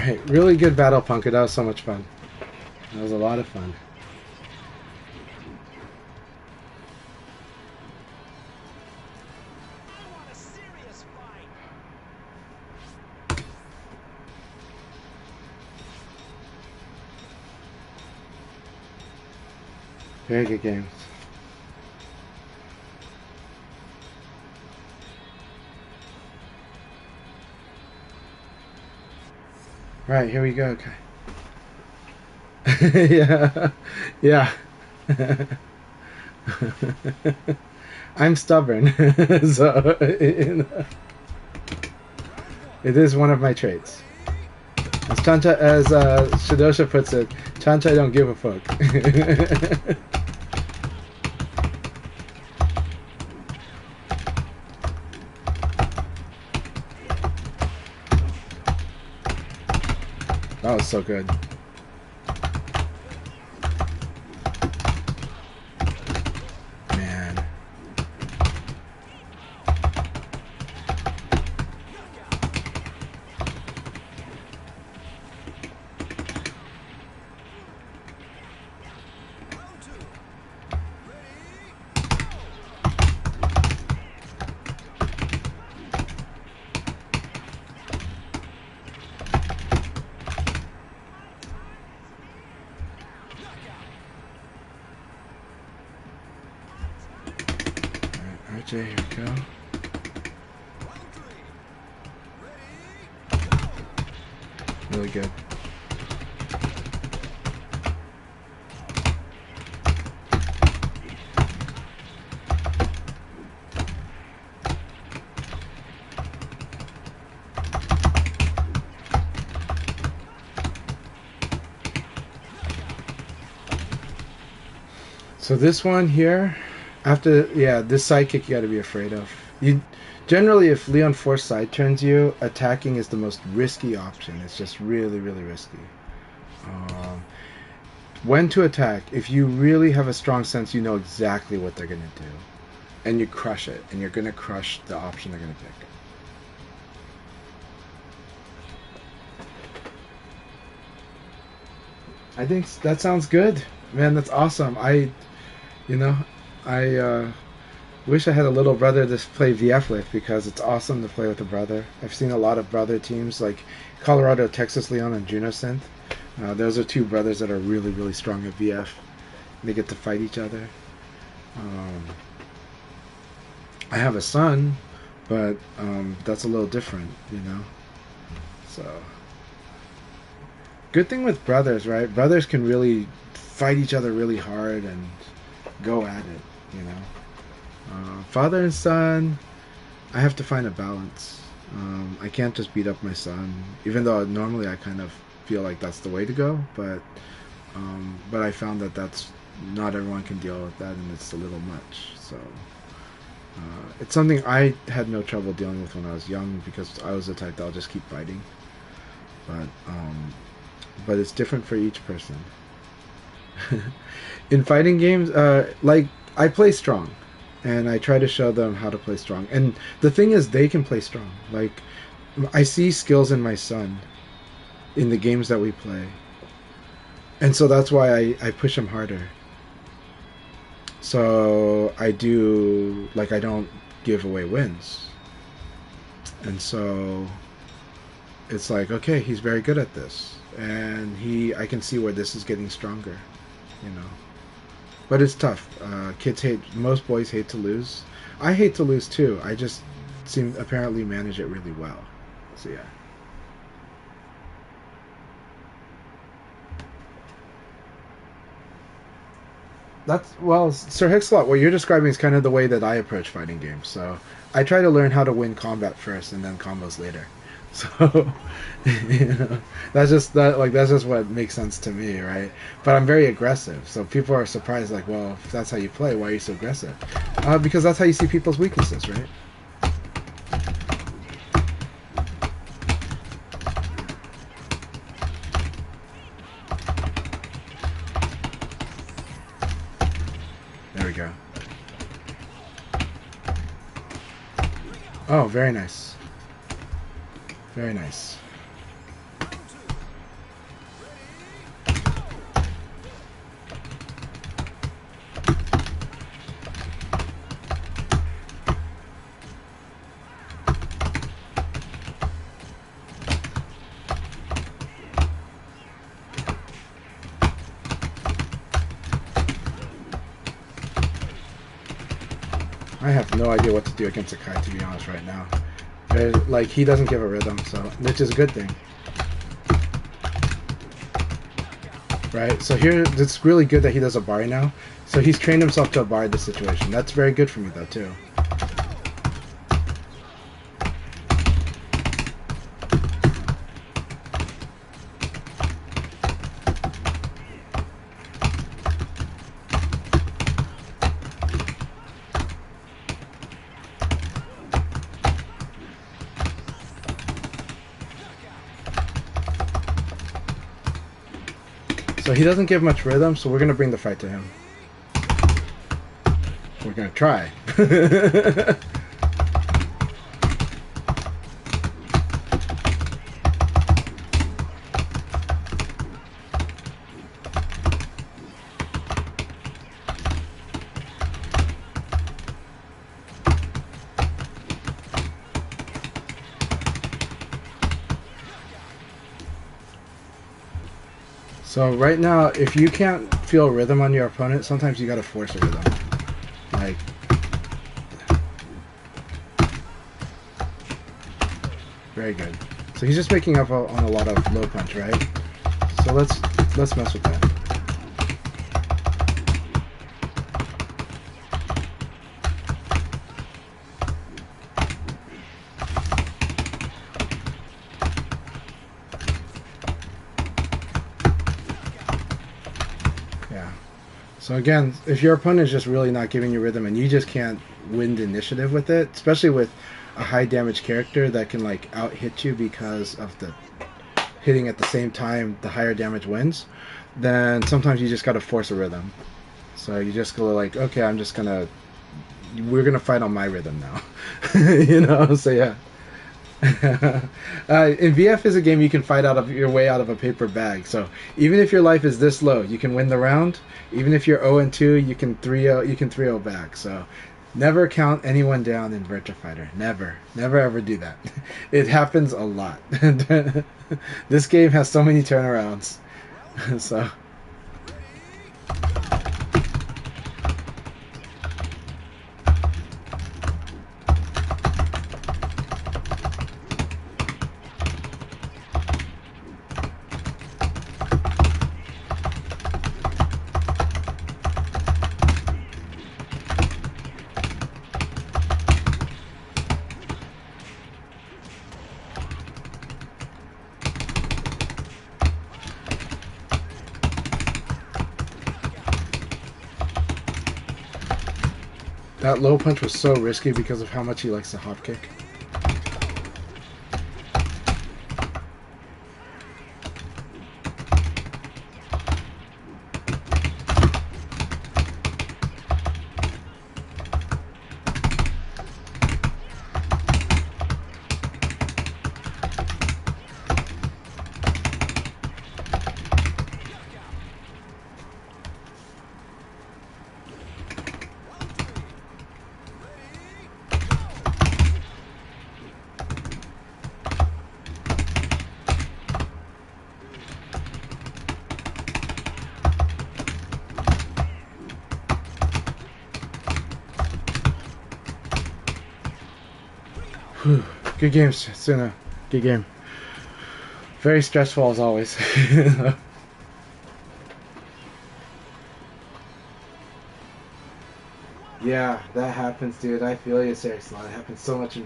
S6: Alright, really good battle, Punker. That was so much fun. That was a lot of fun. Very good games. Right, here we go. Okay. Yeah. Yeah. I'm stubborn. So, you know, it is one of my traits. As Shadosha puts it, Chancha don't give a fuck. That was so good. Man. RJ, here we go. Really good. So this one here, after this sidekick you got to be afraid of. You generally, if Leon Force side turns you, attacking is the most risky option. It's just really, really risky. When to attack? If you really have a strong sense, you know exactly what they're gonna do, and you crush it, and you're gonna crush the option they're gonna pick. I think that sounds good, man. That's awesome. You know, I wish I had a little brother to play VF with because it's awesome to play with a brother. I've seen a lot of brother teams like Colorado, Texas Leon, and Juno Synth. Those are two brothers that are really, really strong at VF. They get to fight each other. I have a son, but that's a little different, you know. So, good thing with brothers, right? Brothers can really fight each other really hard and go at it, you know. Father and son, I have to find a balance. I can't just beat up my son, even though normally I kind of feel like that's the way to go, but I found that that's not everyone can deal with that, and it's a little much. So it's something I had no trouble dealing with when I was young because I was the type that I'll just keep fighting. But it's different for each person. In fighting games, like I play strong, and I try to show them how to play strong. And the thing is, they can play strong. Like I see skills in my son in the games that we play, and so that's why I push him harder. So I don't give away wins, and so it's like, okay, he's very good at this, and I can see where this is getting stronger, you know. But it's tough. Most boys hate to lose. I hate to lose too. I just apparently manage it really well. So yeah. Sir Hixlot, what you're describing is kind of the way that I approach fighting games. So I try to learn how to win combat first and then combos later. So you know, that's just what makes sense to me, right? But I'm very aggressive, so people are surprised, like, well, if that's how you play, why are you so aggressive? Because that's how you see people's weaknesses, right? There we go. Oh, very nice. Very nice. I have no idea what to do against Akai, to be honest, right now. Like, he doesn't give a rhythm, so, which is a good thing. Right, so here, it's really good that he does a bar now. So he's trained himself to a bar this situation. That's very good for me, though, too. So he doesn't give much rhythm, so we're going to bring the fight to him. We're going to try. So right now, if you can't feel rhythm on your opponent, sometimes you gotta force a rhythm. Like, very good. So he's just making up on a lot of low punch, right? So let's mess with that. So again, if your opponent is just really not giving you rhythm and you just can't win the initiative with it, especially with a high damage character that can like out hit you because of the hitting at the same time, the higher damage wins, then sometimes you just got to force a rhythm. So you just go like, okay, we're gonna fight on my rhythm now. You know, so yeah. In VF is a game you can fight out of your way out of a paper bag. So even if your life is this low, you can win the round. Even if you're 0-2, you can 3-0 back. So never count anyone down in Virtua Fighter. Never ever do that. It happens a lot. This game has so many turnarounds. So. That low punch was so risky because of how much he likes to hop kick. Whew. Good game, Suna. Good game. Very stressful as always. Yeah, that happens, dude. I feel you, seriously. It happens so much in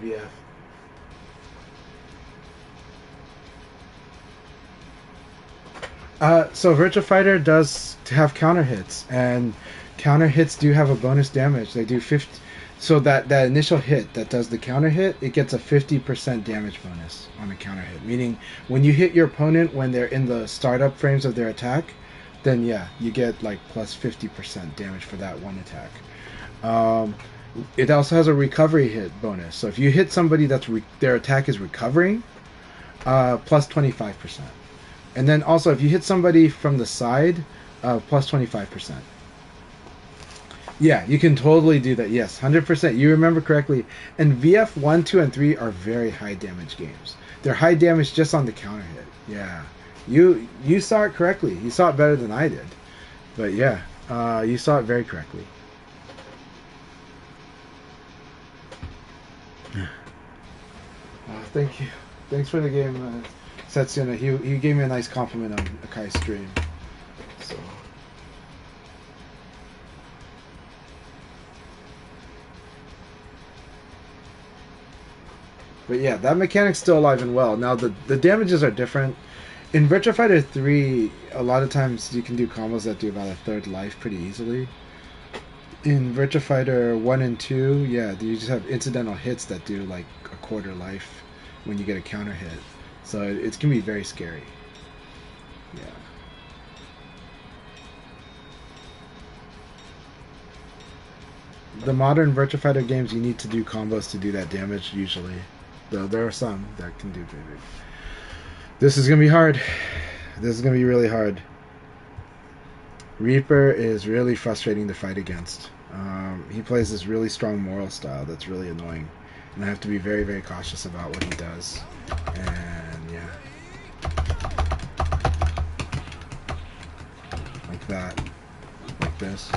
S6: VF. So Virtua Fighter does have counter hits, and counter hits do have a bonus damage. They do 50. So that initial hit that does the counter hit, it gets a 50% damage bonus on a counter hit. Meaning, when you hit your opponent when they're in the startup frames of their attack, then yeah, you get like plus 50% damage for that one attack. It also has a recovery hit bonus. So if you hit somebody their attack is recovering, plus 25%. And then also if you hit somebody from the side, plus 25%. Yeah, you can totally do that. Yes, 100%. You remember correctly. And VF 1, 2, and 3 are very high damage games. They're high damage just on the counter hit. Yeah. You saw it correctly. You saw it better than I did. But yeah, you saw it very correctly. Thank you. Thanks for the game, Setsuna. He gave me a nice compliment on Akai's stream. So. But yeah, that mechanic's still alive and well. Now the damages are different. In Virtua Fighter 3, a lot of times you can do combos that do about a third life pretty easily. In Virtua Fighter 1 and 2, yeah, you just have incidental hits that do like a quarter life when you get a counter hit. So it can be very scary. Yeah. The modern Virtua Fighter games, you need to do combos to do that damage usually. Though there are some that can do it. This is going to be hard. This is going to be really hard. Reaper is really frustrating to fight against. He plays this really strong moral style that's really annoying. And I have to be very, very cautious about what he does. And yeah. Like that. Like this.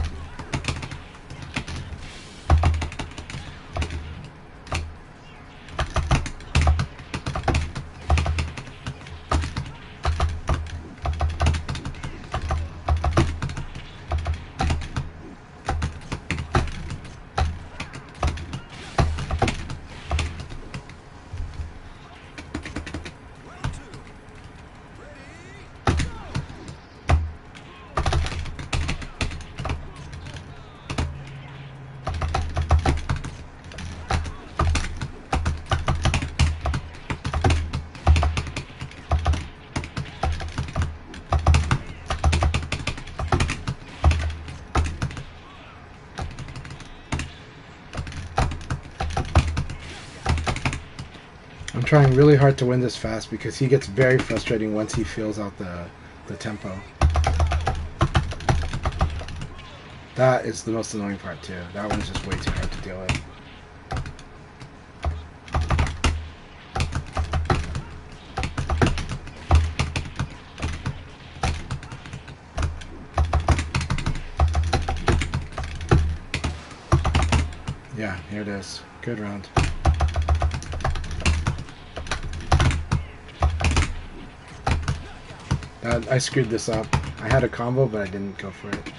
S6: I'm trying really hard to win this fast because he gets very frustrating once he feels out the tempo. That is the most annoying part too. That one's just way too hard to deal with. Yeah, here it is. Good round. I screwed this up. I had a combo, but I didn't go for it.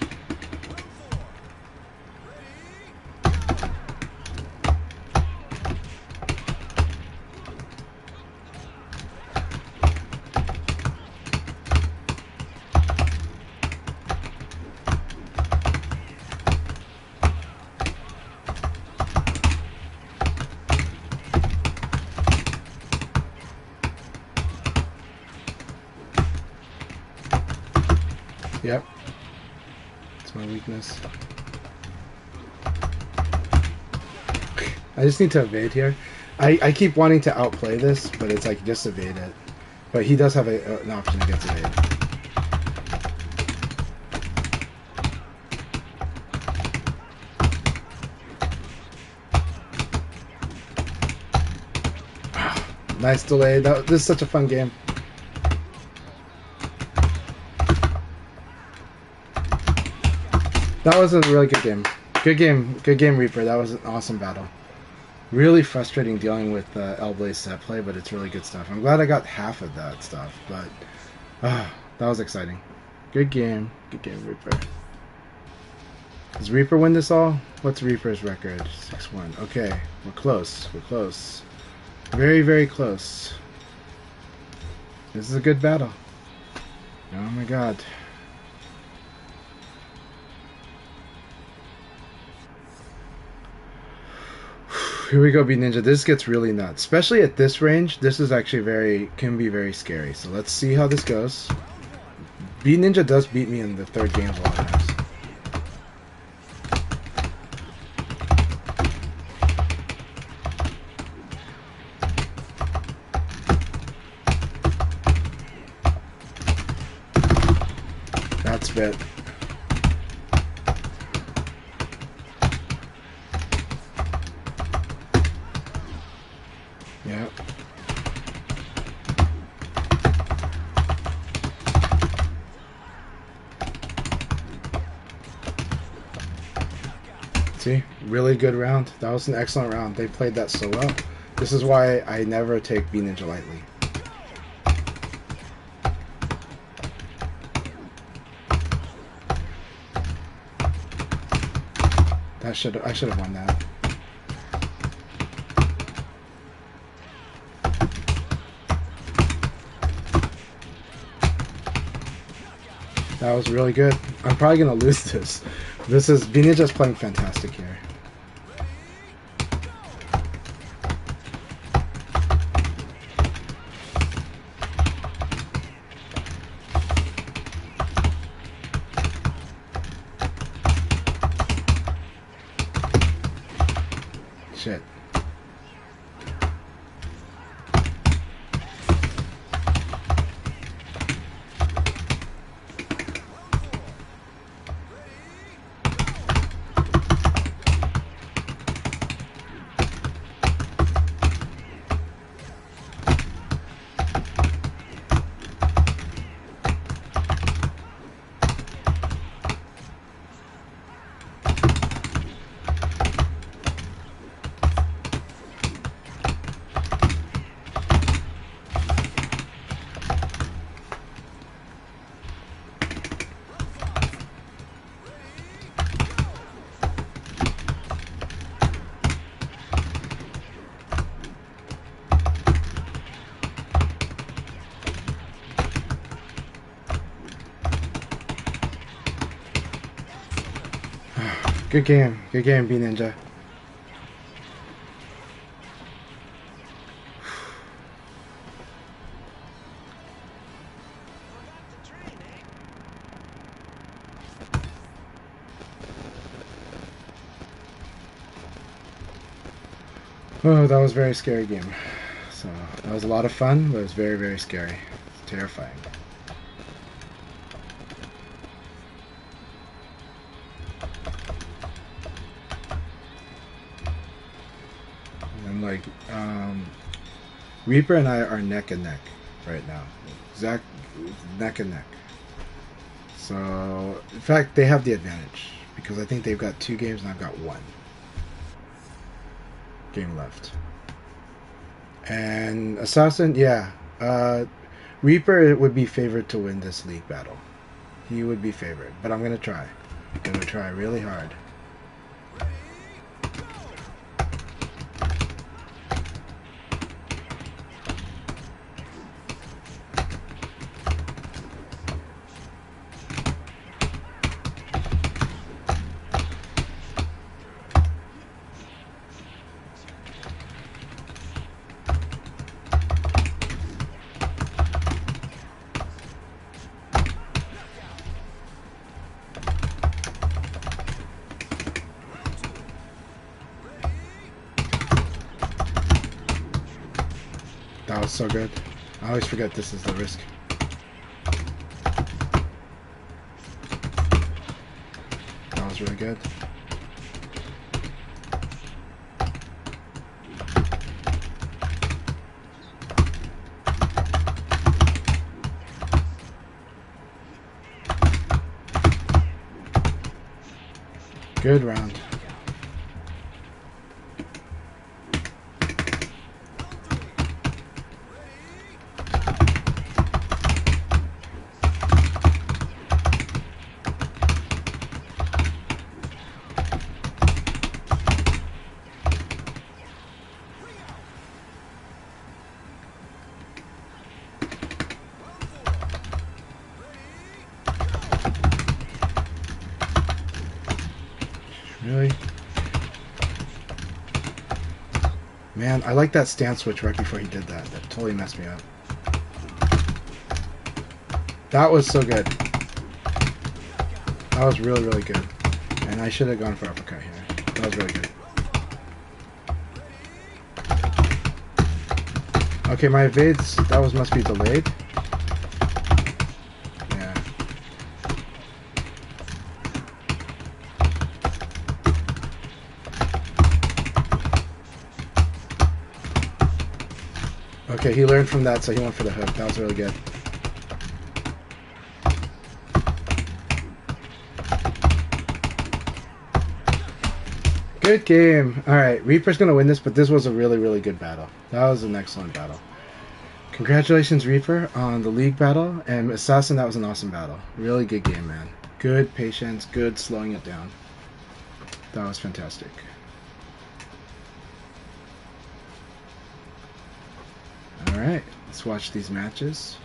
S6: Yep. It's my weakness. I just need to evade here. I keep wanting to outplay this, but it's like just evade it. But he does have an option against evade. Nice delay. This is such a fun game. That was a really good game. Good game, Reaper. That was an awesome battle. Really frustrating dealing with L-Blaze set play, but it's really good stuff. I'm glad I got half of that stuff, but that was exciting. Good game, Reaper. Does Reaper win this all? What's Reaper's record? 6-1. Okay, we're close. We're close. Very, very close. This is a good battle. Oh my god. Here we go, Beat Ninja. This gets really nuts. Especially at this range, this is actually can be very scary. So let's see how this goes. Beat Ninja does beat me in the third game a lot of times. That's bit. Yeah. See, really good round. That was an excellent round. They played that so well. This is why I never take B Ninja lightly. I should have won that. That was really good. I'm probably gonna lose this. This is B Ninja's playing fantastic here. Shit. Good game, B Ninja. Oh, that was a very scary game. So that was a lot of fun, but it was very, very scary. It's terrifying. And like, Reaper and I are neck and neck right now. Zach, neck and neck. So, in fact, they have the advantage because I think they've got 2 games and I've got 1 game left. And Assassin, yeah, Reaper would be favored to win this league battle. He would be favored, but I'm gonna try. I'm gonna try really hard. That was so good. I always forget this is the risk. That was really good. Good round. Really? Man, I like that stance switch right before he did that. That totally messed me up. That was so good. That was really, really good. And I should have gone for uppercut here. That was really good. Okay, my evades, that was must be delayed. Yeah. Okay, he learned from that, so he went for the hook. That was really good. Good game. Alright, Reaper's going to win this, but this was a really, really good battle. That was an excellent battle. Congratulations, Reaper, on the league battle. And Assassin, that was an awesome battle. Really good game, man. Good patience, good slowing it down. That was fantastic. Alright, let's watch these matches.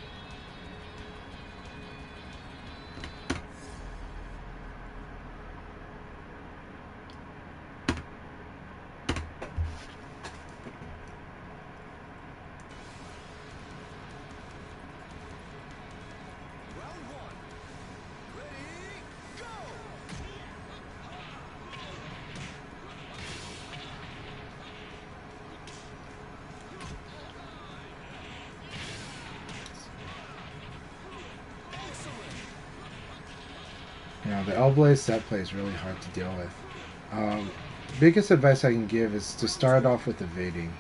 S6: Yeah, the L-Blaze set play is really hard to deal with. Biggest advice I can give is to start off with evading.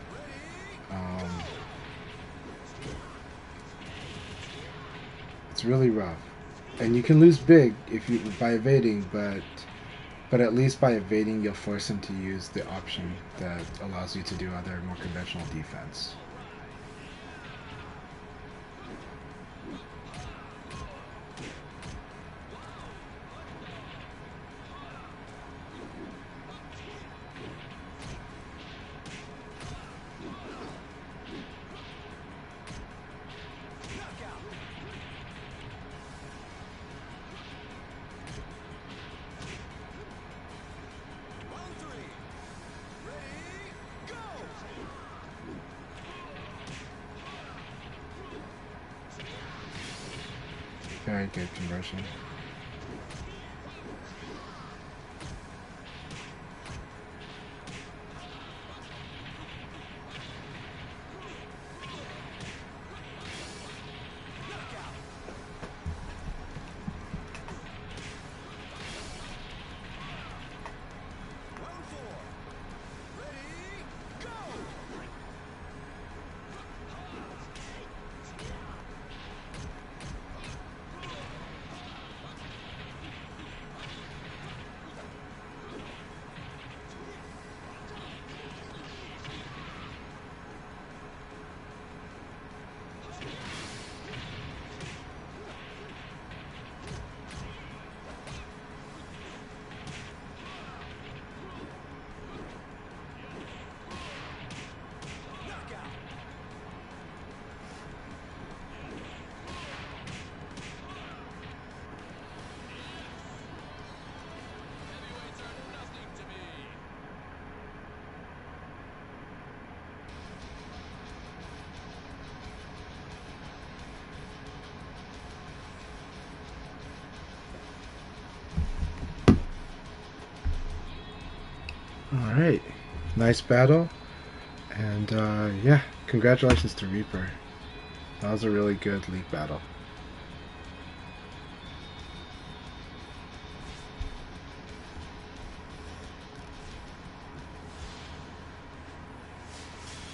S6: It's really rough, and you can lose big if you by evading, but at least by evading you'll force him to use the option that allows you to do other more conventional defense. Very good conversion. right, nice battle, and yeah, congratulations to Reaper. That was a really good league battle.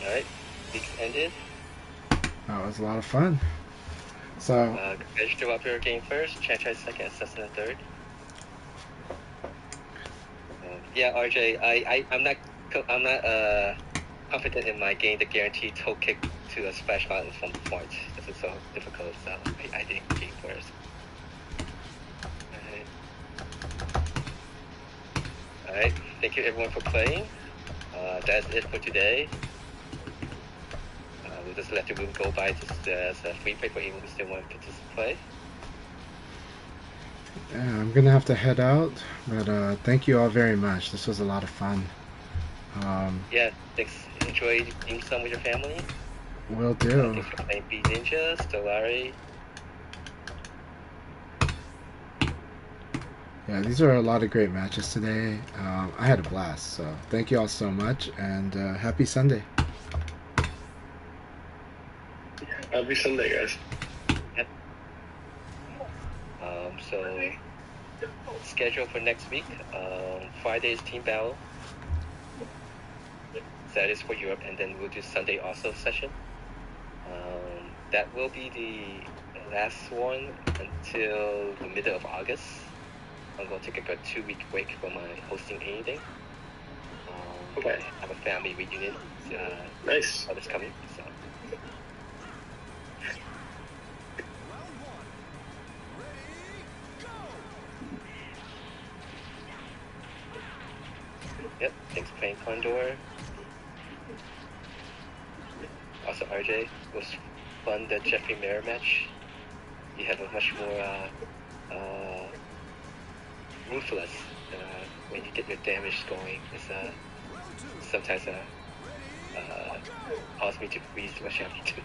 S2: Alright, league's ended.
S6: That was a lot of fun. So
S2: Vegetable up here game first, Chanchai second, Assassin third. Yeah, RJ, I'm not confident in my game to guarantee toe kick to a splash mountain from the point. This is so difficult, so I didn't game first. Alright, thank you everyone for playing. That's it for today. We'll just let the room go by just as a free play for anyone who still want to participate.
S6: yeah, I'm gonna have to head out, but thank you all very much. This was a lot of fun.
S2: Yeah, thanks. Enjoy dim sum with your family.
S6: Will do.
S2: Thanks for playing B Ninja, Stellari.
S6: Yeah, these are a lot of great matches today. I had a blast, so thank you all so much, and happy Sunday.
S4: Happy Sunday, guys.
S2: Yep. So schedule for next week. Friday is team battle. That is for Europe, and then we'll do Sunday also session. That will be the last one until the middle of August. I'm going to take a 2-week break from my hosting anything.
S4: Okay.
S2: I have a family reunion.
S4: Nice.
S2: That's coming. So. Yep, thanks for playing Condor. Also, RJ, it was fun, the Jeffrey Mayer match. You have a much more ruthless when you get your damage going. It's sometimes cause me to freeze my champion too.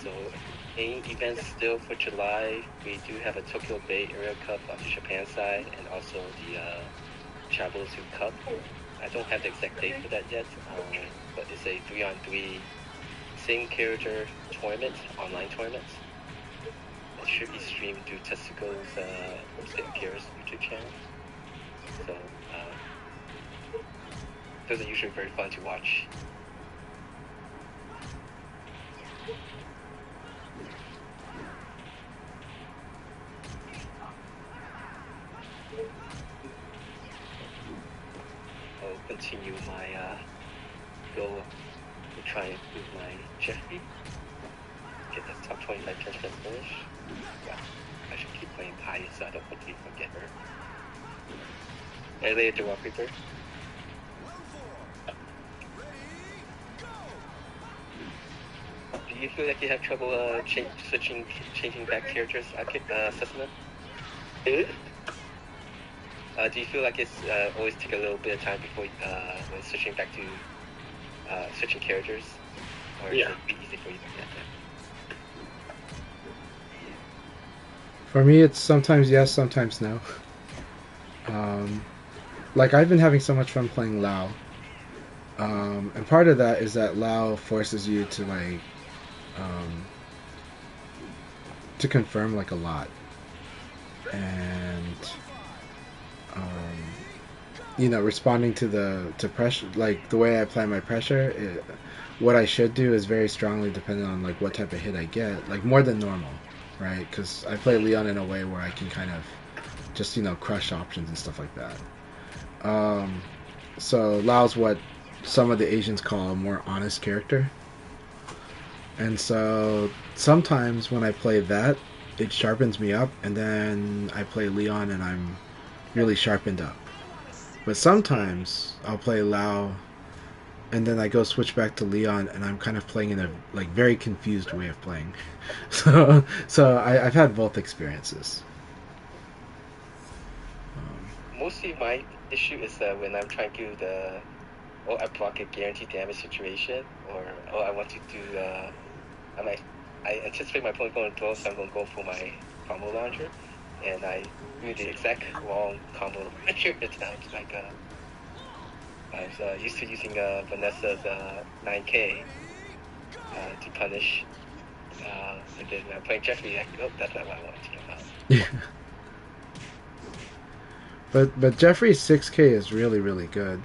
S2: So, main events still for July. We do have a Tokyo Bay Area Cup on the Japan side, and also the Chabozu Cup. I don't have the exact date for that yet, but it's a 3-on-3 same character tournament, online tournament. It should be streamed through Tetsuko's State Appears YouTube channel. So, those are usually very fun to watch. I'll continue my goal to try and improve my Jeffy. Get the top 25 judgment finish. Yeah, I should keep playing Pai so I don't completely forget her. Hey, later, Walk Reaper. Do you feel like you have trouble changing back characters, Cessna? Do you feel like it's always take a little bit of time before when switching back to switching characters? Or is it easy for you to get that?
S6: For me, it's sometimes yes, sometimes no. Like, I've been having so much fun playing Lao. And part of that is that Lao forces you to, like, to confirm, like, a lot. And, you know, responding to pressure, like, the way I apply my pressure, what I should do is very strongly dependent on, like, what type of hit I get. Like, more than normal, right? Because I play Leon in a way where I can kind of just, you know, crush options and stuff like that. So Lao's what some of the Asians call a more honest character. And so sometimes when I play that, it sharpens me up, and then I play Leon and I'm really sharpened up. But sometimes I'll play Lao and then I go switch back to Leon and I'm kind of playing in a, like, very confused way of playing. I've had both experiences.
S2: Most mostly my issue is when I'm trying to do the I block a guaranteed damage situation, or I want to do I anticipate my opponent going to throw, so I'm going to go for my combo launcher, and I do the exact wrong combo launcher. It sounds like I was used to using Vanessa's 9K to punish, and then I'm playing Jeffrey. Like, oh, that's not what I wanted to come out.
S6: Yeah. But Jeffrey's 6K is really, really good.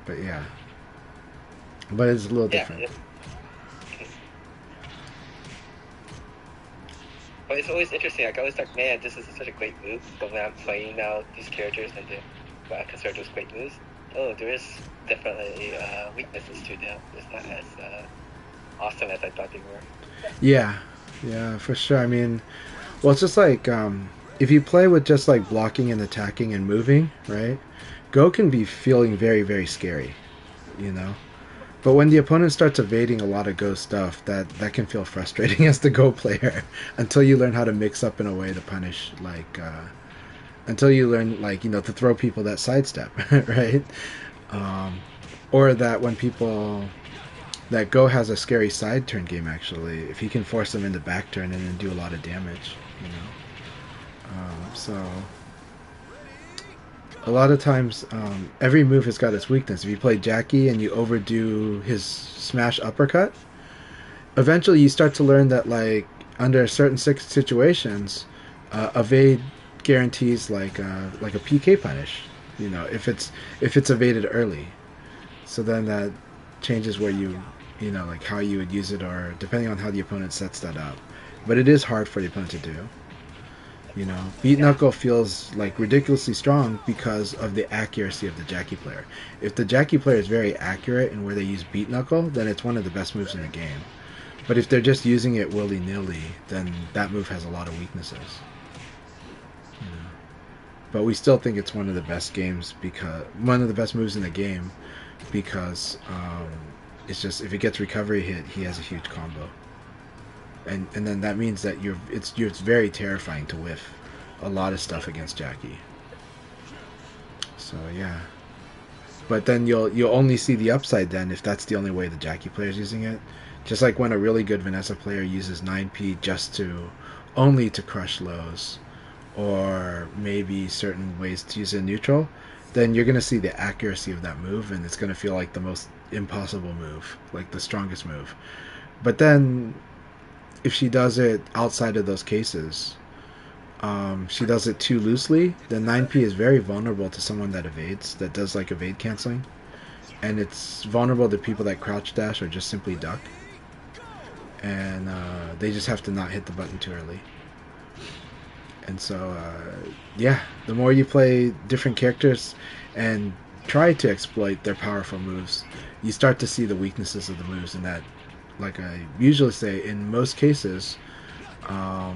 S6: But yeah. But it's a little different.
S2: Yeah. But it's always interesting. Like, I always like, man, this is such a great move. But when I'm playing now these characters and what I consider those great moves, there is definitely weaknesses to them. It's not as awesome as I thought they were.
S6: Yeah, for sure. I mean, well, it's just like if you play with just like blocking and attacking and moving, right? Go can be feeling very, very scary, you know. But when the opponent starts evading a lot of Go stuff, that can feel frustrating as the Go player until you learn how to mix up in a way to punish, like until you learn, like, you know, to throw people that sidestep, right? Or that when people that Go has a scary side turn game, actually, if he can force them into back turn and then do a lot of damage, you know. So a lot of times, every move has got its weakness. If you play Jackie and you overdo his smash uppercut, eventually you start to learn that, like, under certain situations, evade guarantees like a PK punish. You know, if it's evaded early, so then that changes where you know, like how you would use it, or depending on how the opponent sets that up. But it is hard for the opponent to do. You know, Beat Knuckle feels like ridiculously strong because of the accuracy of the Jackie player. If the Jackie player is very accurate in where they use Beat Knuckle, then it's one of the best moves in the game. But if they're just using it willy-nilly, then that move has a lot of weaknesses. You know? But we still think it's one of the best moves in the game, because it's just, if it gets recovery hit, he has a huge combo. And then that means that it's very terrifying to whiff a lot of stuff against Jackie. So yeah. But then you'll only see the upside then if that's the only way the Jackie player is using it. Just like when a really good Vanessa player uses 9P just only to crush lows, or maybe certain ways to use it neutral, then you're going to see the accuracy of that move, and it's going to feel like the most impossible move, like the strongest move. But then if she does it outside of those cases, she does it too loosely, then 9P is very vulnerable to someone that evades, that does like evade canceling, and it's vulnerable to people that crouch dash or just simply duck, and they just have to not hit the button too early. And so yeah, the more you play different characters and try to exploit their powerful moves, you start to see the weaknesses of the moves, and that, like I usually say, in most cases,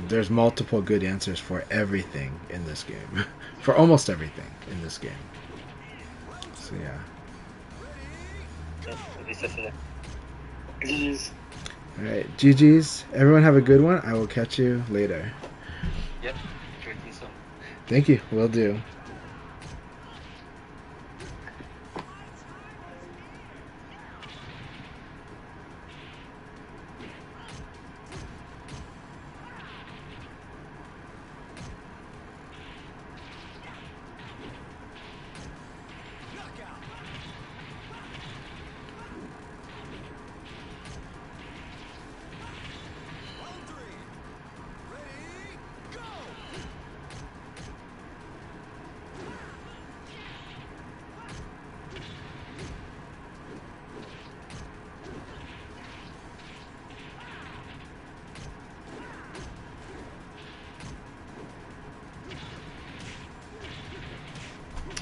S6: there's multiple good answers for everything in this game. For almost everything in this game. So yeah.
S2: GG's.
S6: Alright, GG's. Everyone have a good one. I will catch you later.
S2: Yep. Drinking some.
S6: Thank you. Will do.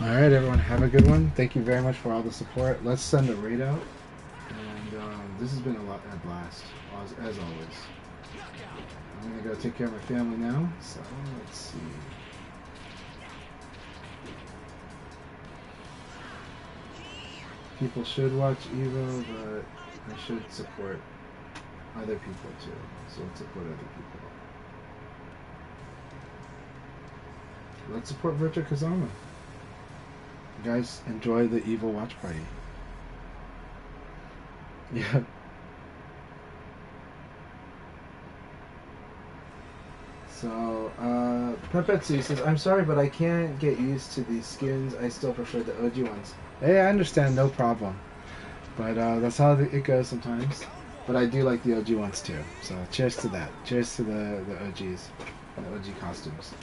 S6: Alright, everyone, have a good one. Thank you very much for all the support. Let's send a raid out. And this has been a blast, as always. I'm going to go take care of my family now. So, let's see. People should watch Evo, but I should support other people too. So let's support other people. Let's support Virtual Kazama. You guys enjoy the evil watch party. Yeah. So, Pepetsu says, I'm sorry, but I can't get used to these skins. I still prefer the OG ones. Hey, I understand, no problem. But that's how it goes sometimes. But I do like the OG ones too. So, cheers to that. Cheers to the OGs. The OG costumes.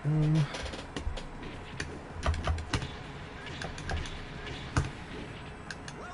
S6: Mm-hmm.